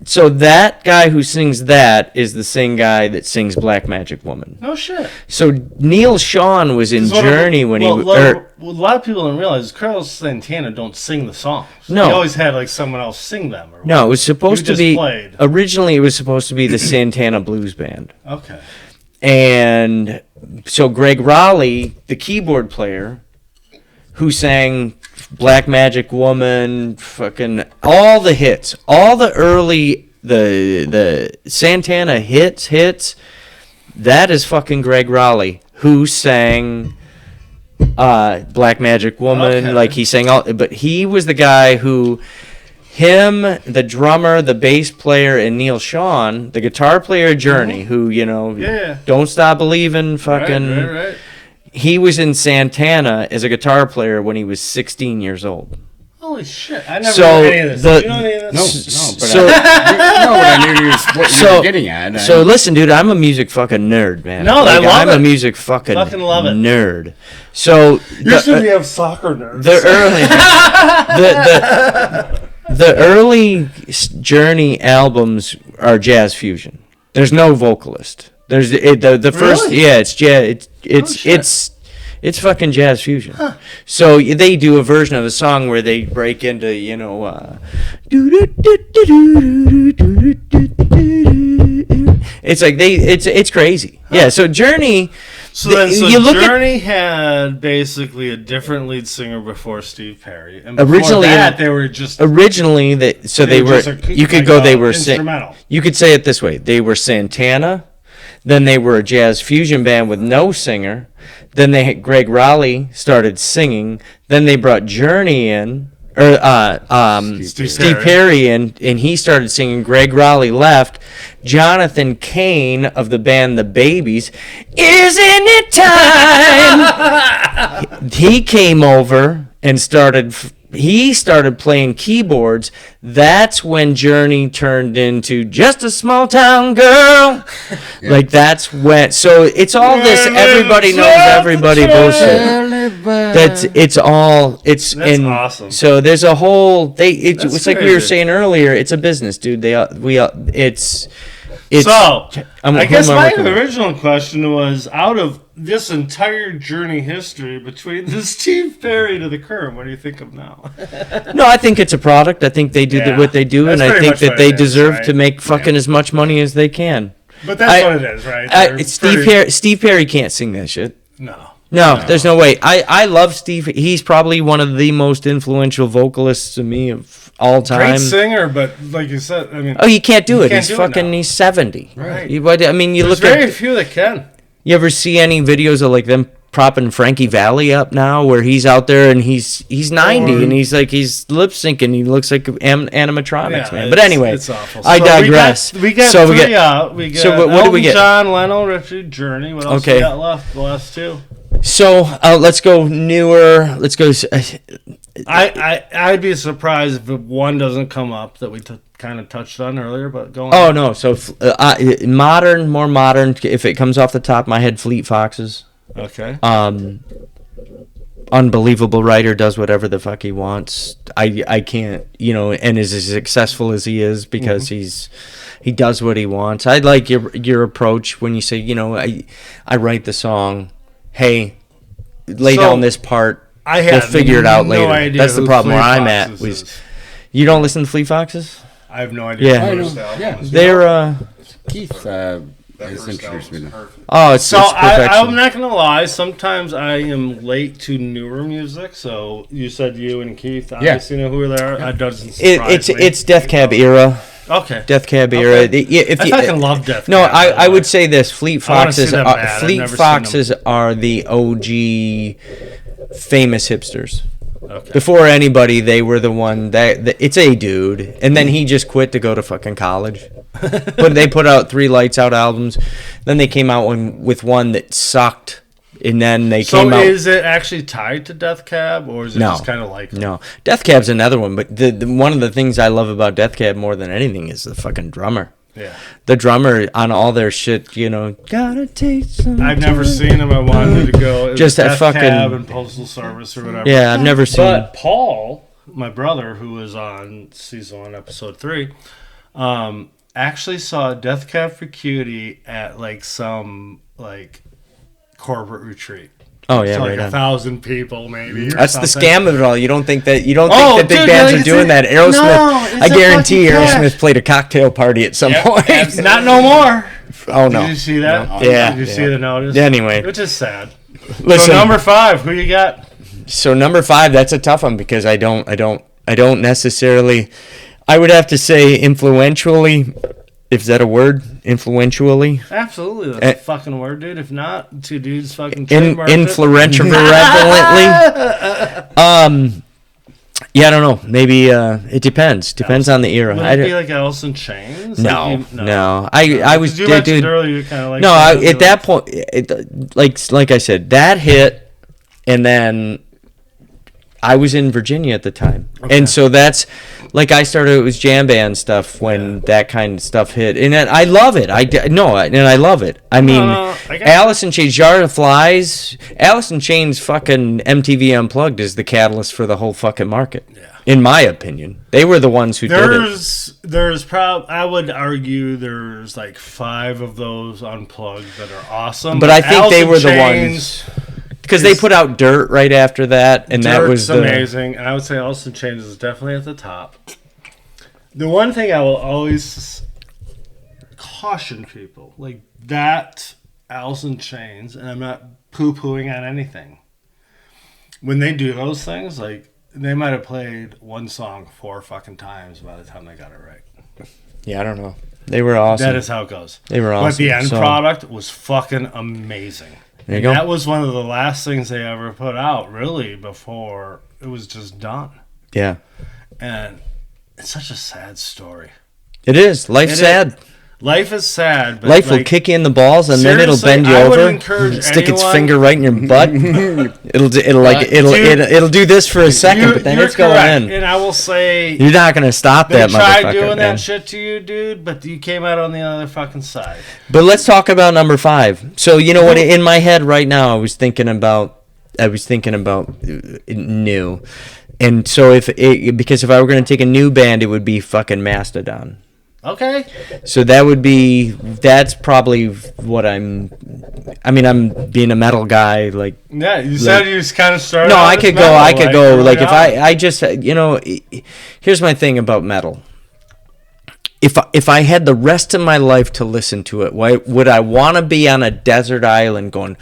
So that guy who sings that is the same guy that sings Black Magic Woman. No shit. So Neil Sean was in 'Cause Journey when a he lot of people don't realize Carlos Santana don't sing the songs. No. He always had like someone else sing them. Or no, it was supposed to just be played. originally it was supposed to be the Santana Blues Band. Okay. And so Greg Raleigh, the keyboard player, who sang Black Magic Woman, fucking all the hits, all the early the Santana hits, that is fucking Greg Raleigh, who sang Black Magic Woman, Okay. like he sang all, but he was the guy who the drummer, the bass player, and Neil Sean, the guitar player of Journey, who, Yeah. Don't Stop Believin', fucking, Right. he was in Santana as a guitar player when he was 16 years old. Holy shit! I never So knew any of this. the- Do you know any of No, this? but So, I knew you what you were getting at. so listen, dude, I'm a music fucking nerd, man. No, I love I'm it. a music fucking Love it. nerd. So Usually we have soccer nerds. the early the early Journey albums are jazz fusion. There's no vocalist. There's the first Really? yeah, it's jazz. It's fucking jazz fusion. So they do a version of a song where they break into, it's like it's crazy. Yeah. So Journey. So Journey had basically a different lead singer before Steve Perry, and they were just originally they were instrumental. You could say it this way: they were Santana, then they were a jazz fusion band with no singer, then Greg Raleigh started singing, then they brought Journey in. Steve Perry and he started singing. Greg Raleigh left. Jonathan Cain of the band The Babies, isn't it time? He came over and started playing keyboards. That's when Journey turned into Just a Small Town Girl. Yeah. Like that's when. So it's all this everybody knows everybody bullshit. That's awesome. So there's a whole it's like we were saying earlier. It's a business, dude. So I guess my original question was, out of this entire Journey history between the Steve Perry to the current, what do you think of now? No, I think it's a product. I think they do what they do, and I think that they deserve to make fucking as much money as they can. But that's what it is, right? Steve Perry can't sing that shit. No, there's no way. I love Steve. He's probably one of the most influential vocalists to me of all time. Great singer, but like you said, I mean, he can't do it. He's 70. Right. There's very few that can. You ever see any videos of like them propping Frankie Valli up now, where he's out there and he's 90 and he's lip syncing. He looks like animatronics, man. But anyway, it's awful. I digress. We got three out. We got what do we get? John, Lionel Richie, Journey. What else we got left? The last two. So let's go newer. Let's go. I'd be surprised if one doesn't come up that we kind of touched on earlier, but go on. Oh no! So more modern. If it comes off the top of my head, Fleet Foxes. Okay. Unbelievable writer, does whatever the fuck he wants. I can't, and is as successful as he is because he does what he wants. I like your approach when you say, I write the song. Hey, lay down this part. We'll figure it out later. That's the problem where I'm at. You don't listen to Fleet Foxes? I have no idea. Yeah, they're Keith has introduced me to. Oh, it's perfection. I'm not gonna lie. Sometimes I am late to newer music. So you said you and Keith obviously know who they are. That doesn't surprise me. It's Death Cab era. Okay. Death Cab era. I fucking love Death Cab. No, I would say this: Fleet Foxes. Fleet Foxes are the OG famous hipsters. Okay. Before anybody, they were the one that it's a dude, and then he just quit to go to fucking college. But they put out 3 Lights Out albums. Then they came out with one that sucked, and then they came out. So is it actually tied to Death Cab, or is it just kind of like them? No, Death Cab's another one. But the one of the things I love about Death Cab more than anything is the fucking drummer. Yeah. The drummer on all their shit, gotta take some. I've never seen him. I wanted to go. Just that Death fucking Cab and Postal Service or whatever. Yeah, I've never seen. But Paul, my brother, who was on season 1, episode 3, actually saw Death Cab for Cutie at some corporate retreat. Oh yeah, so right. 1,000 people maybe. That's the scam of it all. You don't think that big bands are doing that. Aerosmith. No, I guarantee Aerosmith played a cocktail party at some point. Not no more. Oh no. Did you see that? No. Yeah. Did you see the notice? Anyway, which is sad. Listen, so number 5, who you got? So number 5, that's a tough one because I don't necessarily. I would have to say influentially. Is that a word? Influentially? Absolutely. That's a fucking word, dude. If not, 2 dudes fucking influentially. Yeah, I don't know. Maybe it depends. Depends on the era. Would it be like Alice in Chains? No. I was you mentioned earlier, you kind of like. No, at that point, like I said, that hit, and then I was in Virginia at the time, and so that's. I started, it was jam band stuff when that kind of stuff hit. And I love it. I love it. I mean, Alice in Chains, Jar of Flies, Alice in Chains fucking MTV Unplugged is the catalyst for the whole fucking market. Yeah. In my opinion, they were the ones who did it. I would argue there's like 5 of those unplugged that are awesome. But I think they were the ones because they put out Dirt right after that, and that was amazing. And I would say Alice in Chains is definitely at the top. The one thing I will always caution people, like that Alice in Chains, and I'm not poo-pooing on anything. When they do those things, like, they might have played one song 4 fucking times by the time they got it right. Yeah, I don't know. They were awesome. That is how it goes. They were awesome. But the end product was fucking amazing. There you go. That was one of the last things they ever put out, really, before it was just done. Yeah. And it's such a sad story. It is. Life's sad. Life is sad. But life will kick you in the balls, and then it'll bend you over, stick its finger right in your butt. it'll do this for a second, but then it's going in. And I will say, you're not gonna stop that motherfucker. They tried doing that shit to you, dude, but you came out on the other fucking side. But let's talk about number 5. So you know what? In my head right now, I was thinking about new, and so because if I were gonna take a new band, it would be fucking Mastodon. Okay. So that's probably what I'm being a metal guy, like. Yeah, you said you just kind of started. No, I could go. Like if I just, here's my thing about metal. If I had the rest of my life to listen to it, why would I want to be on a desert island going,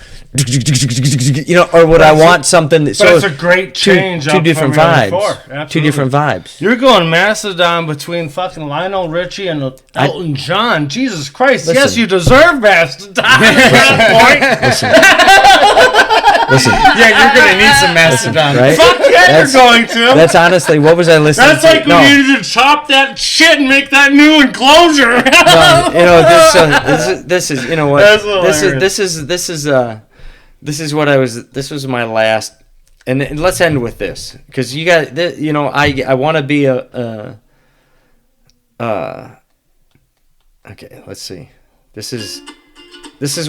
or would I want something that? But it's a great change. Two different vibes. Two different vibes. You're going Mastodon between fucking Lionel Richie and Elton John. Jesus Christ! Listen. Yes, you deserve Mastodon. Listen. Yeah, you're gonna need some Mastodon. Right? Fuck yeah, you're going to. That's honestly, what was I listening to? That's like when you needed to chop that shit and make that new enclosure. This is you know what? This is what I was. This was my last. And let's end with this, because you got, I want to be okay, let's see. This is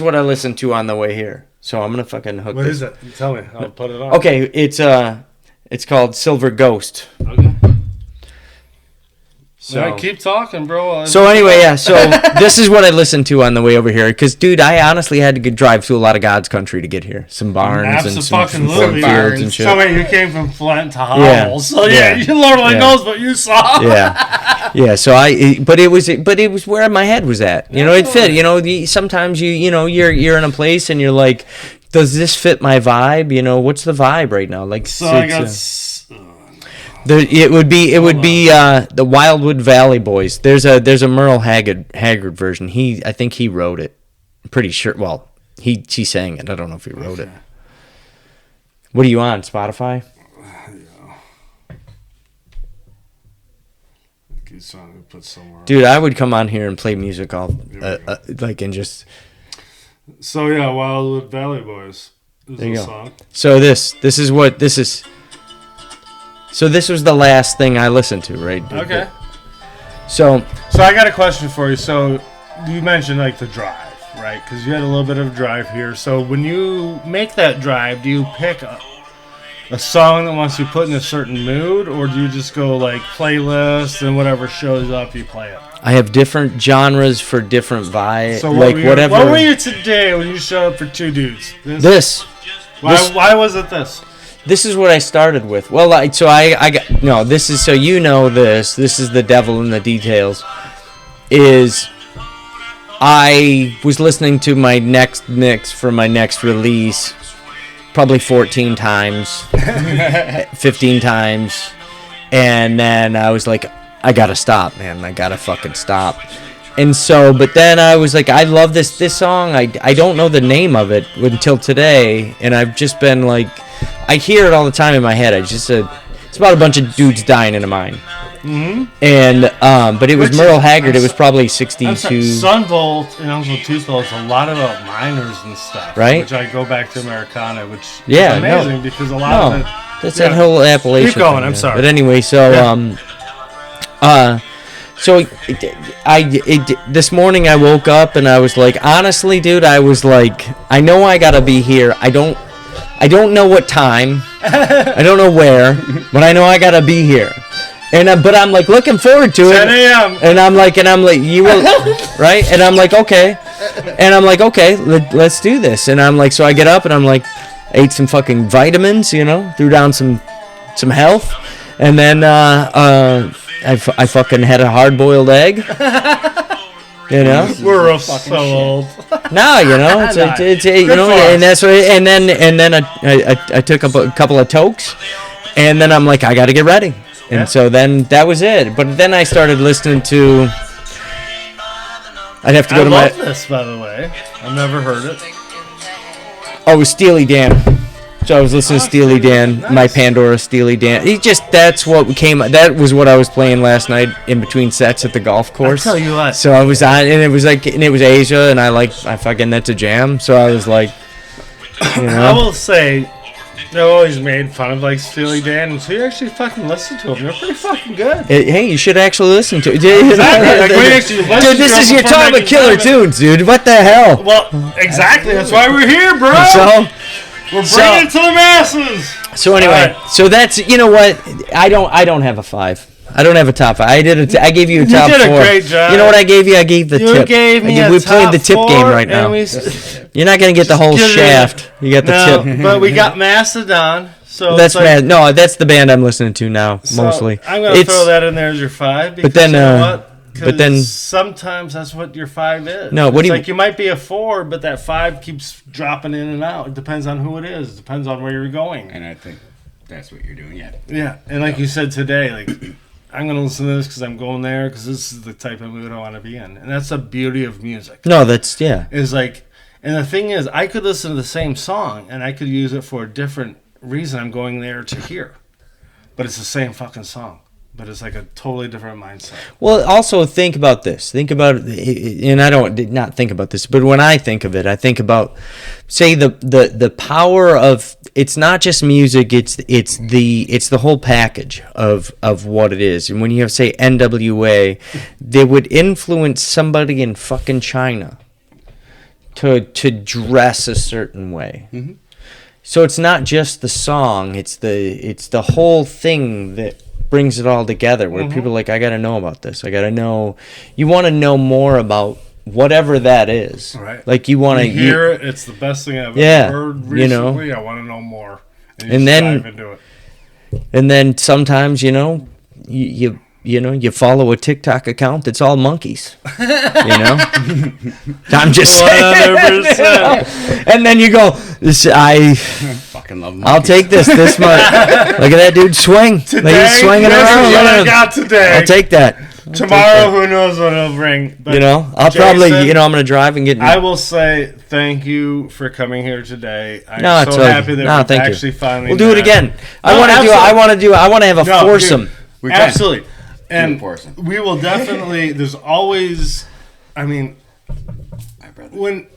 what I listened to on the way here. So I'm gonna fucking hook. What this. is it? Tell me. I'll put it on. Okay, it's called Silver Ghost. Okay. So right, keep talking, bro. So anyway, yeah. So this is what I listened to on the way over here, because dude, I honestly had to drive through a lot of God's country to get here. Some barns and some fields and shit. So wait, you came from Flint to Howell. Yeah. So yeah, you literally knows what you saw. Yeah, yeah. So but it was where my head was at. It fit. Sometimes you're in a place and you're like, does this fit my vibe? What's the vibe right now? Like, so I got. It would be the Wildwood Valley Boys. There's a Merle Haggard version. I think he wrote it. I'm pretty sure. Well, he sang it. I don't know if he wrote it. What are you on, Spotify? Dude, I would come on here and play music and just. So yeah, Wildwood Valley Boys. There you go. Song. So this is what this is. So this was the last thing I listened to, right? Okay. So I got a question for you. So you mentioned like the drive, right? Because you had a little bit of drive here. So when you make that drive, do you pick a song that wants you put in a certain mood, or do you just go like playlist and whatever shows up, you play it? I have different genres for different vibes. So what were you today when you showed up for Two Dudes? Why was it this? This is what I started with. Well, this is so this is the devil in the details. I was listening to my next mix for my next release probably 14 times, 15 times, and then I was like, I gotta stop, man. I gotta fucking stop. And so, but then I was like, I love this song. I don't know the name of it until today, and I've just been like, I hear it all the time in my head. It's about a bunch of dudes dying in a mine. Mm-hmm. And but it was Merle Haggard. It was probably 62. Sunvolt and Uncle Tupelo is a lot about miners and stuff, right? Which I go back to Americana, which is amazing because a lot of it. That's that whole Appalachian. Keep going. Thing, I'm sorry. But anyway, so So this morning I woke up and I was like, honestly, dude, I was like, I know I gotta be here. I don't know what time. I don't know where, but I know I gotta be here. but I'm like looking forward to it. 10 a.m. And I'm like, you will, right? And I'm like, okay. And I'm like, okay, let's do this. And I'm like, so I get up and I'm like, ate some fucking vitamins, threw down some health. And then I fucking had a hard-boiled egg. We're so old. No, it's and that's what, and then I took a couple of tokes, and then I'm like, I got to get ready. And so then that was it. But then I started listening to. I'd have to go to my. I love this, by the way. I've never heard it. Oh, it was Steely Dan. So I was listening to Steely Dan, nice. My Pandora Steely Dan. That was what I was playing last night in between sets at the golf course. I'll tell you what. So I was on, and it was Asia, and I fucking, that's a jam. So I was like, I will say, they always made fun of like Steely Dan, and so you actually fucking listen to them. They're pretty fucking good. Hey, you should actually listen to it. Exactly. Dude, this is your time of killer tunes, dude. What the hell? Well, exactly. That's why we're here, bro. So. We're bringing it to the masses. So anyway, so that's what I don't have a 5. I don't have a top 5. I gave you a top 4. You did a great job. You know what I gave you? I gave the tip. We played the tip game right now. You're not gonna get the whole shaft. You got the tip. But we got Mastodon. So that's no, that's the band I'm listening to now mostly. I'm gonna throw that in there as your 5. Because but then, you know what? But then sometimes that's what your 5 is. No, what do you like? You might be a 4, but that 5 keeps dropping in and out. It depends on who it is. It depends on where you're going. And I think that's what you're doing. Yeah. Yeah, and like you said today, like I'm gonna listen to this because I'm going there because this is the type of mood I want to be in, and that's the beauty of music. No, that's Is like, and the thing is, I could listen to the same song and I could use it for a different reason I'm going there to hear, but it's the same fucking song. But it's like a totally different mindset. Well, also think about this. Think about, and I don't not think about this, but when I think of it, I think about, say the power of. It's not just music. It's the whole package of what it is. And when you have, say, NWA, they would influence somebody in fucking China to dress a certain way. Mm-hmm. So it's not just the song. It's the whole thing that brings it all together, where people are like, I gotta know about this. I gotta know. You want to know more about whatever that is. Right. Like you want to hear it. It's the best thing I've ever heard recently. I want to know more. And then dive into it. And then sometimes you follow a TikTok account that's all monkeys. I'm just saying. And then you go, I fucking love monkeys. I'll take this month. Look at that dude swing. Today, he's swinging around. What I got today. I'll take that. Tomorrow, who knows what it'll bring. But I'll Jason, probably, I'm going to drive and get. I will say thank you for coming here today. I'm so happy that we actually finally. We'll do it again. I want to have a foursome. Dude, absolutely. And we will definitely. There's always. I mean, when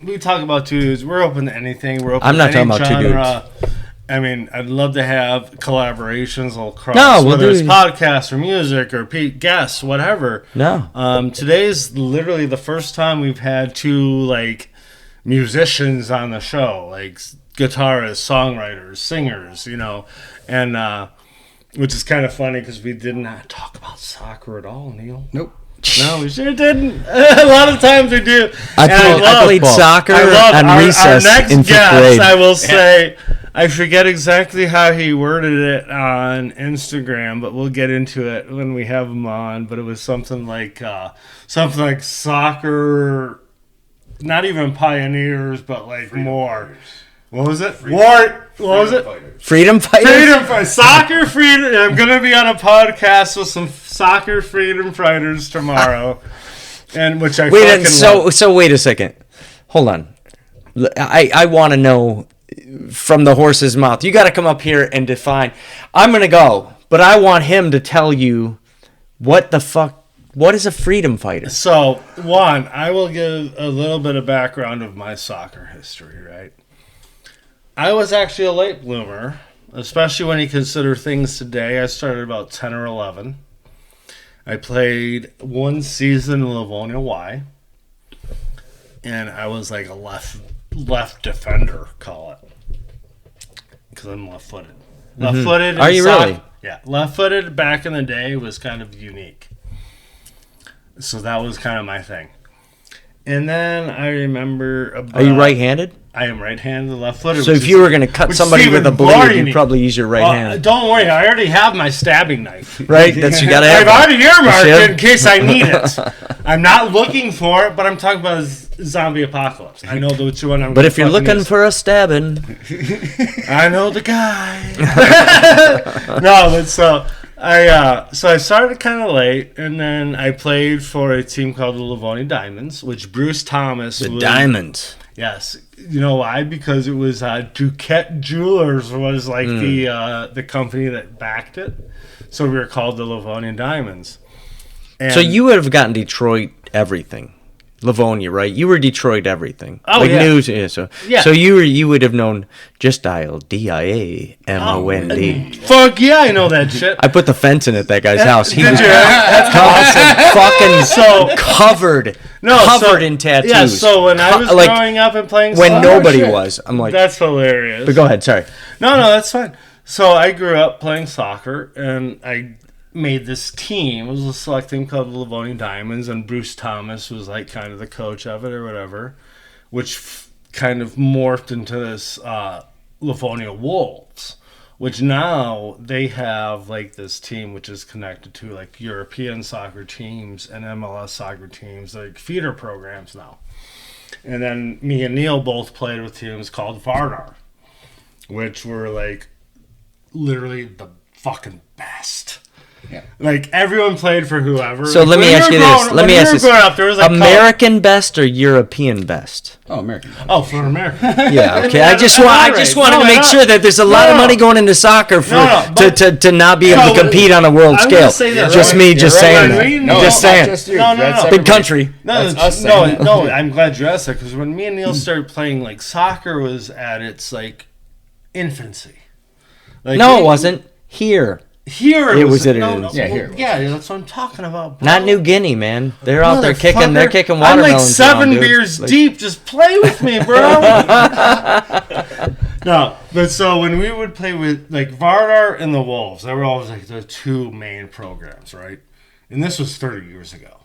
we talk about two dudes, we're open to anything. We're open. I'm not to any talking genre. about two dudes. I mean, I'd love to have collaborations all across, whether it's podcasts or music or guests, whatever. No. Today's literally the first time we've had two musicians on the show, like guitarists, songwriters, singers, and which is kind of funny because we did not talk about soccer at all, Neil. Nope. No, we sure didn't. A lot of times we do. I played soccer on recess our next in 5th guest, grade. I will say, I forget exactly how he worded it on Instagram, but we'll get into it when we have him on. But it was something like soccer, not even pioneers, but more. What was it? What was it? Freedom fighters? Freedom fighters. Soccer freedom. I'm going to be on a podcast with some soccer freedom fighters tomorrow. And which I fucking love. So wait a second. Hold on. I want to know from the horse's mouth. You got to come up here and define. I'm going to go, but I want him to tell you what the fuck. What is a freedom fighter? So, one, I will give a little bit of background of my soccer history, right? I was actually a late bloomer, especially when you consider things today. I started about 10 or 11. I played one season in Livonia Y, and I was like a left defender, call it, because I'm left-footed. Left-footed. Are you really? Yeah, left-footed back in the day was kind of unique. So that was kind of my thing. And then I remember about... Are you right-handed? I am right-handed, left-footed. So if you were going to cut somebody with a blade, you'd probably use your right hand. Don't worry, I already have my stabbing knife. Right? That's you got to have. I've already earmarked it in case I need it. I'm not looking for it, but I'm talking about a zombie apocalypse. I know which one I'm. But if you're looking for a stabbing, I know the guy. No, but so I started kind of late, and then I played for a team called the Livonia Diamonds, which Bruce Thomas. The Diamonds. Yes, you know why? Because it was TDaKT Jewelers was like the company that backed it, so we were called the Livonia Diamonds. And so you would have gotten Detroit everything, Livonia, right? You were Detroit everything. Oh, like yeah. News, yeah. So you would have known. Just dial DIAMOND. Fuck yeah, I know that shit. I put the fence in at that guy's house. He Did was you? That's fucking covered in tattoos. Yeah, so when I was growing up and playing when soccer, nobody was, I'm like, that's hilarious. But go ahead, sorry. No, that's fine. So I grew up playing soccer, and I made this team. It was a select team called the Livonia Diamonds, and Bruce Thomas was like kind of the coach of it or whatever, which kind of morphed into this Livonia Wolves, which now they have like this team which is connected to like European soccer teams and MLS soccer teams, like feeder programs now. And then me and Neil both played with teams called Vardar, which were like literally the fucking best. Yeah. Like everyone played for whoever. So let me ask you this. Let me ask this. American best or European best? Oh, American. Oh, for America. Yeah, okay. I just wanted to make sure that there's a lot of money going into soccer to not be able to compete on a world scale. Just me just saying that. Just saying. No. Big country. No, I'm glad you asked that, because when me and Neil started playing, like soccer was at its like infancy. Like, no, it wasn't. Here it was at its here. Yeah, that's what I'm talking about, bro. Not New Guinea, man. They're out there kicking. They're kicking I'm watermelons. like 7 around, beers like, deep. Just play with me, bro. No, but so when we would play with like Vardar and the Wolves, they were always like the two main programs, right? And this was 30 years ago.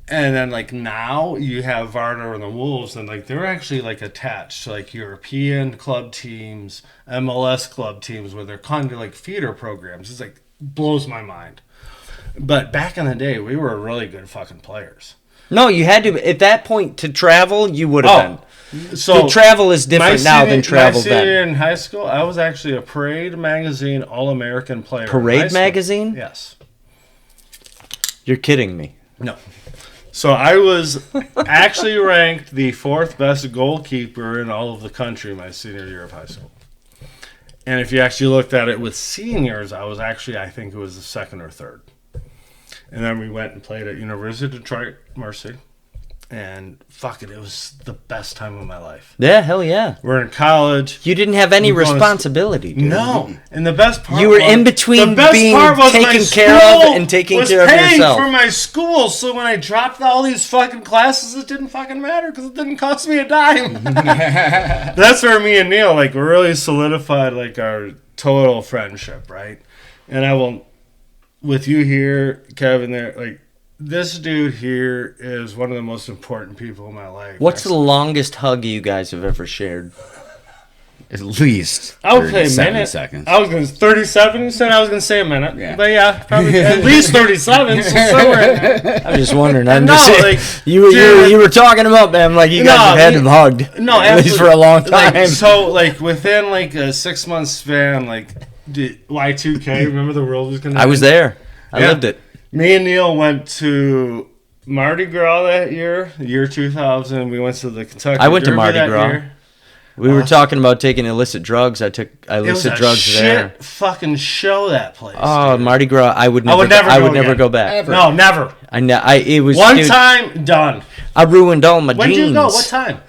And then like now you have Vardar and the Wolves, and like they're actually like attached to like European club teams, MLS club teams, where they're kind of like feeder programs. It's like blows my mind. But back in the day, we were really good fucking players. No, you had to at that point to travel. You would have been. So the travel is different now than travel then. My senior in high school, I was actually a Parade Magazine All-American player. Parade Magazine? Yes. You're kidding me. No. So I was actually ranked the 4th best goalkeeper in all of the country my senior year of high school. And if you actually looked at it with seniors, I think it was the 2nd or 3rd. And then we went and played at University of Detroit Mercy. And fuck it was the best time of my life. Yeah, hell yeah. We're in college. You didn't have any responsibility, dude. No. And the best part you were in between being taken care of and taking care of yourself. For my school, so when I dropped all these fucking classes, it didn't fucking matter because it didn't cost me a dime. That's where me and Neil like really solidified like our total friendship, right? And I will, with you here, Kevin there, like, this dude here is one of the most important people in my life. What's the longest hug you guys have ever shared? At least I would say a minute. Seconds. I was going to 37. You said I was going to say a minute. Yeah. But yeah, probably at least 37. So somewhere in there. I'm just wondering. You were talking about them like you guys had them hugged. No, at least for a long time. Like, so like within like a 6 month span, like Y2K. Remember the world was going to. I was there. I lived it. Me and Neil went to Mardi Gras that year 2000. We went to the Kentucky I went Derby to Mardi that Gras. Year. We were talking about taking illicit drugs. I took illicit drugs there. It was a shit fucking show, that place. Oh, dude. Mardi Gras! I would never go back. Ever. No, never. It was one time done. I ruined all my When jeans. did you go? What time?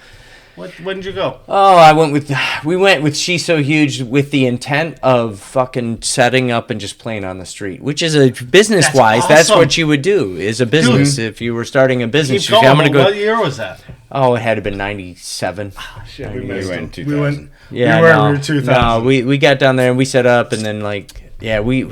When did you go? Oh, we went with She's So Huge with the intent of fucking setting up and just playing on the street, which is business-wise, that's what you would do, is a business. If you were starting a business, I'm going to go. What year was that? Oh, it had to have been 97. Oh, shit, we went in 2000. We went Yeah, we were 2000. No, we got down there and we set up, and then like Yeah, we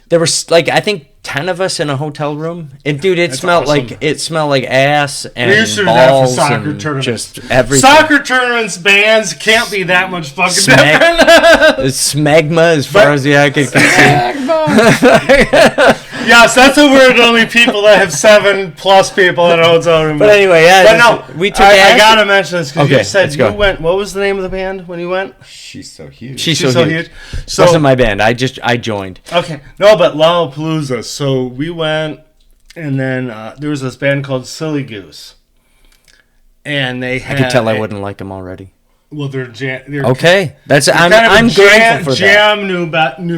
there was like I think 10 of us in a hotel room, and dude, it smelled awesome. like ass and We used to do that for balls soccer and tournaments. just everything. Soccer tournaments, bands can't be that much fucking different. Smegma, as far as the eye can see. Yes, that's the word. Only people that have 7+ people in a hotel room. But anyway, yeah, But no, we took. I gotta mention this because Okay, you said let's go. you went. What was the name of the band when you went? She's so huge. She's so huge. So Wasn't my band. I joined. okay, no, but Lollapalooza. So we went, and then there was this band called Silly Goose, and they I had. could tell I wouldn't like them already. Well, they're Okay, that's kind I'm of grateful for that. jam new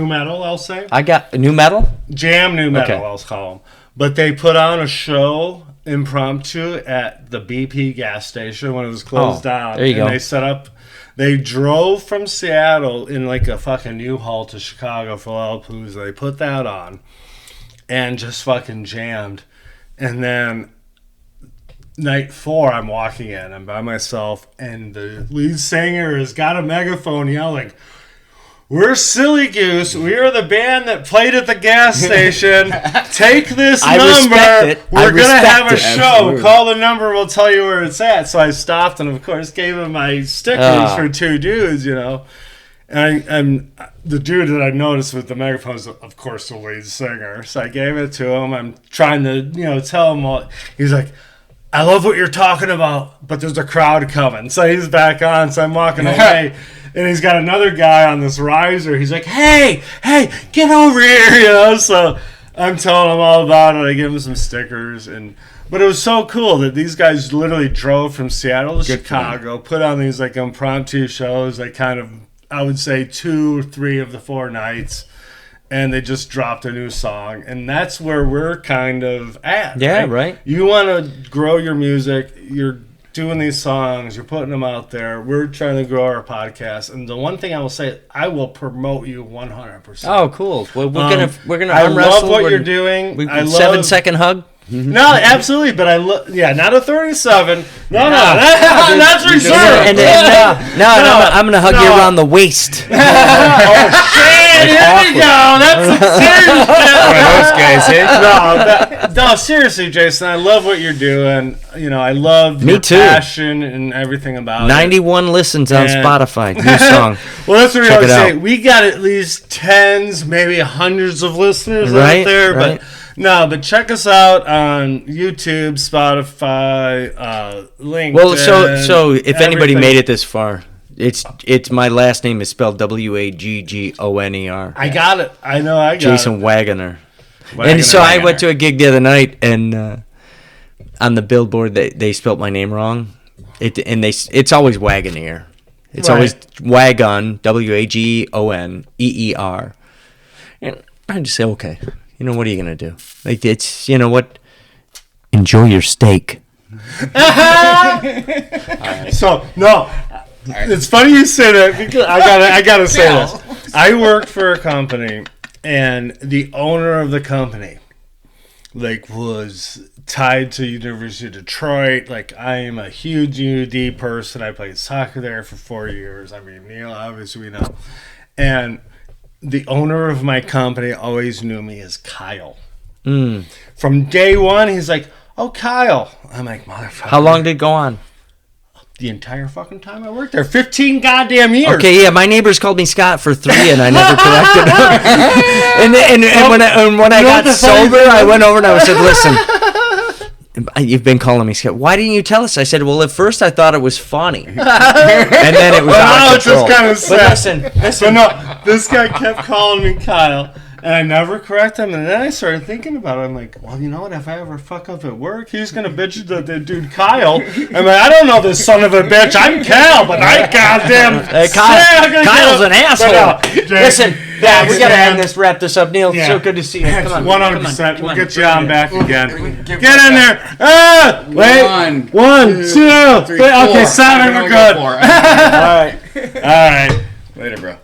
metal. I'll say. I got new metal. Jam new metal, Okay. I'll call them. But they put on a show impromptu at the BP gas station when it was closed down. there you go. They set up. They drove from Seattle in like a fucking U-Haul to Chicago for Lollapalooza. They put that on and just fucking jammed. And then night 4, I'm walking in. I'm by myself, and the lead singer has got a megaphone yelling, "We're Silly Goose. We are the band that played at the gas station. Take this I number. respect it. We're going to have a respect show. Absolutely. Call the number. We'll tell you where it's at." So I stopped and, of course, gave him my stickers for 2 dudes, you know. And I'm the dude that I noticed with the megaphone is, of course, the lead singer. So I gave it to him. I'm trying to, tell him what. He's like, "I love what you're talking about, but there's a crowd coming." So he's back on. So I'm walking away. And he's got another guy on this riser. He's like, hey, get over here, So I'm telling him all about it. I give him some stickers. But it was so cool that these guys literally drove from Seattle to Chicago, put on these like impromptu shows, like kind of, I would say 2 or 3 of the 4 nights. And they just dropped a new song. And that's where we're kind of at. Yeah, right. You want to grow your music. You're doing these songs, you're putting them out there. We're trying to grow our podcast, and the one thing I will say, I will promote you 100%. Oh, cool. Well, we're gonna I arm love wrestle. what you're doing. I love 7-second hug. No, absolutely, but I love. Yeah, not a 37. No, that's reserved. And I'm gonna hug you around the waist. Oh shit! Here we go. That's some serious shit. One of those guys, hey? No, seriously, Jason. I love what you're doing. I love Me your too. passion and everything about it. 91 listens on And- Spotify. New song. Well, that's what we Check always it say. out. We got at least tens, maybe hundreds of listeners Right, out there. right. But check us out on YouTube, Spotify, LinkedIn. Well, so if anybody everything. made it this far, it's my last name is spelled Waggoner. I got it. I know. I got Jason it. Waggoner. Waggoner. And so I went to a gig the other night, and on the billboard they spelled my name wrong. It's always Waggoner. It's Right. always Wagon, Wagoneer. And I just say, okay, what are you gonna do? Like it's what? Enjoy your steak. So no, it's funny you say that because I gotta say this. I worked for a company, and the owner of the company, was tied to University of Detroit. I am a huge UD person. I played soccer there for 4 years. I mean, Neil, obviously we know, and the owner of my company always knew me as Kyle. From day one, he's like, "Oh, Kyle." I'm like, "Motherfucker." How long did it go on? The entire fucking time I worked there. 15 goddamn years. Okay, yeah, my neighbors called me Scott for 3, and I never corrected them. and when I got sober, I went over and I said, "Listen, you've been calling me Scott. Why didn't you tell us?" I said, "Well, at first I thought it was funny, and then it was out Now of it's just control." kind of sad. But listen. But no, this guy kept calling me Kyle, and I never correct him. And then I started thinking about it. I'm like, well, you know what? If I ever fuck up at work, he's gonna bitch at the dude Kyle. I'm like, I don't know this son of a bitch. I'm Cal, but I goddamn Kyle's an asshole. Listen, we thanks, gotta man. wrap this up, Neil. Yeah. So good to see you. Come on, 100%. We'll get you on back again. Get Get in there. Wait. 1, 2, 3. Okay, 7. We're good. All All right. Later, bro.